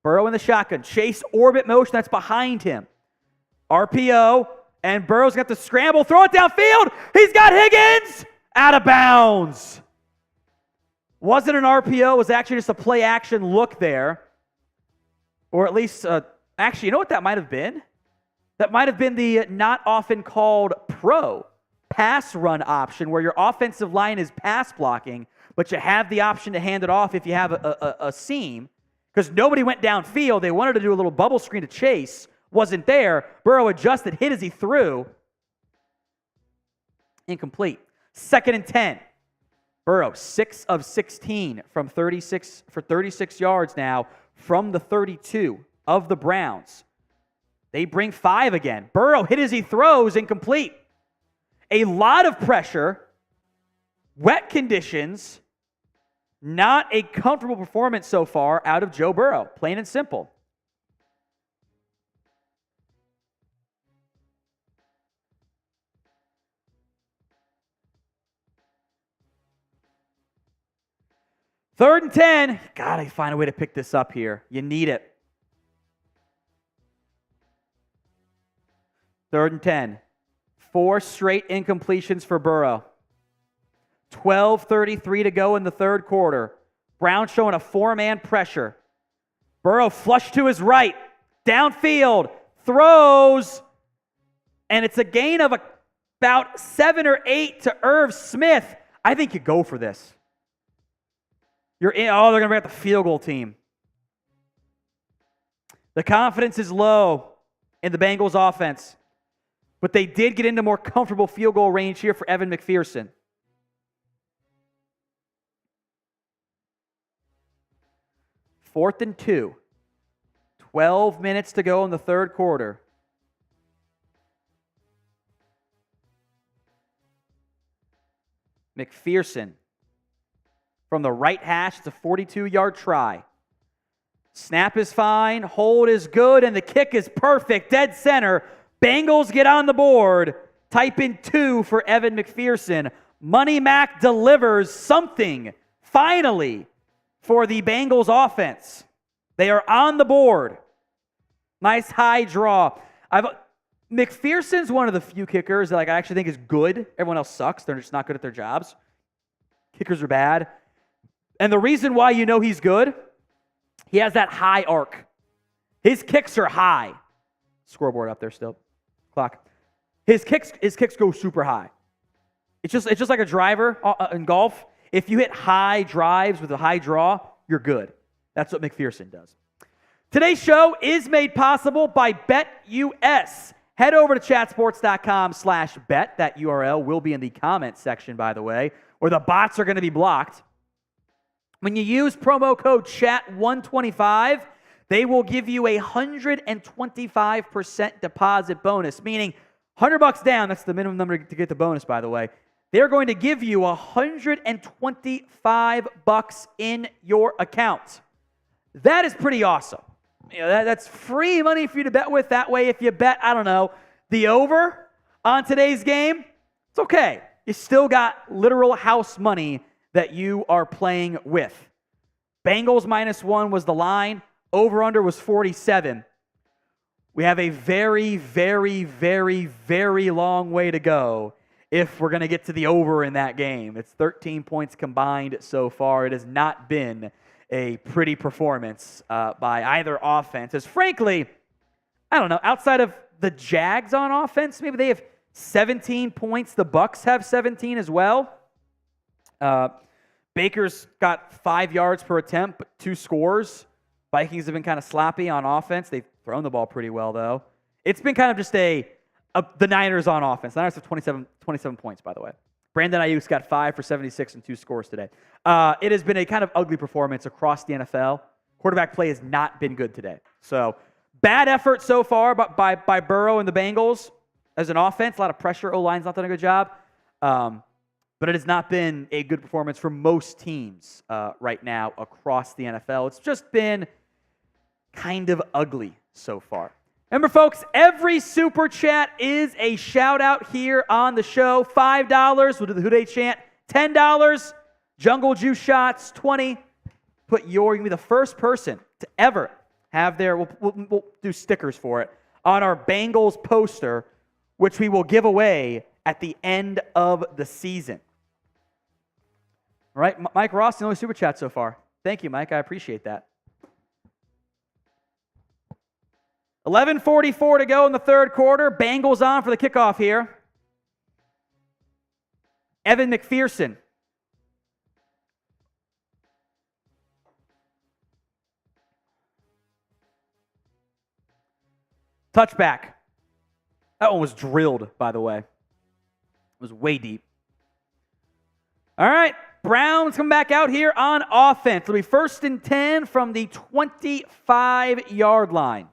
Burrow in the shotgun. Chase orbit motion, that's behind him. RPO, And Burrow's got to scramble, throw it downfield. He's got Higgins out of bounds. Wasn't an RPO, it was actually just a play action look there. Or at least, actually, you know what that might have been? That might have been the not often called pro pass run option where your offensive line is pass blocking, but you have the option to hand it off if you have a seam. Because nobody went downfield. They wanted to do a little bubble screen to chase. Wasn't there. Burrow adjusted, hit as he threw. Incomplete. 2nd and 10. Burrow, 6 of 16 from 36 for 36 yards now from the 32 of the Browns. They bring 5 again. Burrow hit as he throws, incomplete. A lot of pressure, wet conditions, not a comfortable performance so far out of Joe Burrow, plain and simple. Third and 10. Gotta find a way to pick this up here. You need it. 3rd and 10. 4 straight incompletions for Burrow. 12:33 to go in the third quarter. Brown showing a 4-man pressure. Burrow flushed to his right. Downfield. Throws. And it's a gain of about 7 or 8 to Irv Smith. I think you go for this. You're in. Oh, they're going to bring out the field goal team. The confidence is low in the Bengals offense. But they did get into more comfortable field goal range here for Evan McPherson. Fourth and 2. 12 minutes to go in the third quarter. McPherson from the right hash. It's a 42-yard try. Snap is fine. Hold is good. And the kick is perfect. Dead center. Bengals get on the board. Type in 2 for Evan McPherson. Money Mac delivers something, finally, for the Bengals offense. They are on the board. Nice high draw. McPherson's one of the few kickers that I actually think is good. Everyone else sucks. They're just not good at their jobs. Kickers are bad. And the reason why you know he's good, he has that high arc. His kicks are high. Scoreboard up there still. Clock. His kicks go super high. It's just like a driver in golf. If you hit high drives with a high draw, you're good. That's what McPherson does. Today's show is made possible by BetUS. Head over to chatsports.com/bet. That URL will be in the comments section, by the way, or the bots are going to be blocked. When you use promo code CHAT125, they will give you a 125% deposit bonus, meaning $100 down. That's the minimum number to get the bonus, by the way. They're going to give you $125 in your account. That is pretty awesome. You know, that's free money for you to bet with. That way, if you bet, I don't know, the over on today's game, it's okay. You still got literal house money that you are playing with. Bengals -1 was the line. Over-under was 47. We have a very, very, very, very long way to go if we're going to get to the over in that game. It's 13 points combined so far. It has not been a pretty performance by either offense. As frankly, I don't know, outside of the Jags on offense, maybe they have 17 points. The Bucs have 17 as well. Baker's got 5 yards per attempt, but 2 scores. Vikings have been kind of sloppy on offense. They've thrown the ball pretty well, though. It's been kind of just the Niners on offense. The Niners have 27 points, by the way. Brandon Ayuk's got 5 for 76 and 2 scores today. It has been a kind of ugly performance across the NFL. Quarterback play has not been good today. So, bad effort so far by Burrow and the Bengals as an offense. A lot of pressure. O-line's not done a good job. But it has not been a good performance for most teams right now across the NFL. It's just been kind of ugly so far. Remember, folks, every super chat is a shout out here on the show. $5, we'll do the Who Dey chant. $10, Jungle Juice shots. $20, you're going to be the first person to ever have their, we'll do stickers for it, on our Bengals poster. which we will give away at the end of the season. All right, Mike Ross, the only super chat so far. Thank you, Mike. I appreciate that. 11:44 to go in the third quarter. Bengals on for the kickoff here. Evan McPherson. Touchback. That one was drilled, by the way. It was way deep. All right, Browns come back out here on offense. It'll be 1st and 10 from the 25-yard line.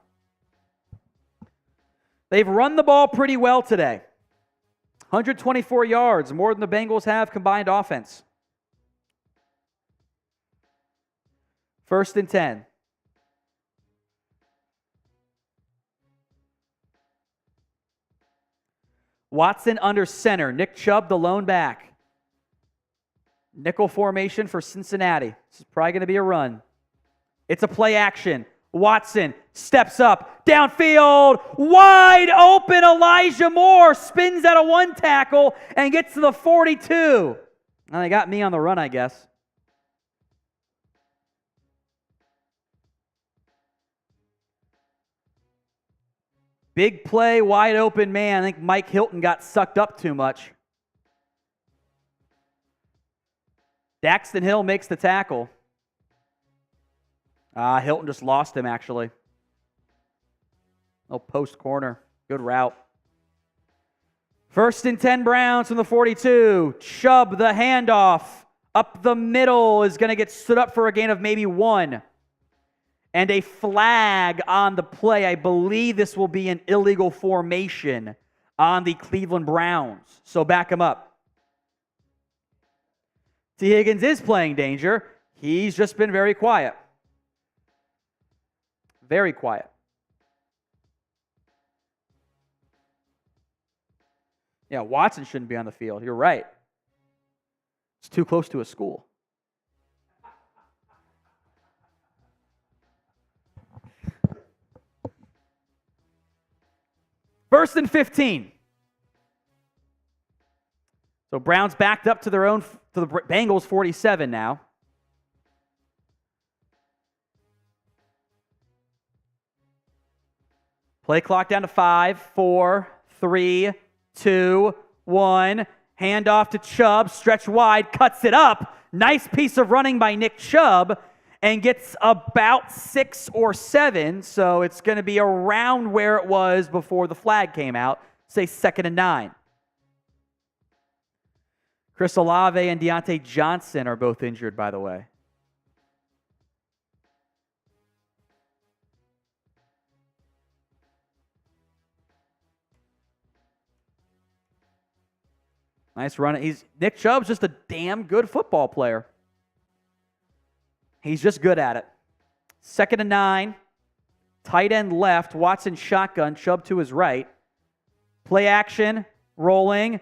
They've run the ball pretty well today. 124 yards, more than the Bengals have combined offense. 1st and 10. Watson under center. Nick Chubb, the lone back. Nickel formation for Cincinnati. This is probably going to be a run. It's a play action. Watson steps up, downfield, wide open. Elijah Moore spins out of one tackle and gets to the 42. Now they got me on the run, I guess. Big play, wide open man. I think Mike Hilton got sucked up too much. Daxton Hill makes the tackle. Hilton just lost him, actually. No post corner. Good route. 1st and 10 Browns from the 42. Chubb, the handoff. Up the middle is going to get stood up for a gain of maybe 1. And a flag on the play. I believe this will be an illegal formation on the Cleveland Browns. So back him up. T. Higgins is playing danger. He's just been very quiet. Very quiet. Yeah, Watson shouldn't be on the field. You're right. It's too close to a school. First and 15. So Browns backed up to the Bengals 47 now. Play clock down to 5, 4, 3, 2, 1. Handoff to Chubb, stretch wide, cuts it up. Nice piece of running by Nick Chubb, and gets about 6 or 7. So it's going to be around where it was before the flag came out. Say 2nd and 9. Chris Olave and Deontay Johnson are both injured, by the way. Nice run. Nick Chubb's just a damn good football player. He's just good at it. 2nd and 9. Tight end left. Watson shotgun. Chubb to his right. Play action. Rolling.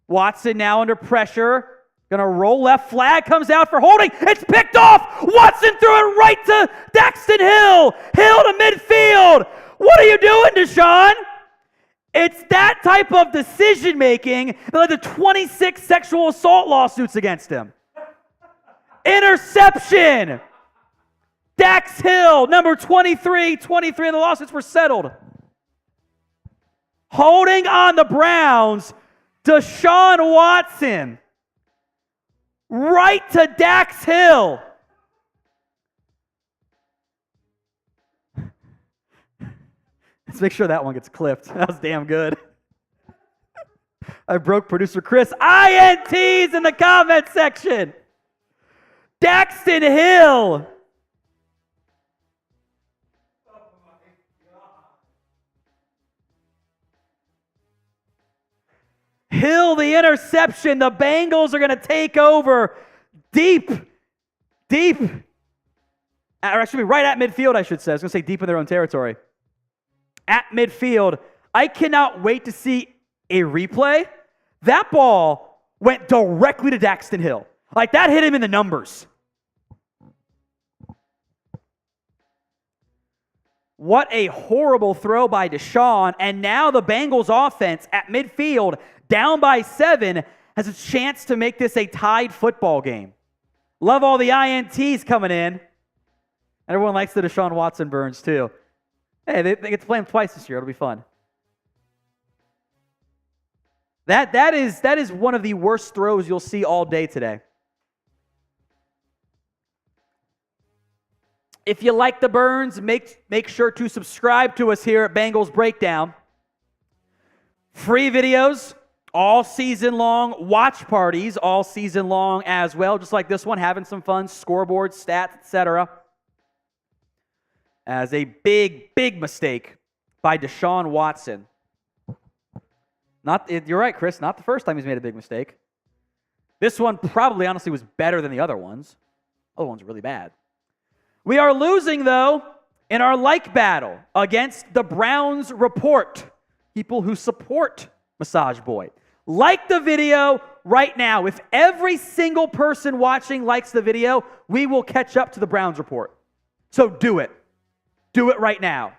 Watson now under pressure. Gonna roll left. Flag comes out for holding. It's picked off. Watson threw it right to Daxton Hill. Hill to midfield. What are you doing, Deshaun? It's that type of decision-making that led to 26 sexual assault lawsuits against him. Interception! Dax Hill, number 23, and the lawsuits were settled. Holding on the Browns, Deshaun Watson. Right to Dax Hill. Let's make sure that one gets clipped. That was damn good. I broke producer Chris. INTs in the comment section. Daxton Hill. Hill, the interception. The Bengals are going to take over deep. Or actually, right at midfield, I should say. I was going to say deep in their own territory. At midfield. I cannot wait to see a replay. That ball went directly to Daxton Hill. Like, that hit him in the numbers. What a horrible throw by Deshaun. And now the Bengals offense at midfield, down by 7, has a chance to make this a tied football game. Love all the INTs coming in. And everyone likes the Deshaun Watson burns too. Hey, they get to play him twice this year. It'll be fun. That is one of the worst throws you'll see all day today. If you like the burns, make sure to subscribe to us here at Bengals Breakdown. Free videos all season long, watch parties all season long as well, just like this one, having some fun, scoreboard, stats, etc. As a big mistake by Deshaun Watson. You're right, Chris, not the first time he's made a big mistake. This one probably, honestly, was better than the other ones. Other ones were really bad. We are losing, though, in our like battle against the Browns Report, people who support Massage Boy. Like the video right now. If every single person watching likes the video, we will catch up to the Browns Report. So do it. Do it right now.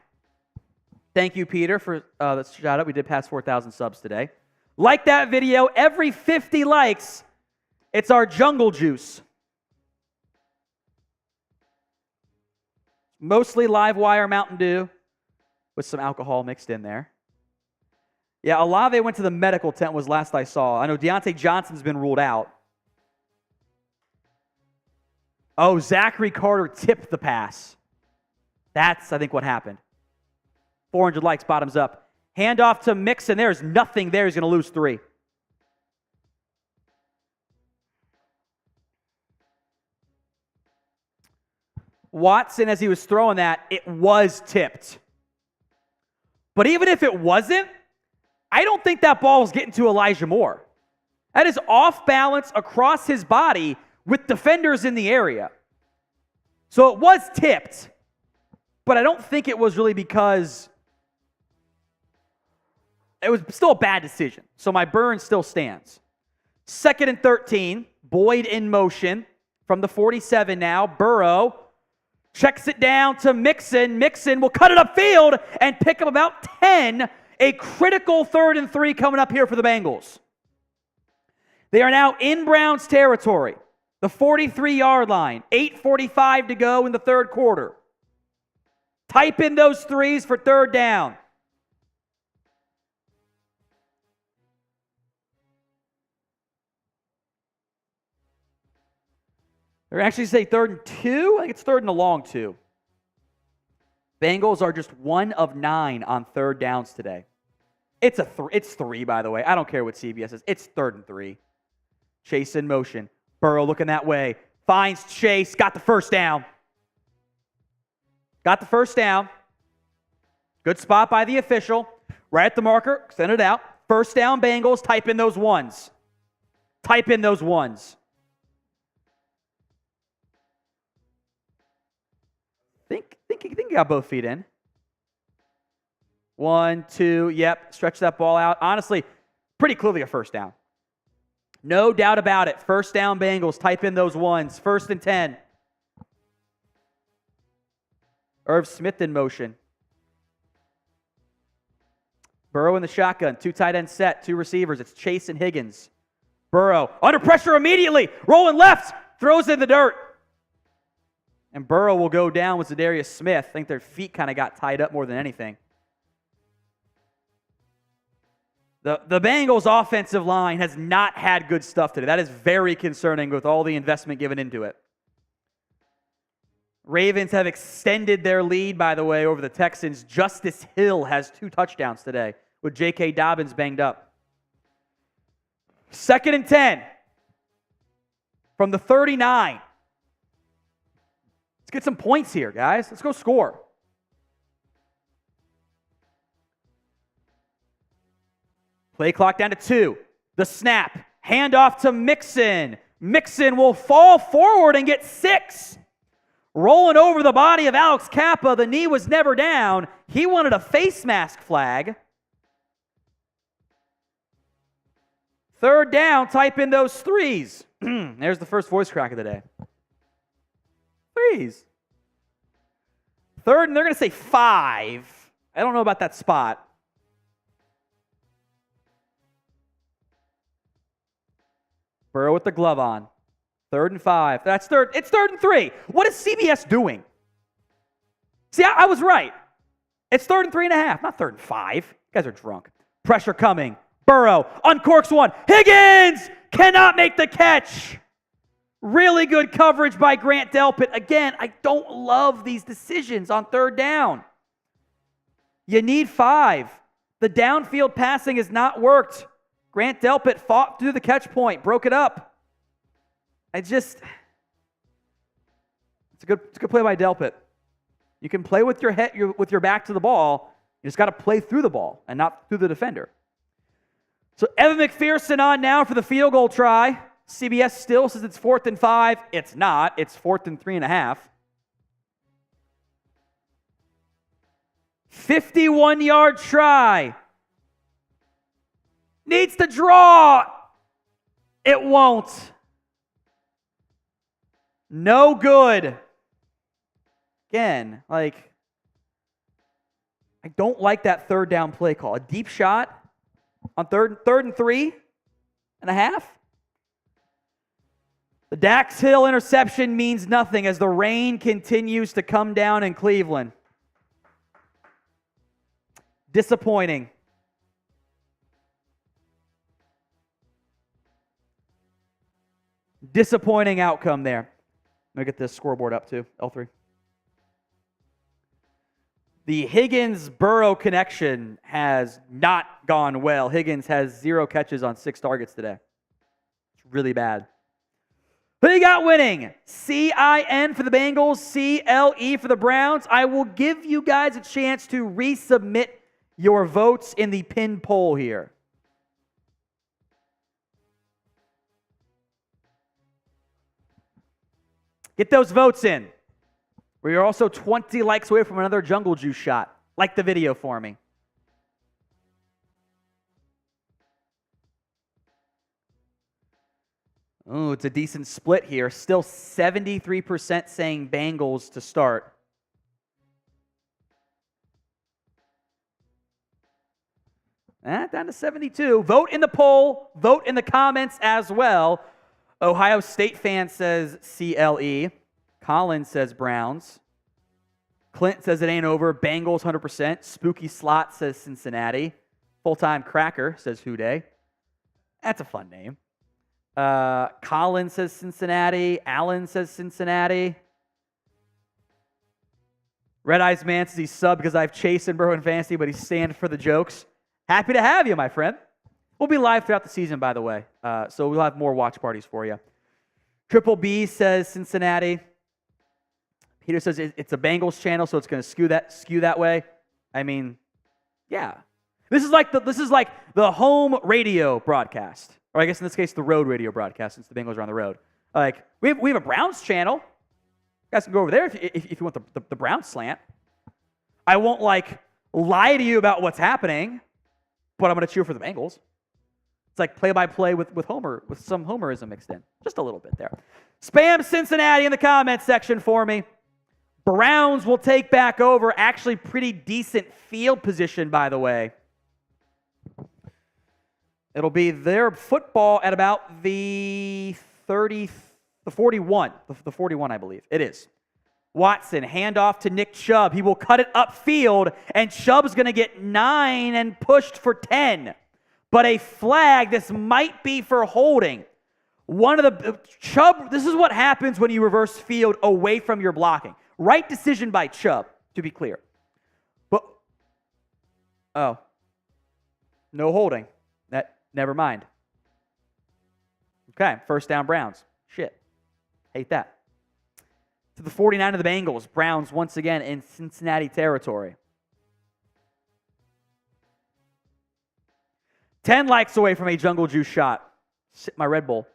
Thank you, Peter, for the shout out. We did pass 4,000 subs today. Like that video. Every 50 likes, it's our Jungle Juice. Mostly live wire Mountain Dew with some alcohol mixed in there. Yeah, Olave went to the medical tent was last I saw. I know Deontay Johnson's been ruled out. Oh, Zachary Carter tipped the pass. That's, I think, what happened. 400 likes, bottoms up. Hand off to Mixon. There's nothing there. He's going to lose 3. Watson, as he was throwing that, it was tipped. But even if it wasn't, I don't think that ball was getting to Elijah Moore. That is off balance across his body with defenders in the area. So it was tipped, but I don't think it was really because it was still a bad decision. So my burn still stands. 2nd and 13, Boyd in motion from the 47 now. Burrow checks it down to Mixon. Mixon will cut it upfield and pick up about 10. A critical 3rd and 3 coming up here for the Bengals. They are now in Browns territory. The 43-yard line. 8:45 to go in the 3rd quarter. Type in those threes for 3rd down. They actually say 3rd and 2. I think it's 3rd and a long 2. Bengals are just 1 of 9 on 3rd downs today. It's 3, by the way. I don't care what CBS says. It's 3rd and 3. Chase in motion. Burrow looking that way. Finds Chase. Got the first down. Got the first down. Good spot by the official. Right at the marker. Send it out. First down, Bengals. Type in those ones. Type in those ones. Think you got both feet in. 1, 2, yep, stretch that ball out. Honestly, pretty clearly a first down. No doubt about it. First down, Bengals. Type in those ones. 1st and 10. Irv Smith in motion. Burrow in the shotgun. 2 tight end set. 2 receivers. It's Chase and Higgins. Burrow under pressure immediately. Rolling left. Throws in the dirt. And Burrow will go down with Za'Darius Smith. I think their feet kind of got tied up more than anything. The Bengals' offensive line has not had good stuff today. That is very concerning with all the investment given into it. Ravens have extended their lead, by the way, over the Texans. Justice Hill has 2 touchdowns today with J.K. Dobbins banged up. 2nd and 10 from the 39. Let's get some points here, guys. Let's go score. Play clock down to 2. The snap. Handoff to Mixon. Mixon will fall forward and get 6. Rolling over the body of Alex Kappa. The knee was never down. He wanted a face mask flag. 3rd down. Type in those threes. There's the first voice crack of the day. Threes. 3rd, and they're going to say 5. I don't know about that spot. Burrow with the glove on. 3rd and 5. That's 3rd. It's 3rd and 3. What is CBS doing? See, I was right. It's 3rd and 3.5, not 3rd and 5. You guys are drunk. Pressure coming. Burrow uncorks one. Higgins cannot make the catch. Really good coverage by Grant Delpit. Again, I don't love these decisions on 3rd down. You need 5. The downfield passing has not worked. Grant Delpit fought through the catch point, broke it up. It's a good play by Delpit. You can play with your head, with your back to the ball. You just got to play through the ball and not through the defender. So Evan McPherson on now for the field goal try. CBS still says it's 4th and 5. It's not. It's 4th and 3.5. 51-yard try. Needs to draw. It won't. No good. Again, I don't like that 3rd down play call. A deep shot on 3rd and 3.5. The Dax Hill interception means nothing as the rain continues to come down in Cleveland. Disappointing. Disappointing outcome there. Let me get this scoreboard up too, L3. The Higgins-Burrow connection has not gone well. Higgins has 0 catches on 6 targets today. It's really bad. Who you got winning? CIN for the Bengals, CLE for the Browns. I will give you guys a chance to resubmit your votes in the pin poll here. Get those votes in. We are also 20 likes away from another Jungle Juice shot. Like the video for me. Oh, it's a decent split here. Still 73% saying Bengals to start. Down to 72. Vote in the poll. Vote in the comments as well. Ohio State fan says CLE. Colin says Browns. Clint says it ain't over. Bengals 100%. Spooky Slot says Cincinnati. Full-time Cracker says Houday. That's a fun name. Colin says Cincinnati. Allen says Cincinnati. Red Eyes Man says he's subbed because I've chased in Burrow in fantasy, but he's staying for the jokes. Happy to have you, my friend. We'll be live throughout the season, by the way. So we'll have more watch parties for you. Triple B says Cincinnati. Peter says it's a Bengals channel, so it's going to skew that way. I mean, yeah. This is like the home radio broadcast. Or I guess in this case, the road radio broadcast, since the Bengals are on the road. Like, we have a Browns channel. You guys can go over there if you want the Browns slant. I won't, lie to you about what's happening, but I'm going to cheer for the Bengals. It's like play-by-play with some homerism mixed in. Just a little bit there. Spam Cincinnati in the comments section for me. Browns will take back over. Actually, pretty decent field position, by the way. It'll be their football at about the 41, I believe. It is. Watson, handoff to Nick Chubb. He will cut it upfield, and Chubb's going to get 9 and pushed for 10. But a flag, this might be for holding. Chubb, this is what happens when you reverse field away from your blocking. Right decision by Chubb, to be clear. But, no holding. Never mind. Okay, first down Browns. Shit. Hate that. To the 49 of the Bengals. Browns once again in Cincinnati territory. 10 likes away from a Jungle Juice shot. Sip my Red Bull.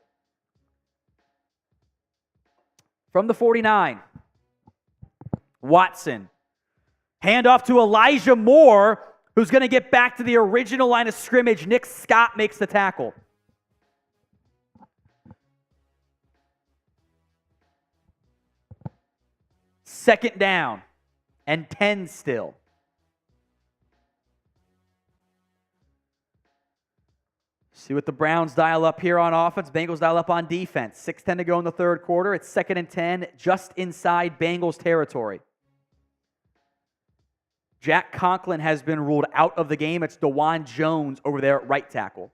From the 49. Watson. Handoff to Elijah Moore, who's going to get back to the original line of scrimmage. Nick Scott makes the tackle. Second down. and 10 still. See what the Browns dial up here on offense. Bengals dial up on defense. 6:10 to go in the third quarter. It's 2nd and 10, just inside Bengals territory. Jack Conklin has been ruled out of the game. It's DeJuan Jones over there at right tackle.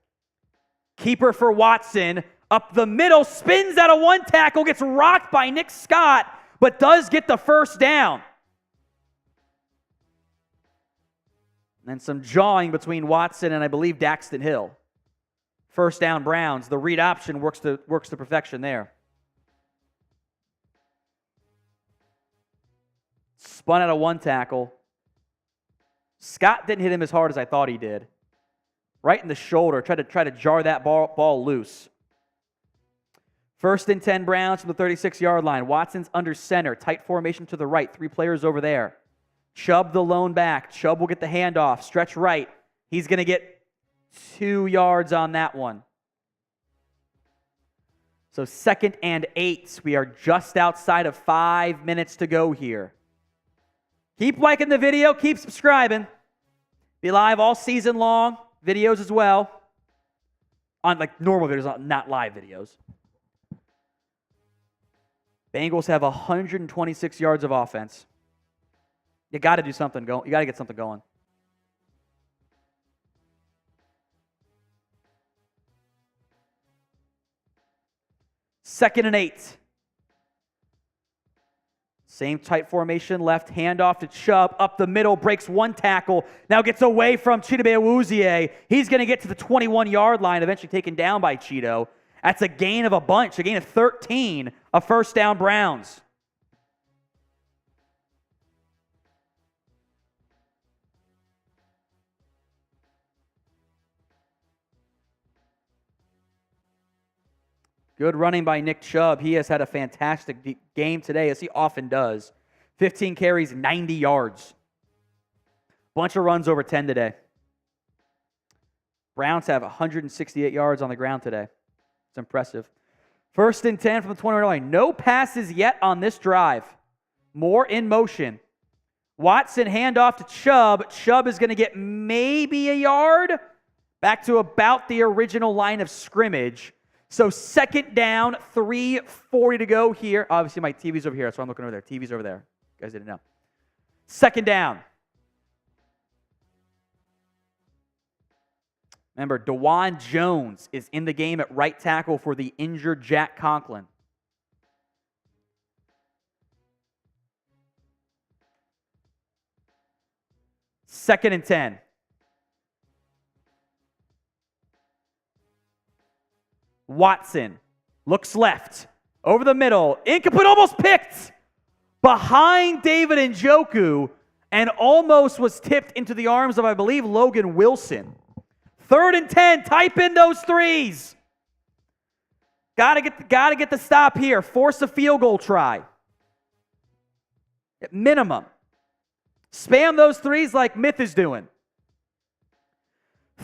Keeper for Watson. Up the middle, spins out of one tackle, gets rocked by Nick Scott, but does get the first down. And then some jawing between Watson and I believe Daxton Hill. First down Browns. The read option works to perfection there. Spun out of one tackle. Scott didn't hit him as hard as I thought he did. Right in the shoulder. Tried to jar that ball loose. 1st and 10 Browns from the 36-yard line. Watson's under center. Tight formation to the right. 3 players over there. Chubb the lone back. Chubb will get the handoff. Stretch right. He's going to get 2 yards on that one. So 2nd and 8. We are just outside of 5 minutes to go here. Keep liking the video. Keep subscribing. Be live all season long. Videos as well. On like normal videos, not live videos. Bengals have 126 yards of offense. You got to do something going. You got to get something going. Second and 8. Same tight formation, left handoff to Chubb, up the middle, breaks one tackle, now gets away from Chidobe Awuzie. He's going to get to the 21-yard line, eventually taken down by Cheeto. That's a gain of a bunch, a gain of 13, a first down Browns. Good running by Nick Chubb. He has had a fantastic game today, as he often does. 15 carries, 90 yards. Bunch of runs over 10 today. Browns have 168 yards on the ground today. It's impressive. 1st and 10 from the 20-yard line. No passes yet on this drive. More in motion. Watson handoff to Chubb. Chubb is going to get maybe a yard. Back to about the original line of scrimmage. So 2nd down, 3:40 to go here. Obviously, my TV's over here. That's why I'm looking over there. TV's over there. You guys didn't know. 2nd down. Remember, DeJuan Jones is in the game at right tackle for the injured Jack Conklin. Second and 10. Watson looks left, over the middle, incomplete, almost picked behind David Njoku, and almost was tipped into the arms of, I believe, Logan Wilson. 3rd and 10, type in those threes. Gotta get the stop here. Force a field goal try. At minimum. Spam those threes like Myth is doing.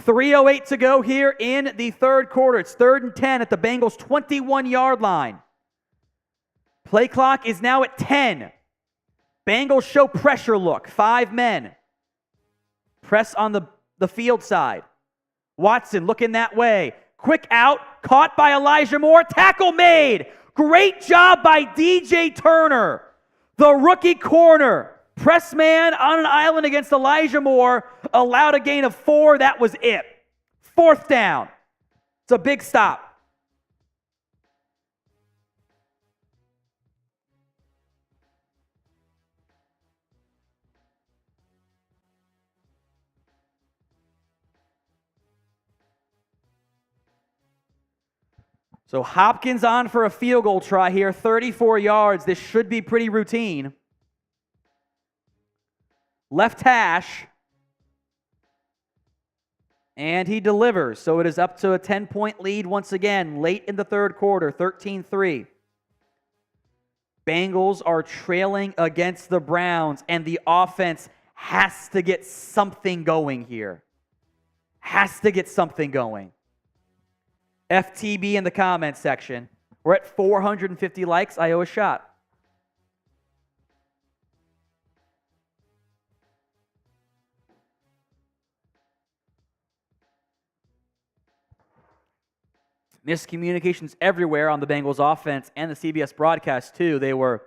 3:08 to go here in the third quarter. It's 3rd and 10 at the Bengals' 21-yard line. Play clock is now at 10. Bengals show pressure look. 5 men. Press on the field side. Watson looking that way. Quick out. Caught by Elijah Moore. Tackle made. Great job by DJ Turner. The rookie corner. Press man on an island against Elijah Moore. Allowed a gain of 4. That was it. 4th down. It's a big stop. So Hopkins on for a field goal try here, 34 yards. This should be pretty routine. Left hash. And he delivers. So it is up to a 10-point lead once again, late in the third quarter, 13-3. Bengals are trailing against the Browns, and the offense has to get something going here. Has to get something going. FTB in the comments section. We're at 450 likes. I owe a shot. Miscommunications everywhere on the Bengals offense and the CBS broadcast too. They were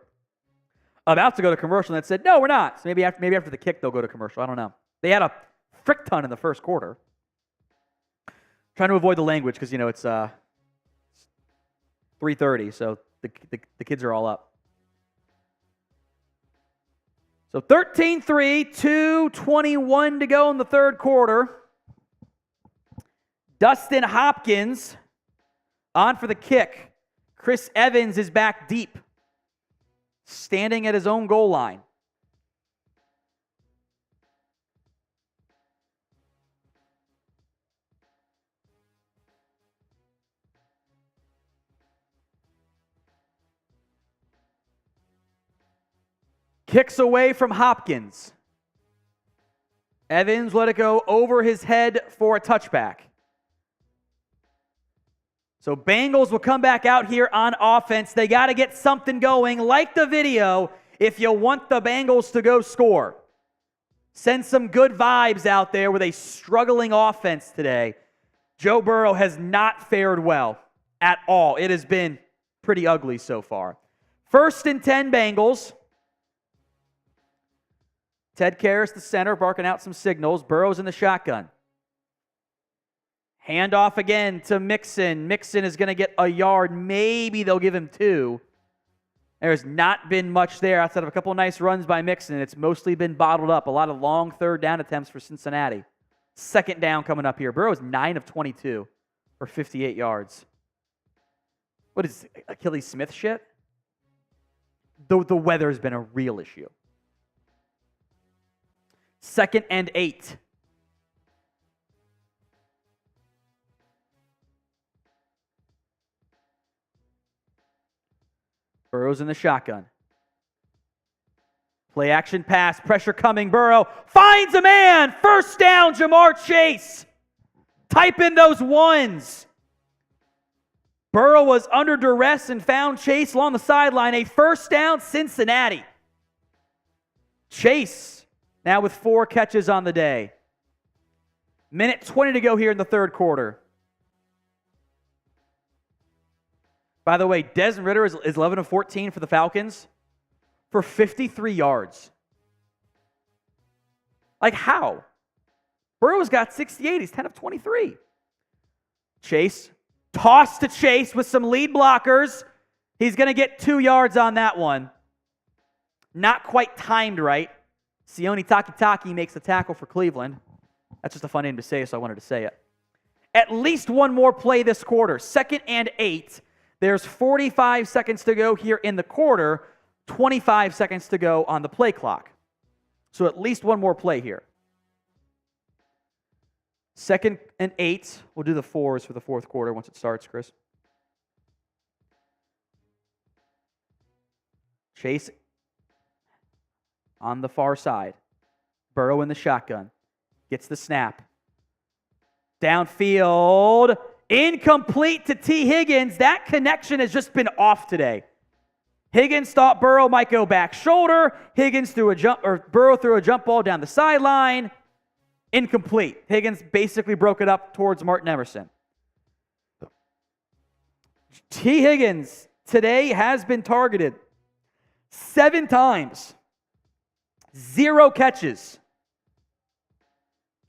about to go to commercial and said, no, we're not. So maybe after the kick, they'll go to commercial. I don't know. They had a frick ton in the first quarter. Trying to avoid the language because, it's 3:30, so the kids are all up. So 13-3, 2:21 to go in the third quarter. Dustin Hopkins on for the kick. Chris Evans is back deep, standing at his own goal line. Kicks away from Hopkins. Evans let it go over his head for a touchback. So Bengals will come back out here on offense. They got to get something going. Like the video if you want the Bengals to go score. Send some good vibes out there with a struggling offense today. Joe Burrow has not fared well at all. It has been pretty ugly so far. 1st and 10 Bengals. Ted Karras, the center, barking out some signals. Burrow's in the shotgun. Handoff again to Mixon. Mixon is going to get a yard. Maybe they'll give him 2. There's not been much there outside of a couple of nice runs by Mixon. It's mostly been bottled up. A lot of long third down attempts for Cincinnati. 2nd down coming up here. Burrow's 9 of 22 for 58 yards. What is Achilles Smith shit? The weather's been a real issue. 2nd and 8. Burrow's in the shotgun. Play action pass, pressure coming. Burrow finds a man. 1st down, Jamar Chase. Type in those ones. Burrow was under duress and found Chase along the sideline. A 1st down, Cincinnati. Chase now with 4 catches on the day. Minute 20 to go here in the third quarter. By the way, Desmond Ridder is 11 of 14 for the Falcons for 53 yards. Like how? Burrow's got 68. He's 10 of 23. Chase. Toss to Chase with some lead blockers. He's going to get 2 yards on that one. Not quite timed right. Sione Takitaki makes the tackle for Cleveland. That's just a fun name to say, so I wanted to say it. At least one more play this quarter. 2nd and 8. There's 45 seconds to go here in the quarter, 25 seconds to go on the play clock. So at least one more play here. 2nd and 8. We'll do the 4s for the fourth quarter once it starts, Chris. Chase on the far side. Burrow in the shotgun. Gets the snap. Downfield. Incomplete to T. Higgins. That connection has just been off today. Higgins thought Burrow might go back shoulder. Higgins threw a jump, or Burrow threw a jump ball down the sideline. Incomplete. Higgins basically broke it up towards Martin Emerson. T. Higgins today has been targeted 7 times. 0 catches.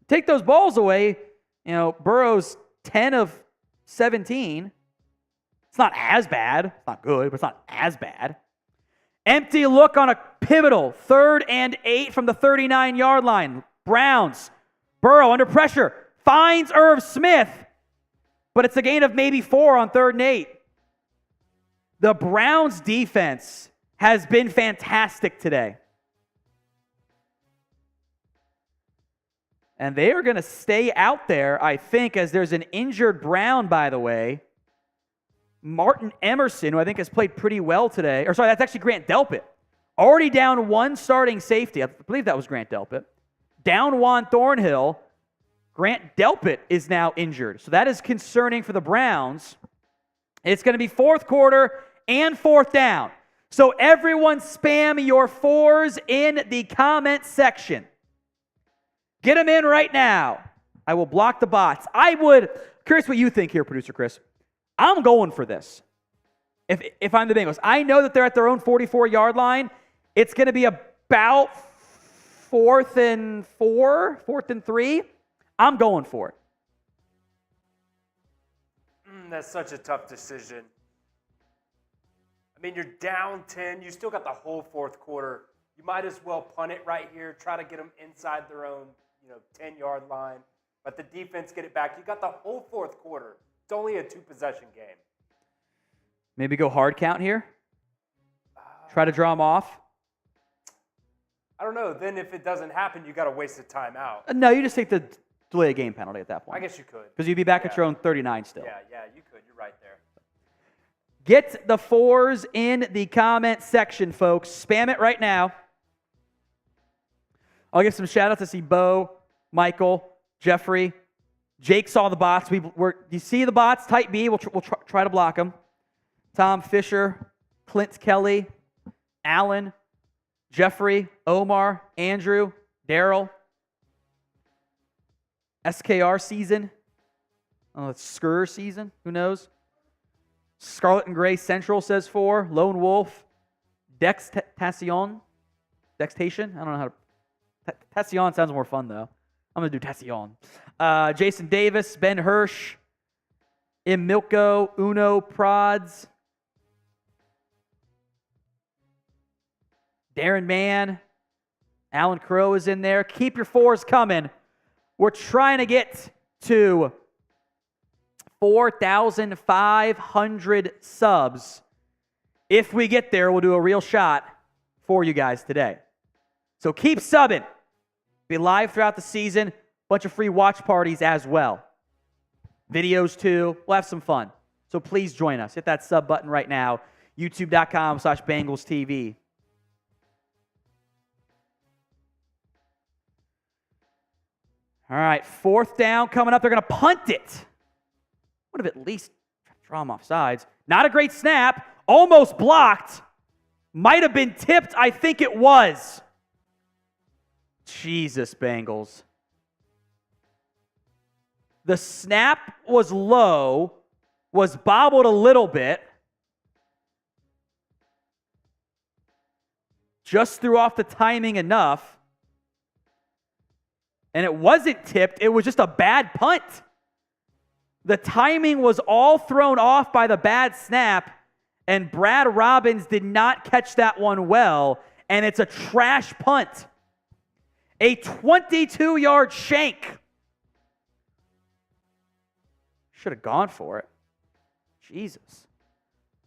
Take those balls away, Burrow's 10 of 17. It's not as bad. It's not good, but it's not as bad. Empty look on a pivotal 3rd and 8 from the 39-yard line. Browns. Burrow under pressure. Finds Irv Smith, but it's a gain of maybe 4 on 3rd and 8. The Browns defense has been fantastic today. And they are going to stay out there, I think, as there's an injured Brown, by the way. Martin Emerson, who I think has played pretty well today. Or sorry, that's actually Grant Delpit. Already down 1 starting safety. I believe that was Grant Delpit. Down Juan Thornhill. Grant Delpit is now injured. So that is concerning for the Browns. It's going to be fourth quarter and 4th down. So everyone spam your 4s in the comment section. Get them in right now. I will block the bots. Curious what you think here, producer Chris. I'm going for this. If I'm the Bengals, I know that they're at their own 44-yard line. It's going to be about 4th and 4, 4th and 3. I'm going for it. That's such a tough decision. I mean, you're down 10. You still got the whole fourth quarter. You might as well punt it right here. Try to get them inside their own, 10-yard line. Let the defense get it back. You got the whole fourth quarter. It's only a 2-possession game. Maybe go hard count here? Try to draw them off? I don't know. Then if it doesn't happen, you got to waste a timeout. No, you just take the delay of game penalty at that point. I guess you could. Because you'd be back at your own 39 still. Yeah, you could. You're right there. Get the 4s in the comment section, folks. Spam it right now. I'll give some shout-outs to see Bo, Michael, Jeffrey. Jake saw the bots. You see the bots? Type B. We'll try to block them. Tom Fisher, Clint Kelly, Alan, Jeffrey, Omar, Andrew, Daryl. SKR season. Oh, it's Skur season. Who knows? Scarlet and Gray Central says 4. Lone Wolf. Dextation. Dextation? I don't know how to... Tassion sounds more fun, though. I'm going to do Tassion. Jason Davis. Ben Hirsch. Emilko. Uno Prods. Darren Mann. Alan Crow is in there. Keep your 4s coming. We're trying to get to 4,500 subs. If we get there, we'll do a real shot for you guys today. So keep subbing. Be live throughout the season. Bunch of free watch parties as well. Videos too. We'll have some fun. So please join us. Hit that sub button right now. YouTube.com/Bengals TV. All right, 4th down coming up. They're going to punt it. Would have at least draw them off sides. Not a great snap. Almost blocked. Might have been tipped. I think it was. Jesus, Bengals. The snap was low, was bobbled a little bit. Just threw off the timing enough. And it wasn't tipped. It was just a bad punt. The timing was all thrown off by the bad snap, and Brad Robbins did not catch that one well, and it's a trash punt. A 22-yard shank. Should have gone for it. Jesus.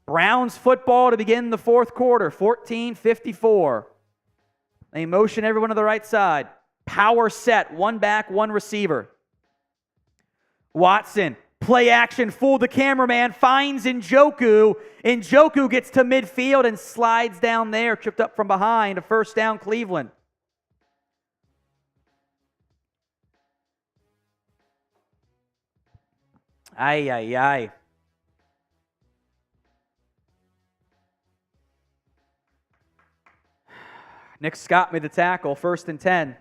Browns football to begin the fourth quarter, 14-54. They motion everyone to the right side. Power set, 1 back, 1 receiver. Watson, play action, fooled the cameraman, finds Njoku. Njoku gets to midfield and slides down there, tripped up from behind. A first down, Cleveland. Ay. Nick Scott made the tackle, 1st and 10.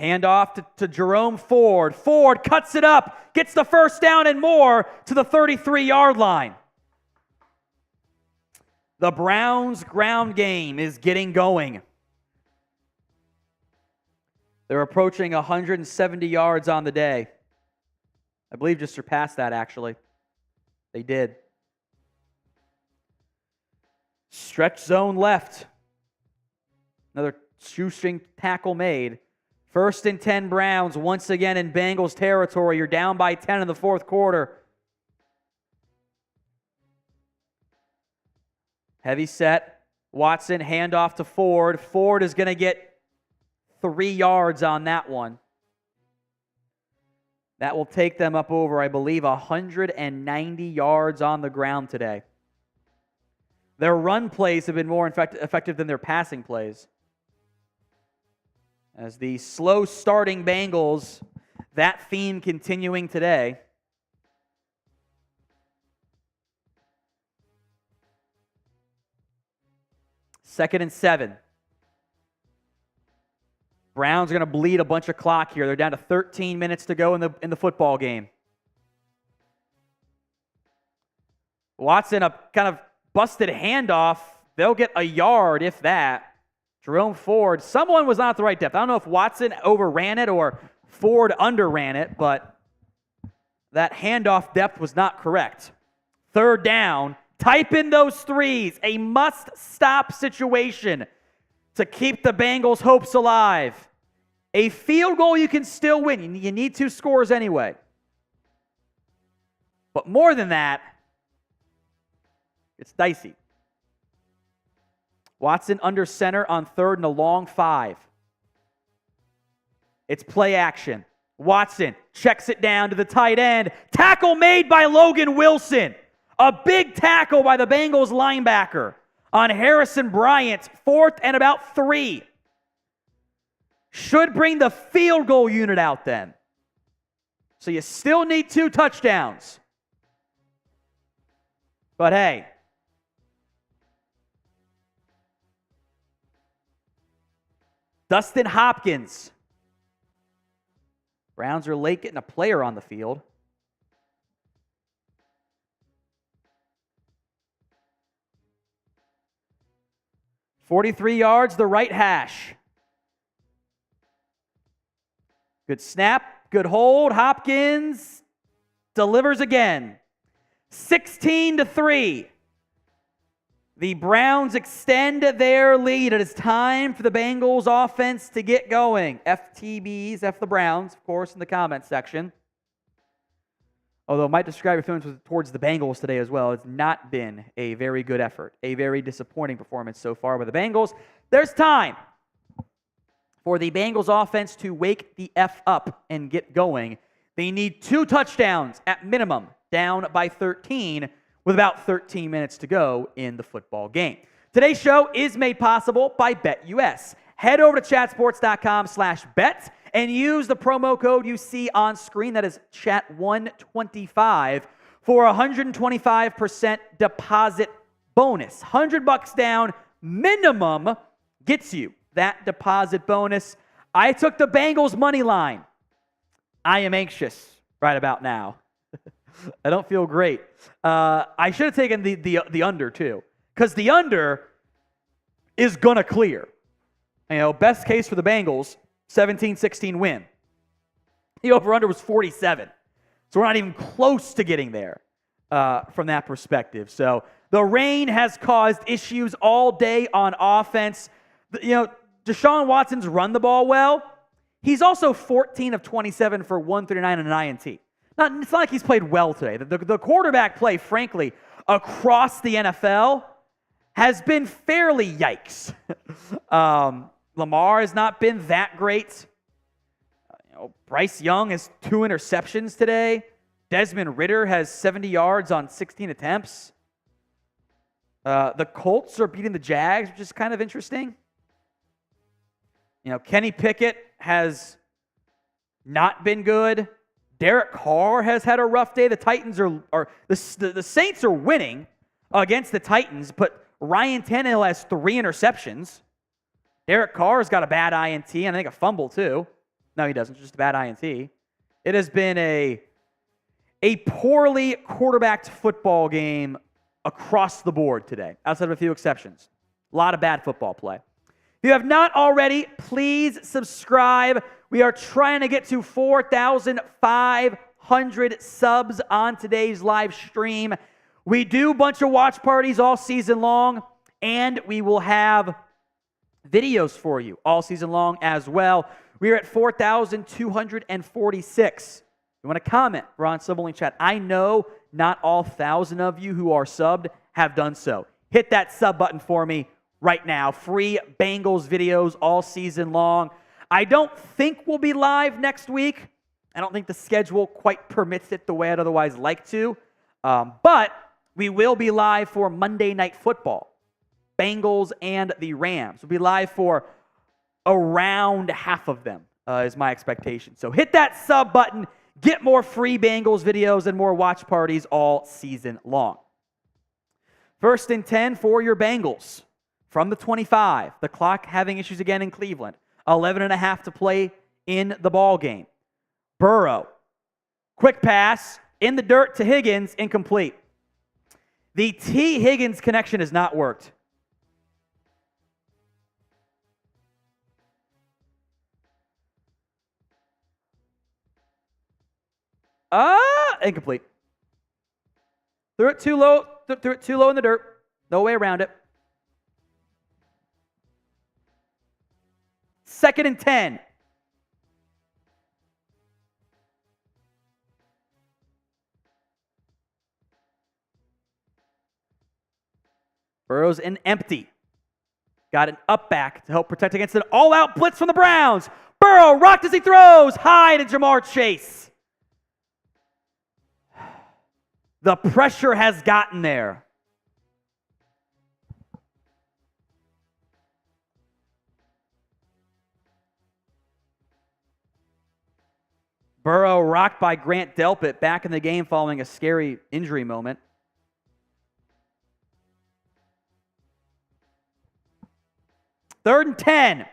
Handoff to Jerome Ford. Ford cuts it up, gets the first down and more to the 33-yard line. The Browns' ground game is getting going. They're approaching 170 yards on the day. I believe just surpassed that, actually. They did. Stretch zone left. Another shoestring tackle made. 1st and 10 Browns, once again in Bengals territory. You're down by 10 in the fourth quarter. Heavy set. Watson, handoff to Ford. Ford is going to get 3 yards on that one. That will take them up over, I believe, 190 yards on the ground today. Their run plays have been more effective than their passing plays. As the slow-starting Bengals, that theme continuing today. 2nd and 7. Browns are going to bleed a bunch of clock here. They're down to 13 minutes to go in the football game. Watson, a kind of busted handoff. They'll get a yard, if that. Jerome Ford, someone was not at the right depth. I don't know if Watson overran it or Ford underran it, but that handoff depth was not correct. 3rd down. Type in those threes. A must-stop situation to keep the Bengals' hopes alive. A field goal you can still win. You need 2 scores anyway. But more than that, it's dicey. Watson under center on 3rd and a long 5. It's play action. Watson checks it down to the tight end. Tackle made by Logan Wilson. A big tackle by the Bengals linebacker on Harrison Bryant. 4th and about 3. Should bring the field goal unit out then. So you still need 2 touchdowns. But hey, Dustin Hopkins. Browns are late getting a player on the field. "43 yards, the right hash." Good snap, good hold. Hopkins delivers again. 16-3. The Browns extend their lead. It is time for the Bengals offense to get going. FTBs, F the Browns, of course, in the comments section. Although I might describe your feelings towards the Bengals today as well. It's not been a very good effort. A very disappointing performance so far by the Bengals. There's time for the Bengals offense to wake the F up and get going. They need 2 touchdowns at minimum, down by 13 with about 13 minutes to go in the football game. Today's show is made possible by BetUS. Head over to chatsports.com/bet and use the promo code you see on screen. That is chat125 for a 125% deposit bonus. $100 down minimum gets you that deposit bonus. I took the Bengals money line. I am anxious right about now. I don't feel great. I should have taken the under too, because the under is gonna clear. You know, best case for the Bengals, 17-16 win. The over-under was 47, so we're not even close to getting there from that perspective. So the rain has caused issues all day on offense. You know, Deshaun Watson's run the ball well. He's also 14 of 27 for 139 and an INT. It's not like he's played well today. The quarterback play, frankly, across the NFL has been fairly yikes. Lamar has not been that great. Bryce Young has 2 interceptions today. Desmond Ridder has 70 yards on 16 attempts. The Colts are beating the Jags, which is kind of interesting. Kenny Pickett has not been good. Derek Carr has had a rough day. The Titans the Saints are winning against the Titans, but Ryan Tannehill has 3 interceptions. Derek Carr has got a bad INT and I think a fumble too. No, he doesn't. Just a bad INT. It has been a poorly quarterbacked football game across the board today, outside of a few exceptions. A lot of bad football play. If you have not already, please subscribe. We are trying to get to 4,500 subs on today's live stream. We do a bunch of watch parties all season long, and we will have videos for you all season long as well. We are at 4,246. You want to comment? We're on sub-only chat. I know not all 1,000 of you who are subbed have done so. Hit that sub button for me right now. Free Bengals videos all season long. I don't think we'll be live next week. I don't think the schedule quite permits it the way I'd otherwise like to. But we will be live for Monday Night Football. Bengals and the Rams. We'll be live for around half of them, is my expectation. So hit that sub button. Get more free Bengals videos and more watch parties all season long. 1st and 10 for your Bengals from the 25. The clock having issues again in Cleveland. 11.5 to play in the ball game. Burrow. Quick pass in the dirt to Higgins, incomplete. The T. Higgins connection has not worked. Incomplete. Threw it too low in the dirt. No way around it. 2nd and 10. Burrow's in empty. Got an up back to help protect against an all-out blitz from the Browns. Burrow rocked as he throws. Hyde and Jamar chase. The pressure has gotten there. Burrow rocked by Grant Delpit back in the game following a scary injury moment. Third and 10.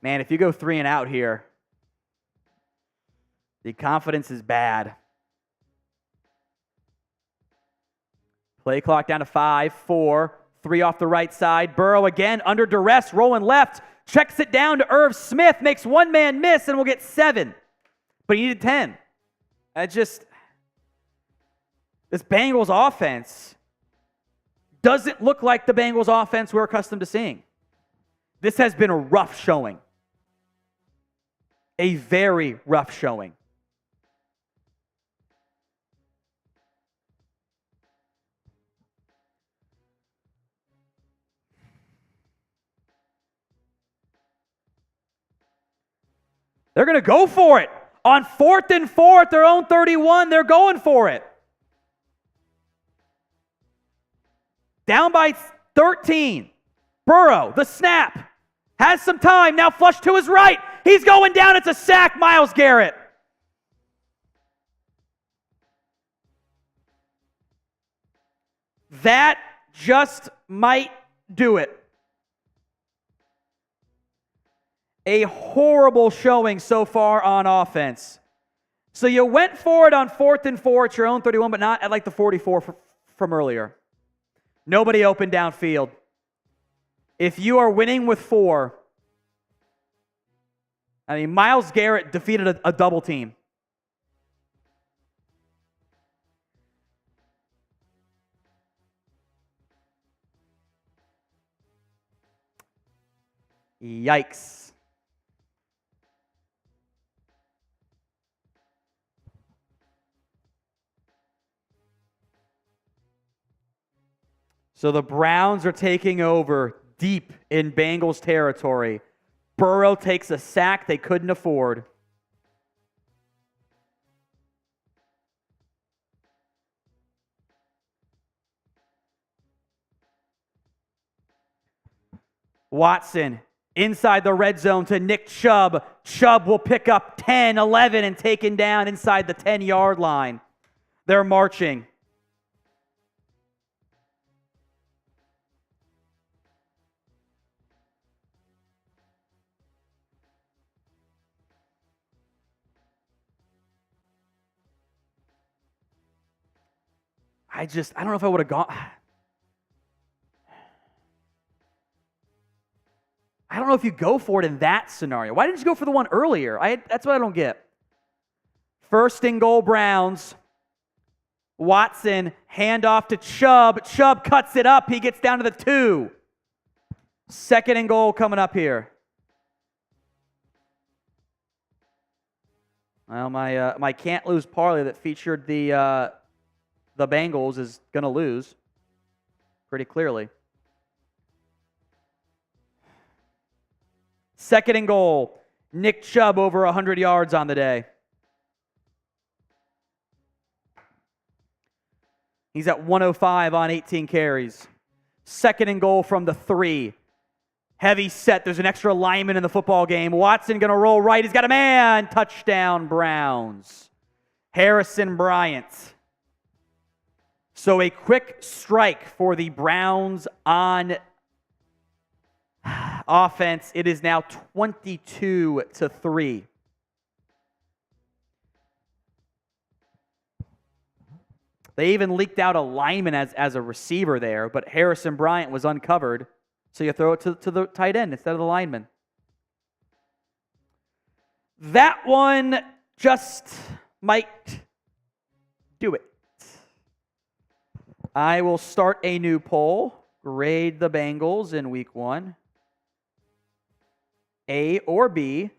Man, if you go 3 and out here, the confidence is bad. Play clock down to 5, 4, 3 off the right side. Burrow again under duress, rolling left. Checks it down to Irv Smith, makes one man miss, and will get 7. But he needed 10. This Bengals offense doesn't look like the Bengals offense we're accustomed to seeing. This has been a rough showing. A very rough showing. They're going to go for it. On 4th and 4 at their own 31, they're going for it. Down by 13. Burrow, the snap. Has some time. Now flush to his right. He's going down. It's a sack. Myles Garrett. That just might do it. A horrible showing so far on offense. So you went for it on 4th and 4 at your own 31, but not at like the 44 from earlier. Nobody open downfield. If you are winning with 4, I mean, Myles Garrett defeated a double team. Yikes. So the Browns are taking over deep in Bengals territory. Burrow takes a sack they couldn't afford. Watson inside the red zone to Nick Chubb. Chubb will pick up 10, 11, and taken down inside the 10-yard line. They're marching. I don't know if I would have gone. I don't know if you go for it in that scenario. Why didn't you go for the one earlier? That's what I don't get. 1st and goal, Browns. Watson, handoff to Chubb. Chubb cuts it up. He gets down to the 2. 2nd and goal coming up here. Well, my can't lose parlay that featured the Bengals is going to lose pretty clearly. 2nd and goal. Nick Chubb over 100 yards on the day. He's at 105 on 18 carries. 2nd and goal from the 3. Heavy set. There's an extra lineman in the football game. Watson going to roll right. He's got a man. Touchdown, Browns. Harrison Bryant. So a quick strike for the Browns on Offense, it is now 22-3. They even leaked out a lineman as a receiver there, but Harrison Bryant was uncovered, so you throw it to the tight end instead of the lineman. That one just might do it. I will start a new poll. Grade the Bengals in week 1. A or B.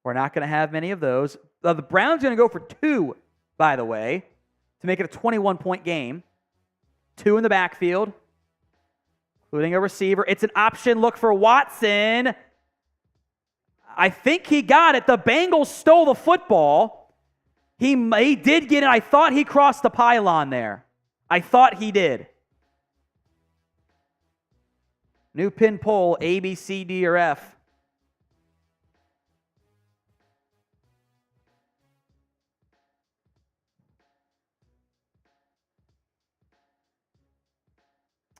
We're not going to have many of those. The Browns are going to go for 2, by the way, to make it a 21-point game. 2 in the backfield, including a receiver. It's an option look for Watson. I think he got it. The Bengals stole the football. He did get it. I thought he crossed the pylon there. I thought he did. New pin poll, A, B, C, D, or F.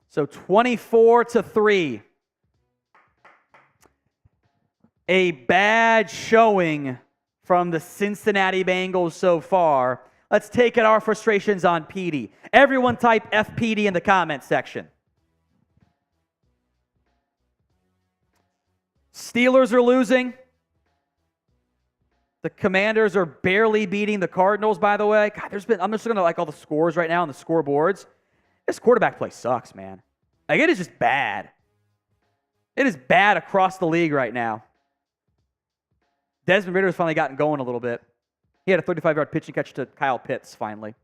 So 24-3. A bad showing from the Cincinnati Bengals so far. Let's take out our frustrations on PD. Everyone type FPD in the comment section. Steelers are losing. The Commanders are barely beating the Cardinals, by the way. God, I'm just looking at all the scores right now on the scoreboards. This quarterback play sucks, man. It is just bad. It is bad across the league right now. Desmond Ridder's finally gotten going a little bit. He had a 35-yard pitching catch to Kyle Pitts, finally.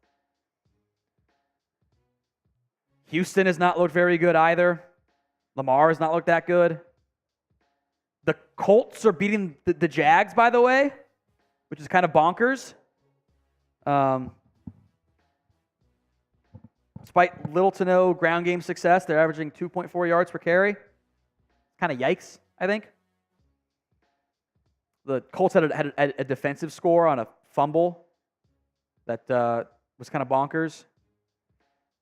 Houston has not looked very good either. Lamar has not looked that good. The Colts are beating the Jags, by the way, which is kind of bonkers. Despite little to no ground game success, they're averaging 2.4 yards per carry. Kind of yikes, I think. The Colts had a defensive score on a fumble that was kind of bonkers.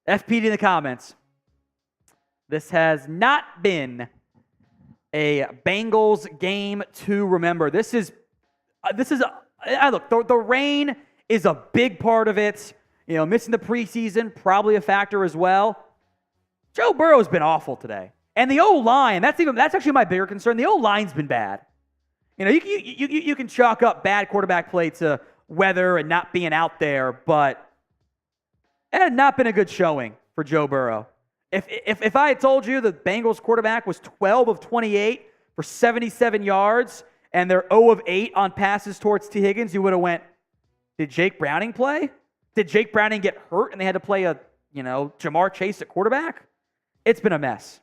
FPD in the comments. This has not been a Bengals game to remember. Look, the rain is a big part of it. Missing the preseason, probably a factor as well. Joe Burrow's been awful today. And the O-line, that's actually my bigger concern. The O-line's been bad. You can chalk up bad quarterback play to weather and not being out there, but it had not been a good showing for Joe Burrow. If I had told you the Bengals quarterback was 12 of 28 for 77 yards and they're 0 of 8 on passes towards T. Higgins, you would have went, did Jake Browning play? Did Jake Browning get hurt and they had to play Jamar Chase at quarterback? It's been a mess.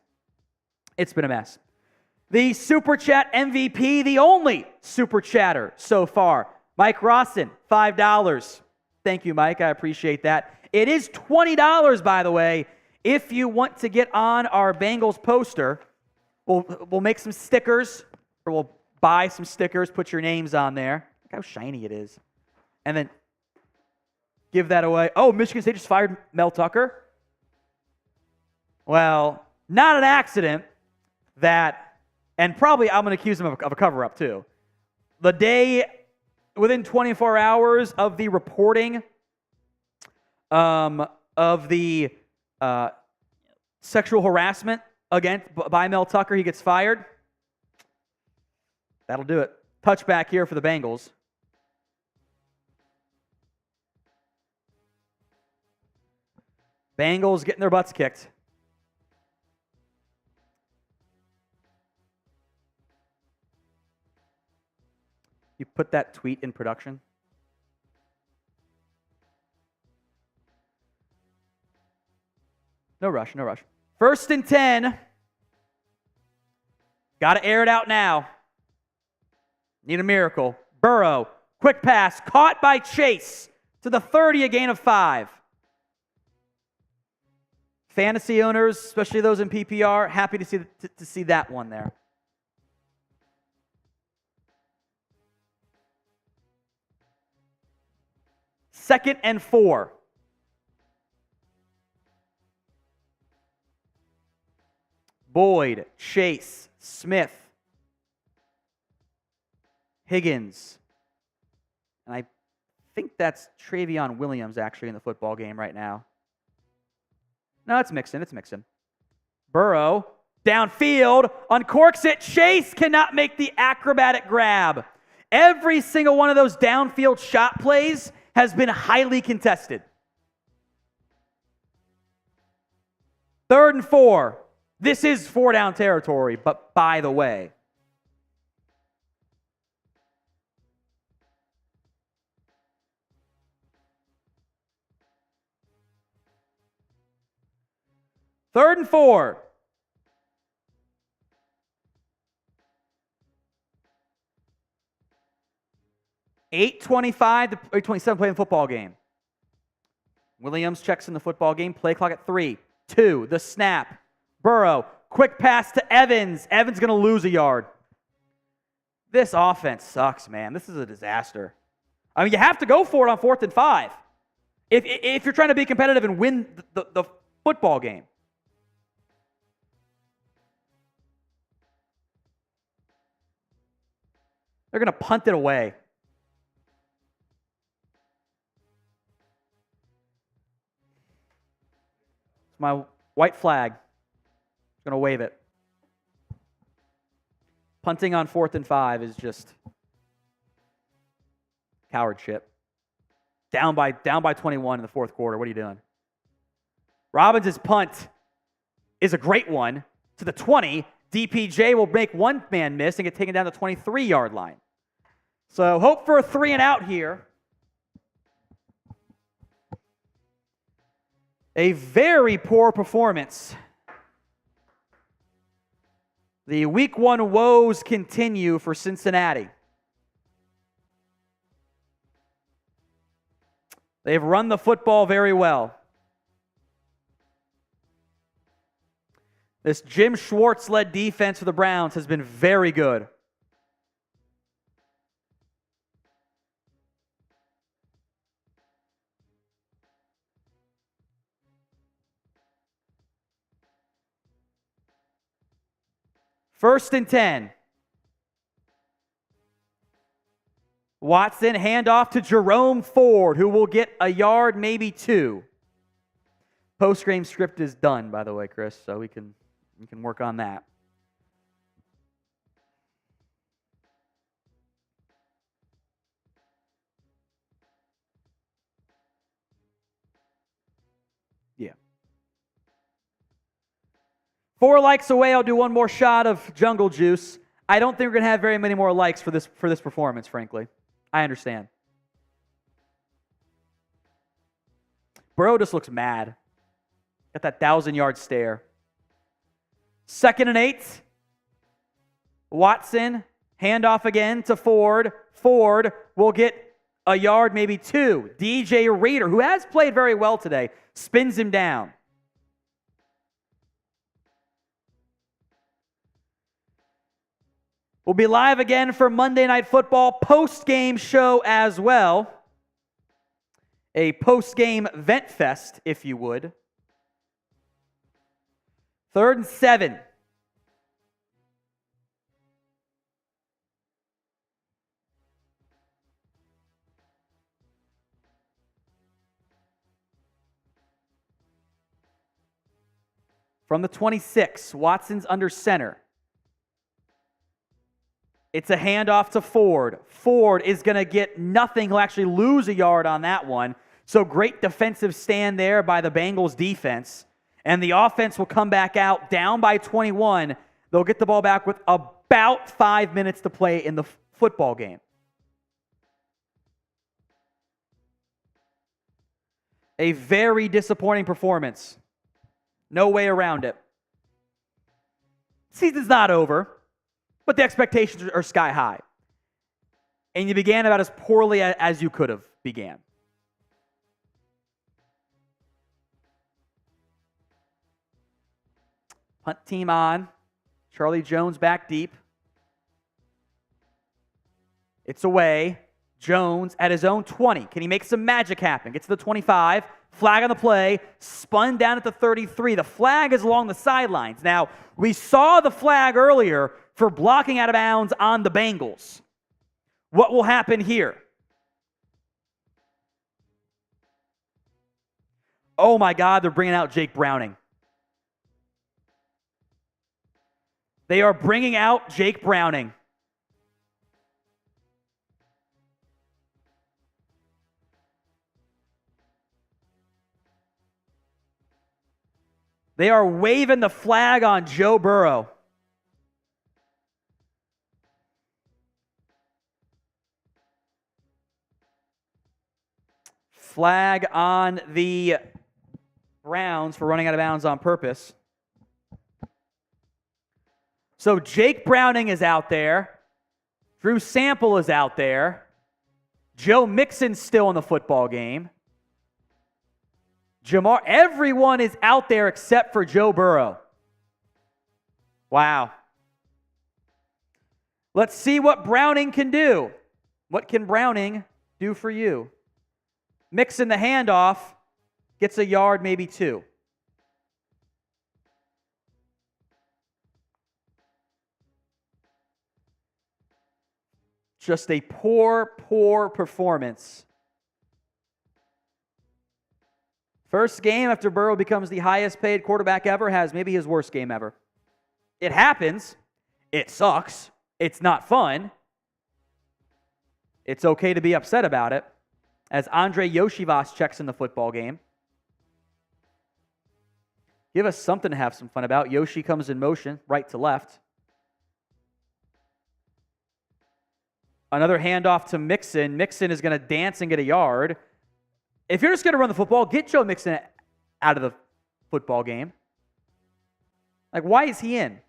It's been a mess. The Super Chat MVP, the only Super Chatter so far, Mike Rawson, $5. Thank you, Mike. I appreciate that. It is $20, by the way, if you want to get on our Bengals poster. We'll make some stickers, or we'll buy some stickers, put your names on there. Look how shiny it is. And then give that away. Oh, Michigan State just fired Mel Tucker. Well, not an accident that, and probably I'm going to accuse him of a cover-up too. The day, within 24 hours of the reporting of the sexual harassment by Mel Tucker, he gets fired. That'll do it. Touchback here for the Bengals. Bengals getting their butts kicked. You put that tweet in production. No rush, no rush. 1st and 10. Got to air it out now. Need a miracle. Burrow, quick pass, caught by Chase to the 30, a gain of 5. Fantasy owners, especially those in PPR, happy to see that one there. Second and 4. Boyd, Chase, Smith, Higgins, and I think that's Travion Williams actually in the football game right now. No, it's Mixon. It's Mixon. Burrow, downfield, uncorks it. Chase cannot make the acrobatic grab. Every single one of those downfield shot plays has been highly contested. 3rd and 4. This is 4-down territory, but by the way. Third and 4. .8:25 to 8:27 play in the football game. Williams checks in the football game. Play clock at 3, 2, the snap. Burrow, quick pass to Evans. Evans going to lose a yard. This offense sucks, man. This is a disaster. I mean, you have to go for it on 4th and 5 if you're trying to be competitive and win the football game. They're going to punt it away. It's my white flag. I'm going to wave it. Punting on 4th and 5 is just cowardship. Down by 21 in the 4th quarter. What are you doing? Robbins' punt is a great one to the 20. DPJ will make one man miss and get taken down to the 23-yard line. So hope for a 3 and out here. A very poor performance. The week 1 woes continue for Cincinnati. They've run the football very well. This Jim Schwartz-led defense for the Browns has been very good. First and 10. Watson, handoff to Jerome Ford, who will get a yard, maybe 2. Post-game script is done, by the way, Chris, so we can work on that. Yeah. 4 likes away, I'll do one more shot of Jungle Juice. I don't think we're going to have very many more likes for this performance, frankly. I understand. Burrow just looks mad. Got that 1,000-yard stare. 2nd and 8. Watson, handoff again to Ford. Ford will get a yard, maybe 2. DJ Reader, who has played very well today, spins him down. We'll be live again for Monday Night Football post-game show as well. A post-game vent fest, if you would. 3rd and 7. From the 26, Watson's under center. It's a handoff to Ford. Ford is going to get nothing. He'll actually lose a yard on that one. So great defensive stand there by the Bengals defense. And the offense will come back out down by 21. They'll get the ball back with about 5 minutes to play in the football game. A very disappointing performance. No way around it. Season's not over, but the expectations are sky high. And you began about as poorly as you could have began. Punt team on. Charlie Jones back deep. It's away. Jones at his own 20. Can he make some magic happen? Gets to the 25. Flag on the play. Spun down at the 33. The flag is along the sidelines. Now, we saw the flag earlier for blocking out of bounds on the Bengals. What will happen here? Oh my God, they're bringing out Jake Browning. They are bringing out Jake Browning. They are waving the flag on Joe Burrow. Flag on the Browns for running out of bounds on purpose. So Jake Browning is out there. Drew Sample is out there. Joe Mixon's still in the football game. Jamar, everyone is out there except for Joe Burrow. Wow. Let's see what Browning can do. What can Browning do for you? Mixon the handoff, gets a yard, maybe two. Just a poor performance. First game after Burrow becomes the highest paid quarterback ever, has maybe his worst game ever. It happens. It sucks. It's not fun. It's okay to be upset about it. As Andre Yoshivas checks in the football game. Give us something to have some fun about. Yoshi comes in motion, right to left. Another handoff to Mixon. Mixon is going to dance and get a yard. If you're just going to run the football, get Joe Mixon out of the football game. Like, why is he in?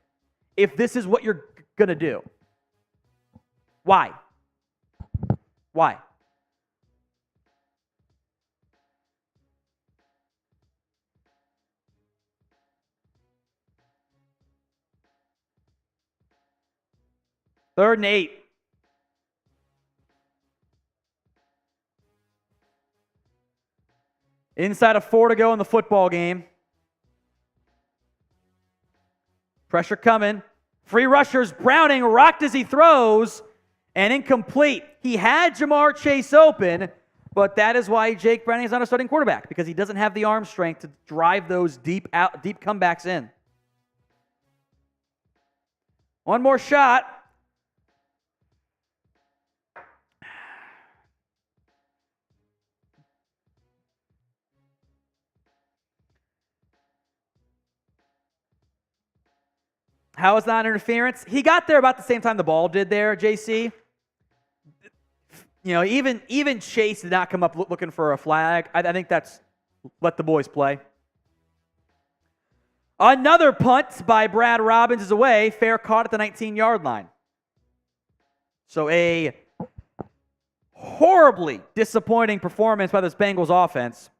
If this is what you're going to do. Why? Why? Third and 8. Inside of 4 to go in the football game. Pressure coming. Free rushers. Browning rocked as he throws. And incomplete. He had Jamar Chase open, but that is why Jake Browning is not a starting quarterback, because he doesn't have the arm strength to drive those deep comebacks in. One more shot. How is that interference? He got there about the same time the ball did there, JC. You know, even Chase did not come up looking for a flag. I think that's let the boys play. Another punt by Brad Robbins is away. Fair caught at the 19-yard line. So a horribly disappointing performance by this Bengals offense.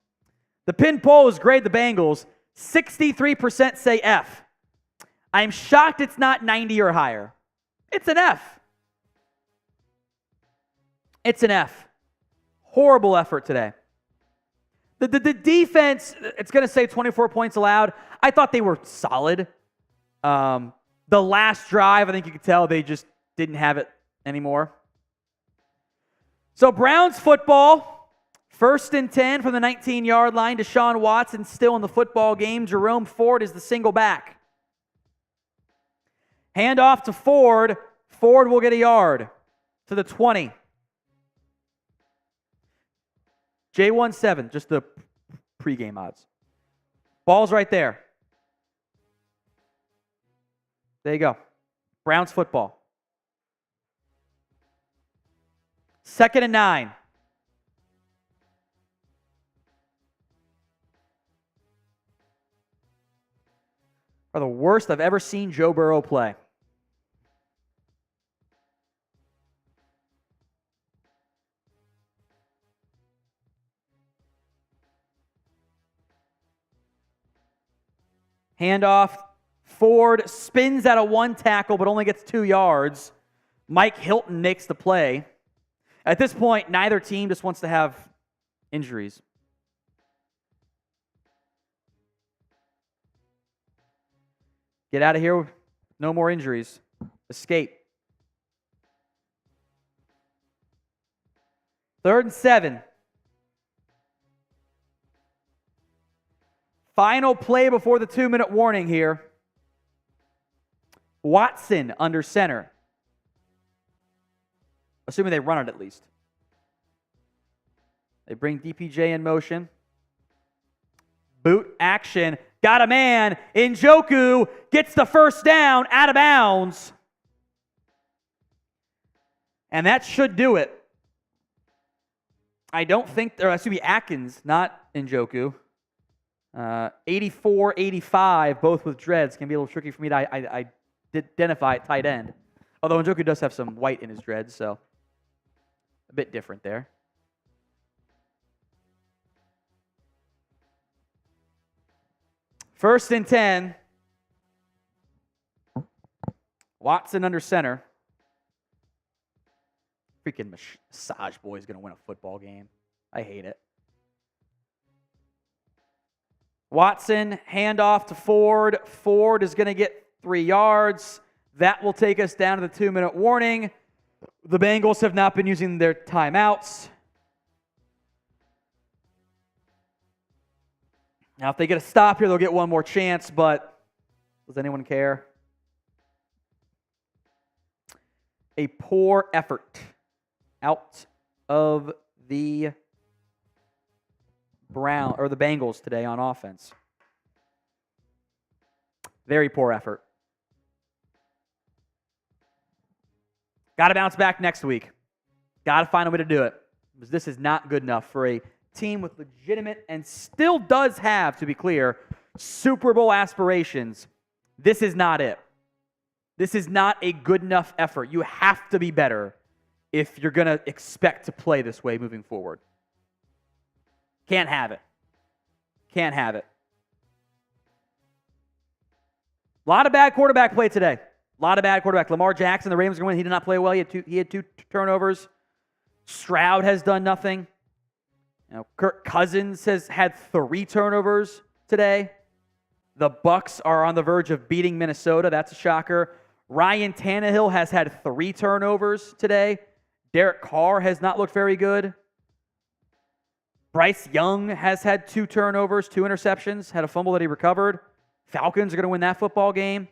The pin polls grade the Bengals. 63% say F. I'm shocked it's not 90 or higher. It's an F. It's an F. Horrible effort today. The defense, it's going to say 24 points allowed. I thought they were solid. The last drive, I think you could tell they just didn't have it anymore. So Browns football, 1st and 10 from the 19-yard line. Deshaun Watson still in the football game. Jerome Ford is the single back. Hand off to Ford. Ford will get a yard to the 20. J17, just the pregame odds. Ball's right there. There you go. Browns football. 2nd and 9. Are the worst I've ever seen Joe Burrow play. Handoff. Ford spins out of 1 tackle, but only gets 2 yards. Mike Hilton makes the play. At this point, neither team just wants to have injuries. Get out of here. No more injuries. Escape. 3rd and 7. Final play before the 2-minute warning here. Watson under center. Assuming they run it at least. They bring DPJ in motion. Boot action. Got a man. Njoku gets the first down out of bounds. And that should do it. I don't think, or excuse me, Atkins, not Njoku. 84, 85, both with dreads. Can be a little tricky for me to identify at tight end. Although Njoku does have some white in his dreads, so a bit different there. First and 10. Watson under center. Freaking massage boy is going to win a football game. I hate it. Watson, handoff to Ford. Ford is going to get 3 yards. That will take us down to the 2-minute warning. The Bengals have not been using their timeouts. Now, if they get a stop here, they'll get one more chance, but does anyone care? A poor effort out of the Bengals today on offense. Very poor effort. Got to bounce back next week. Got to find a way to do it. Because this is not good enough for a team with legitimate and still does have, to be clear, Super Bowl aspirations. This is not it. This is not a good enough effort. You have to be better if you're going to expect to play this way moving forward. Can't have it. Can't have it. A lot of bad quarterback play today. A lot of bad quarterback. Lamar Jackson, the Ravens are going to win. He did not play well. He had two turnovers. Stroud has done nothing. Kirk Cousins has had 3 turnovers today. The Bucs are on the verge of beating Minnesota. That's a shocker. Ryan Tannehill has had 3 turnovers today. Derek Carr has not looked very good. Bryce Young has had 2 turnovers, 2 interceptions, had a fumble that he recovered. Falcons are going to win that football game.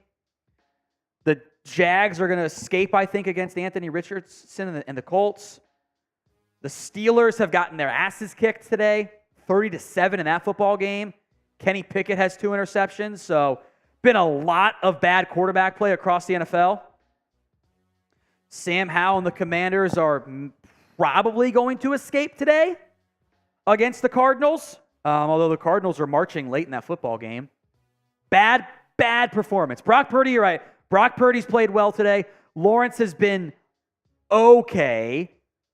The Jags are going to escape, I think, against Anthony Richardson and the Colts. The Steelers have gotten their asses kicked today, 30-7 in that football game. Kenny Pickett has 2 interceptions, so been a lot of bad quarterback play across the NFL. Sam Howell and the Commanders are probably going to escape today against the Cardinals, although the Cardinals are marching late in that football game. Bad performance. Brock Purdy, you're right. Brock Purdy's played well today. Lawrence has been okay.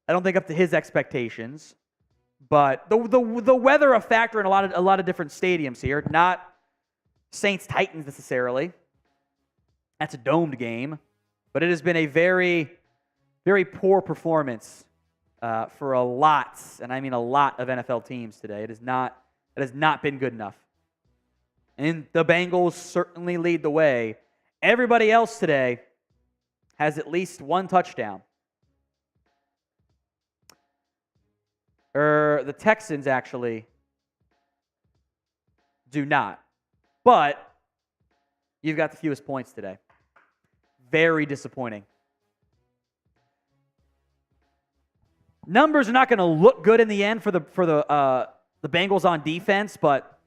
I don't think up to his expectations. But the weather a factor in a lot of different stadiums here. Not Saints-Titans necessarily. That's a domed game. But it has been a very, very poor performance for a lot, and I mean a lot of NFL teams today. It has not been good enough. And the Bengals certainly lead the way. Everybody else today has at least 1 touchdown. The Texans actually do not. But you've got the fewest points today. Very disappointing. Numbers are not going to look good in the end for the Bengals on defense, but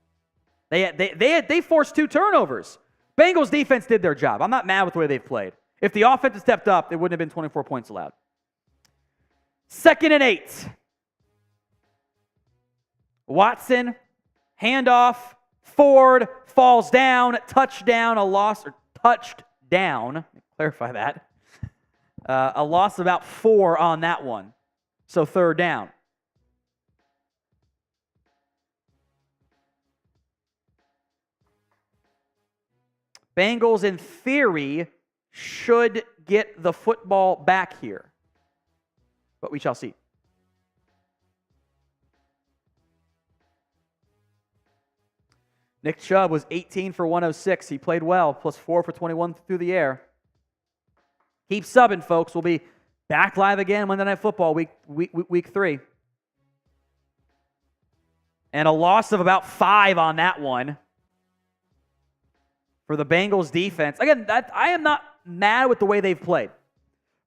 they forced 2 turnovers. Bengals defense did their job. I'm not mad with the way they've played. If the offense had stepped up, it wouldn't have been 24 points allowed. 2nd and 8. Watson, handoff, Ford falls down, touchdown, a loss, or touched down. Let me clarify that. A loss of about 4 on that one. So 3rd down. Bengals, in theory, should get the football back here. but we shall see. Nick Chubb was 18 for 106. He played well, plus 4 for 21 through the air. Keep subbing, folks. We'll be back live again Monday Night Football, week 3. And a loss of about 5 on that one for the Bengals defense. Again, I am not mad with the way they've played.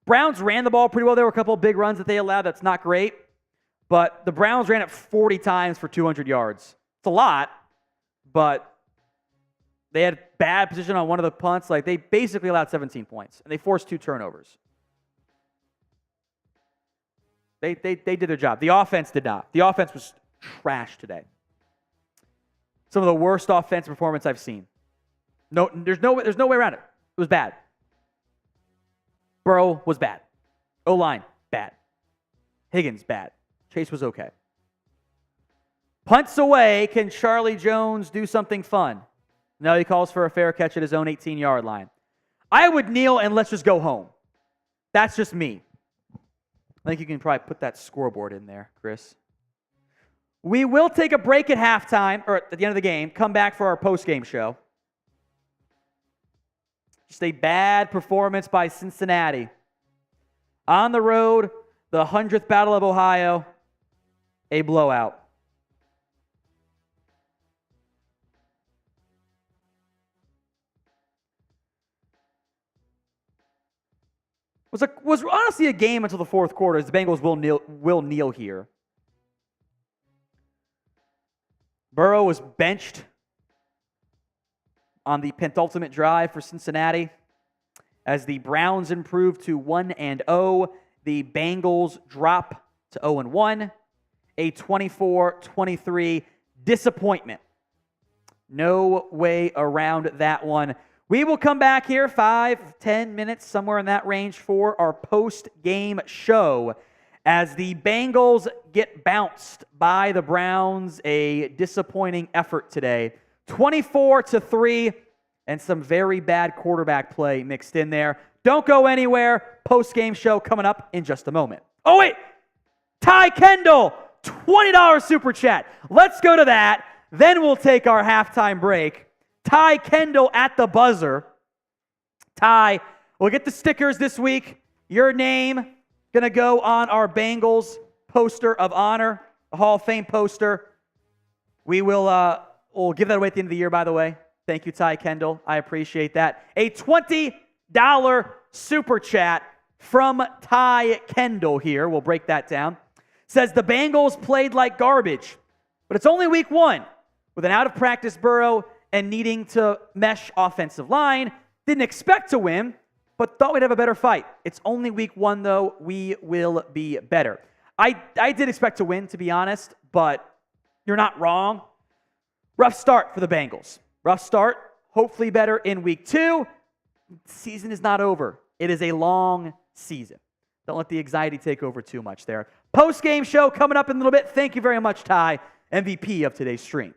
Browns ran the ball pretty well. There were a couple of big runs that they allowed. That's not great. But the Browns ran it 40 times for 200 yards. It's a lot, but they had bad position on one of the punts. Like, they basically allowed 17 points, and they forced 2 turnovers. They did their job. The offense did not. The offense was trash today. Some of the worst offensive performance I've seen. No, there's no way around it. It was bad. Burrow was bad. O-line, bad. Higgins, bad. Chase was okay. Punts away. Can Charlie Jones do something fun? No, he calls for a fair catch at his own 18-yard line. I would kneel and let's just go home. That's just me. I think you can probably put that scoreboard in there, Chris. We will take a break at halftime, or at the end of the game, come back for our post-game show. Just a bad performance by Cincinnati. On the road, the 100th Battle of Ohio, a blowout. Was honestly a game until the fourth quarter, as the Bengals will kneel here. Burrow was benched on the penultimate drive for Cincinnati as the Browns improved to 1-0. The Bengals drop to 0-1. A 24-23 disappointment. No way around that one. We will come back here 5-10 minutes, somewhere in that range, for our post-game show as the Bengals get bounced by the Browns. A disappointing effort today. 24-3, and some very bad quarterback play mixed in there. Don't go anywhere. Post-game show coming up in just a moment. Oh, wait. Ty Kendall, $20 super chat. Let's go to that. Then we'll take our halftime break. Ty Kendall at the buzzer. Ty, we'll get the stickers this week. Your name going to go on our Bengals poster of honor, a Hall of Fame poster. We will we'll give that away at the end of the year, by the way. Thank you, Ty Kendall. I appreciate that. A $20 super chat from Ty Kendall here. We'll break that down. Says the Bengals played like garbage, but it's only week 1 with an out-of-practice Burrow and needing to mesh offensive line. Didn't expect to win, but thought we'd have a better fight. It's only week 1, though. We will be better. I did expect to win, to be honest, but you're not wrong. Rough start for the Bengals. Rough start. Hopefully better in week 2. Season is not over. It is a long season. Don't let the anxiety take over too much there. Post-game show coming up in a little bit. Thank you very much, Ty, MVP of today's stream.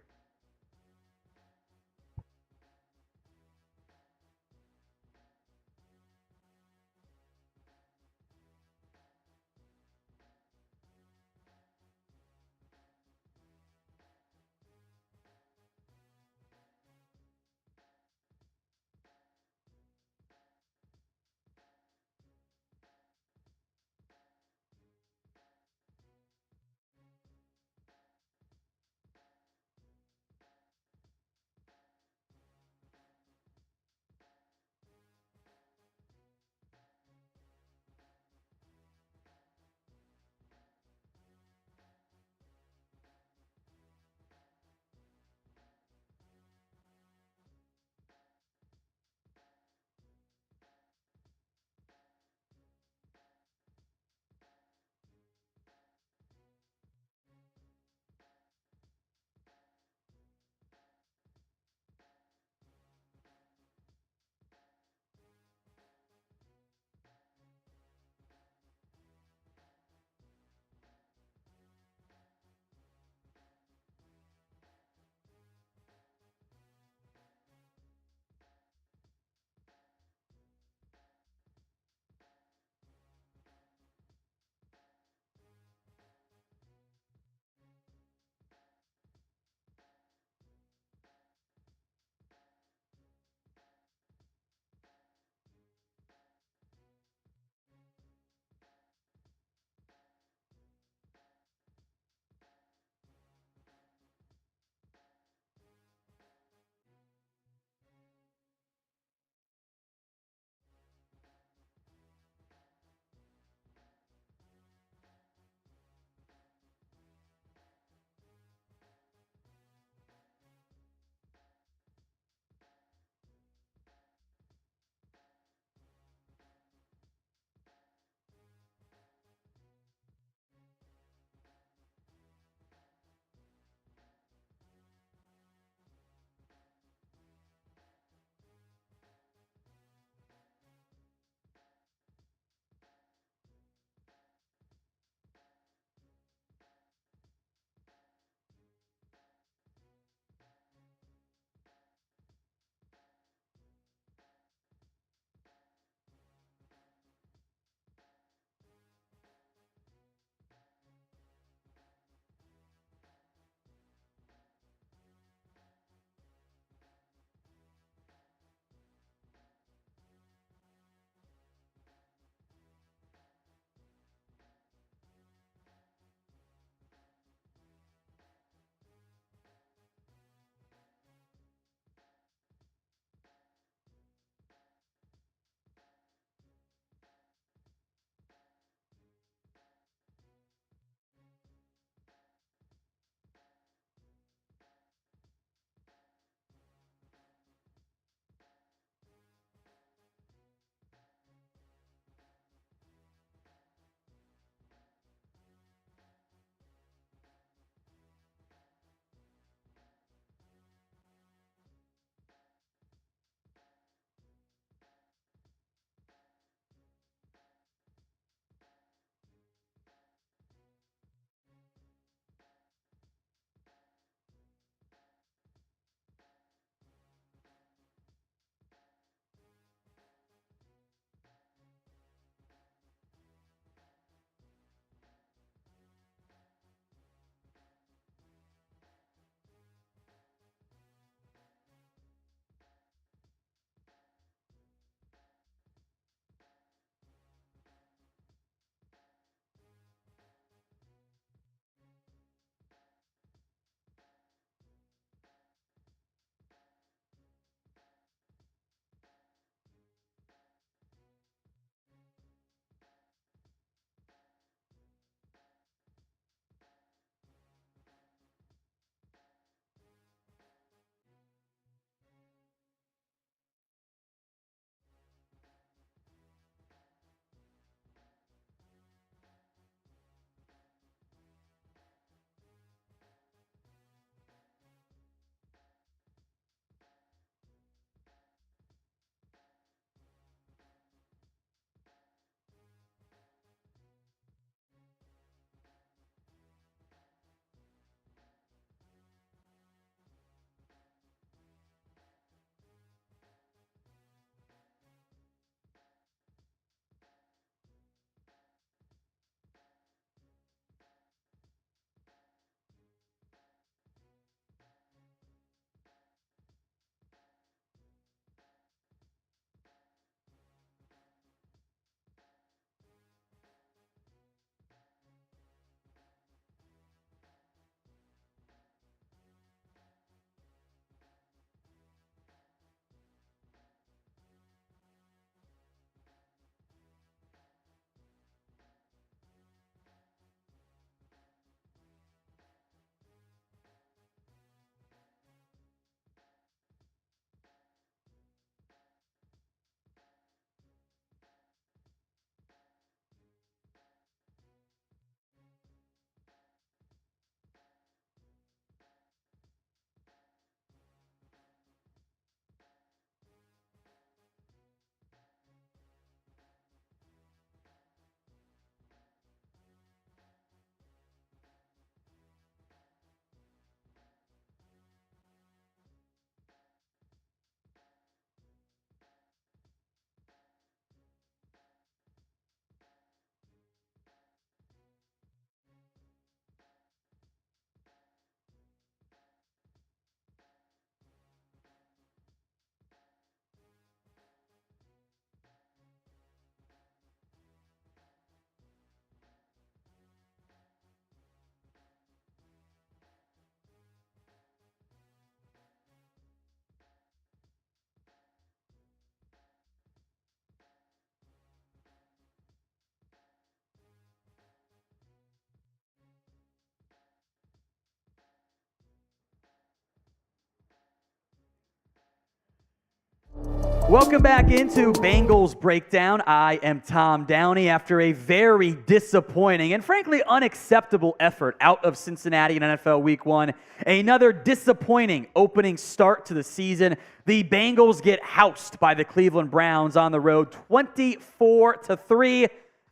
Welcome back into Bengals Breakdown. I am Tom Downey. After a very disappointing and frankly unacceptable effort out of Cincinnati in NFL Week 1, another disappointing opening start to the season. The Bengals get housed by the Cleveland Browns on the road, 24-3.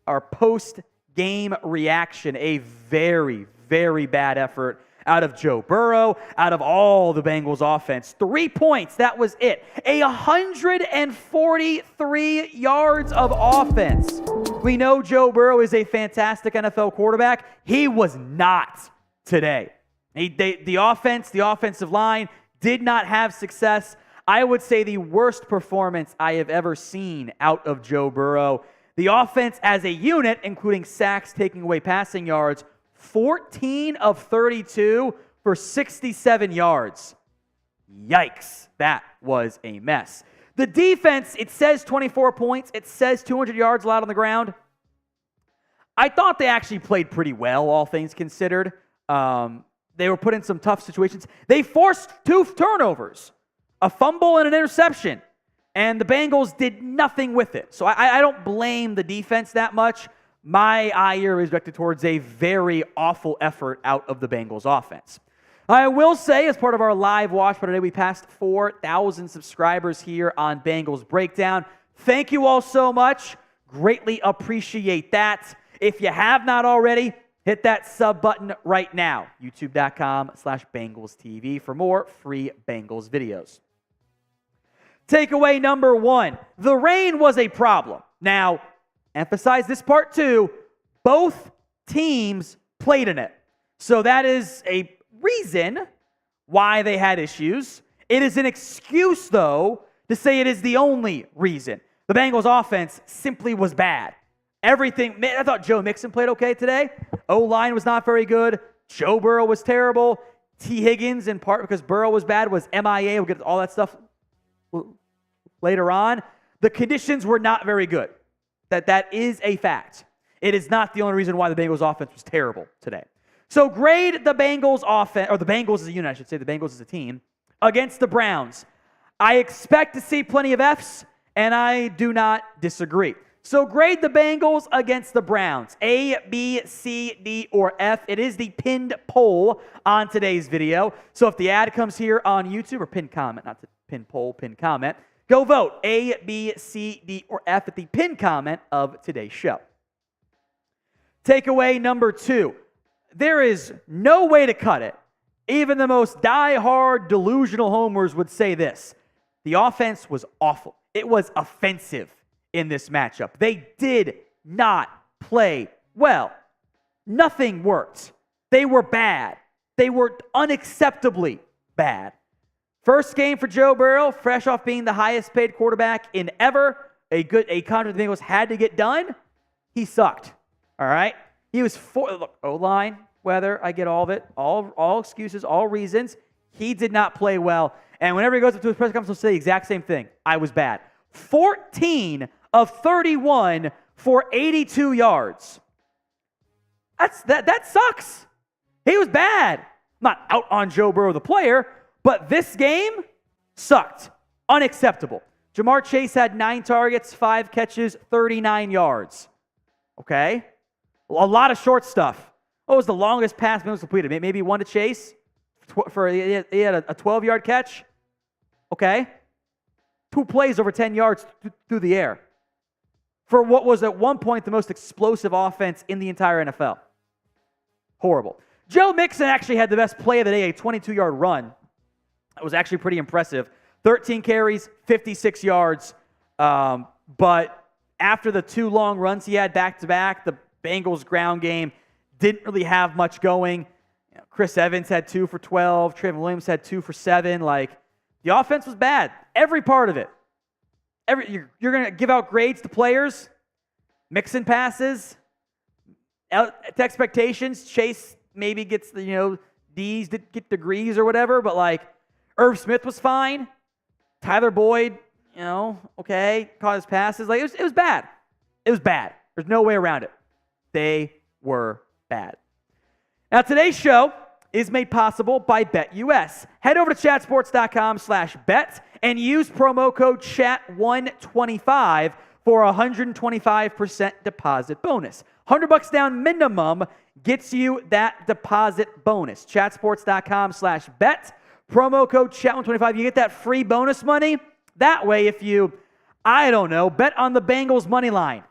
Our post-game reaction, a very, very bad effort out of Joe Burrow, out of all the Bengals offense. 3 points, that was it. 143 yards of offense. We know Joe Burrow is a fantastic NFL quarterback. He was not today. The offensive line did not have success. I would say the worst performance I have ever seen out of Joe Burrow. The offense as a unit, including sacks, taking away passing yards, 14 of 32 for 67 yards. Yikes, that was a mess. The defense, it says 24 points. It says 200 yards allowed on the ground. I thought they actually played pretty well, all things considered. They were put in some tough situations. They forced 2 turnovers, a fumble and an interception, and the Bengals did nothing with it. So I don't blame the defense that much. My eye here is directed towards a very awful effort out of the Bengals offense. I will say, as part of our live watch party today, we passed 4,000 subscribers here on Bengals Breakdown. Thank you all so much. Greatly appreciate that. If you have not already, hit that sub button right now. YouTube.com/BengalsTV for more free Bengals videos. Takeaway number 1. The rain was a problem. Now, emphasize this part too, both teams played in it. So that is a reason why they had issues. It is an excuse, though, to say it is the only reason. The Bengals offense simply was bad. Everything, man, I thought Joe Mixon played okay today. O-line was not very good. Joe Burrow was terrible. T. Higgins, in part because Burrow was bad, was MIA. We'll get all that stuff later on. The conditions were not very good. That is a fact. It is not the only reason why the Bengals offense was terrible today. So grade the Bengals offense, or the Bengals as a unit, I should say, the Bengals as a team, against the Browns. I expect to see plenty of Fs, and I do not disagree. So grade the Bengals against the Browns. A, B, C, D, or F. It is the pinned poll on today's video. So if the ad comes here on YouTube, or pinned comment, not the pinned poll, pinned comment, go vote A, B, C, D, or F at the pinned comment of today's show. Takeaway number 2. There is no way to cut it. Even the most die-hard delusional homers would say this. The offense was awful. It was offensive in this matchup. They did not play well. Nothing worked. They were bad. They were unacceptably bad. First game for Joe Burrow, fresh off being the highest paid quarterback in ever. A contract the Bengals had to get done. He sucked. All right? He was look, O-line, weather, I get all of it. All excuses, all reasons. He did not play well. And whenever he goes up to his press conference, he'll say the exact same thing. I was bad. 14 of 31 for 82 yards. That sucks. He was bad. I'm not out on Joe Burrow, the player, but this game sucked. Unacceptable. Jamar Chase had 9 targets, 5 catches, 39 yards. Okay? A lot of short stuff. What was the longest pass Bengals completed? Maybe one to Chase? He had a 12-yard catch? Okay? 2 plays over 10 yards through the air. For what was at one point the most explosive offense in the entire NFL. Horrible. Joe Mixon actually had the best play of the day, a 22-yard run. That was actually pretty impressive. 13 carries, 56 yards. But after the 2 long runs he had back-to-back, the Bengals ground game didn't really have much going. Chris Evans had 2 for 12. Trey Williams had 2 for 7. The offense was bad. Every part of it. You're going to give out grades to players. Mixon passes. To expectations. Chase maybe gets the D's, get degrees or whatever. But Irv Smith was fine. Tyler Boyd, okay, caught his passes. It was bad. It was bad. There's no way around it. They were bad. Now, today's show is made possible by BetUS. Head over to chatsports.com/bet and use promo code CHAT125 for a 125% deposit bonus. $100 down minimum gets you that deposit bonus. Chatsports.com/bet. Promo code CHAT125. You get that free bonus money. That way, if you, I don't know, bet on the Bengals money line.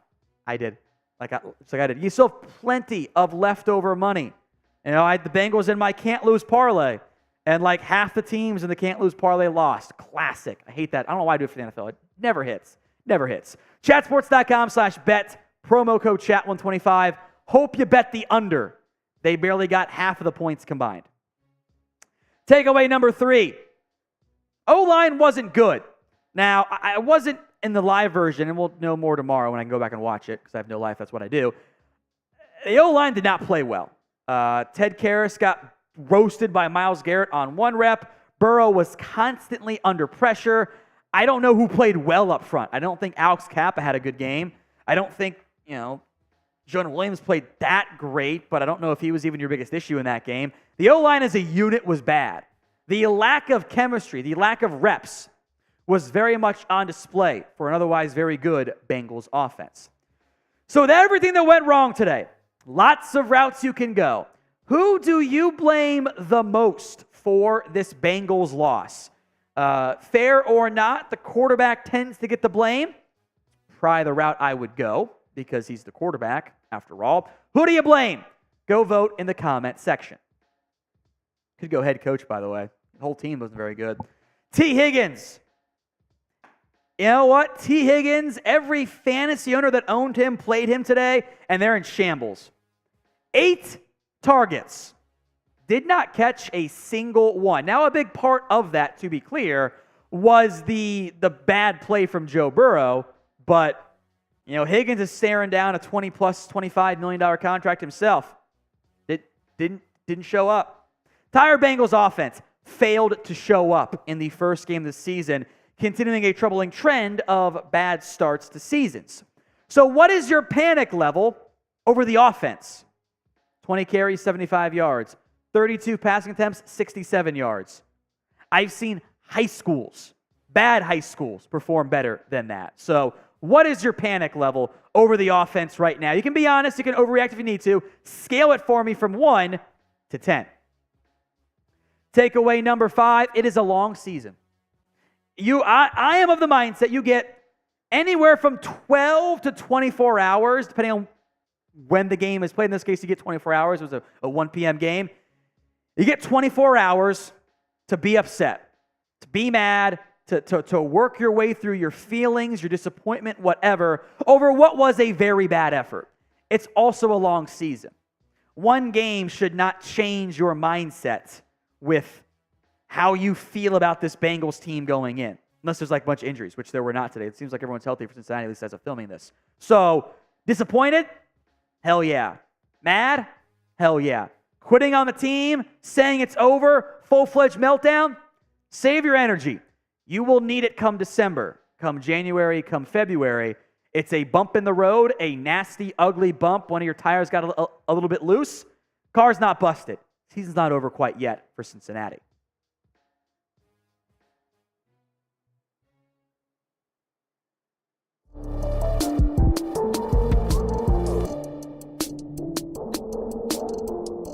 I did. Like I did. You still have plenty of leftover money. You know, I had the Bengals in my can't lose parlay, and like half the teams in the can't lose parlay lost. Classic. I hate that. I don't know why I do it for the NFL. It never hits. Never hits. Chatsports.com/bet. Promo code CHAT125. Hope you bet the under. They barely got half of the points combined. Takeaway number 3. O-line wasn't good. Now, I wasn't in the live version, and we'll know more tomorrow when I can go back and watch it because I have no life. That's what I do. The O-line did not play well. Ted Karras got roasted by Myles Garrett on one rep. Burrow was constantly under pressure. I don't know who played well up front. I don't think Alex Kappa had a good game. I don't think, Jonah Williams played that great, but I don't know if he was even your biggest issue in that game. The O-line as a unit was bad. The lack of chemistry, the lack of reps was very much on display for an otherwise very good Bengals offense. So with everything that went wrong today, lots of routes you can go. Who do you blame the most for this Bengals loss? Fair or not, the quarterback tends to get the blame. Probably the route I would go because he's the quarterback, after all. Who do you blame? Go vote in the comment section. Could go head coach, by the way. The whole team wasn't very good. T. Higgins. You know what? T. Higgins, every fantasy owner that owned him played him today, and they're in shambles. 8 targets. Did not catch a single one. Now, a big part of that, to be clear, was the bad play from Joe Burrow, but Higgins is staring down a $20+ $25 million contract himself. It didn't show up. Tired Bengals offense failed to show up in the first game of the season, continuing a troubling trend of bad starts to seasons. So what is your panic level over the offense? 20 carries, 75 yards. 32 passing attempts, 67 yards. I've seen high schools, bad high schools, perform better than that. So what is your panic level over the offense right now? You can be honest. You can overreact if you need to. Scale it for me from 1 to 10. Takeaway number 5, it is a long season. I am of the mindset you get anywhere from 12 to 24 hours, depending on when the game is played. In this case, you get 24 hours. It was a 1 p.m. game. You get 24 hours to be upset, to be mad, to work your way through your feelings, your disappointment, whatever, over what was a very bad effort. It's also a long season. One game should not change your mindset with how you feel about this Bengals team going in, unless there's like a bunch of injuries, which there were not today. It seems like everyone's healthy for Cincinnati, at least as of filming this. So, disappointed? Hell yeah. Mad? Hell yeah. Quitting on the team, saying it's over, full-fledged meltdown? Save your energy. You will need it come December, come January, come February. It's a bump in the road, a nasty, ugly bump. One of your tires got a little bit loose. Car's not busted. Season's not over quite yet for Cincinnati.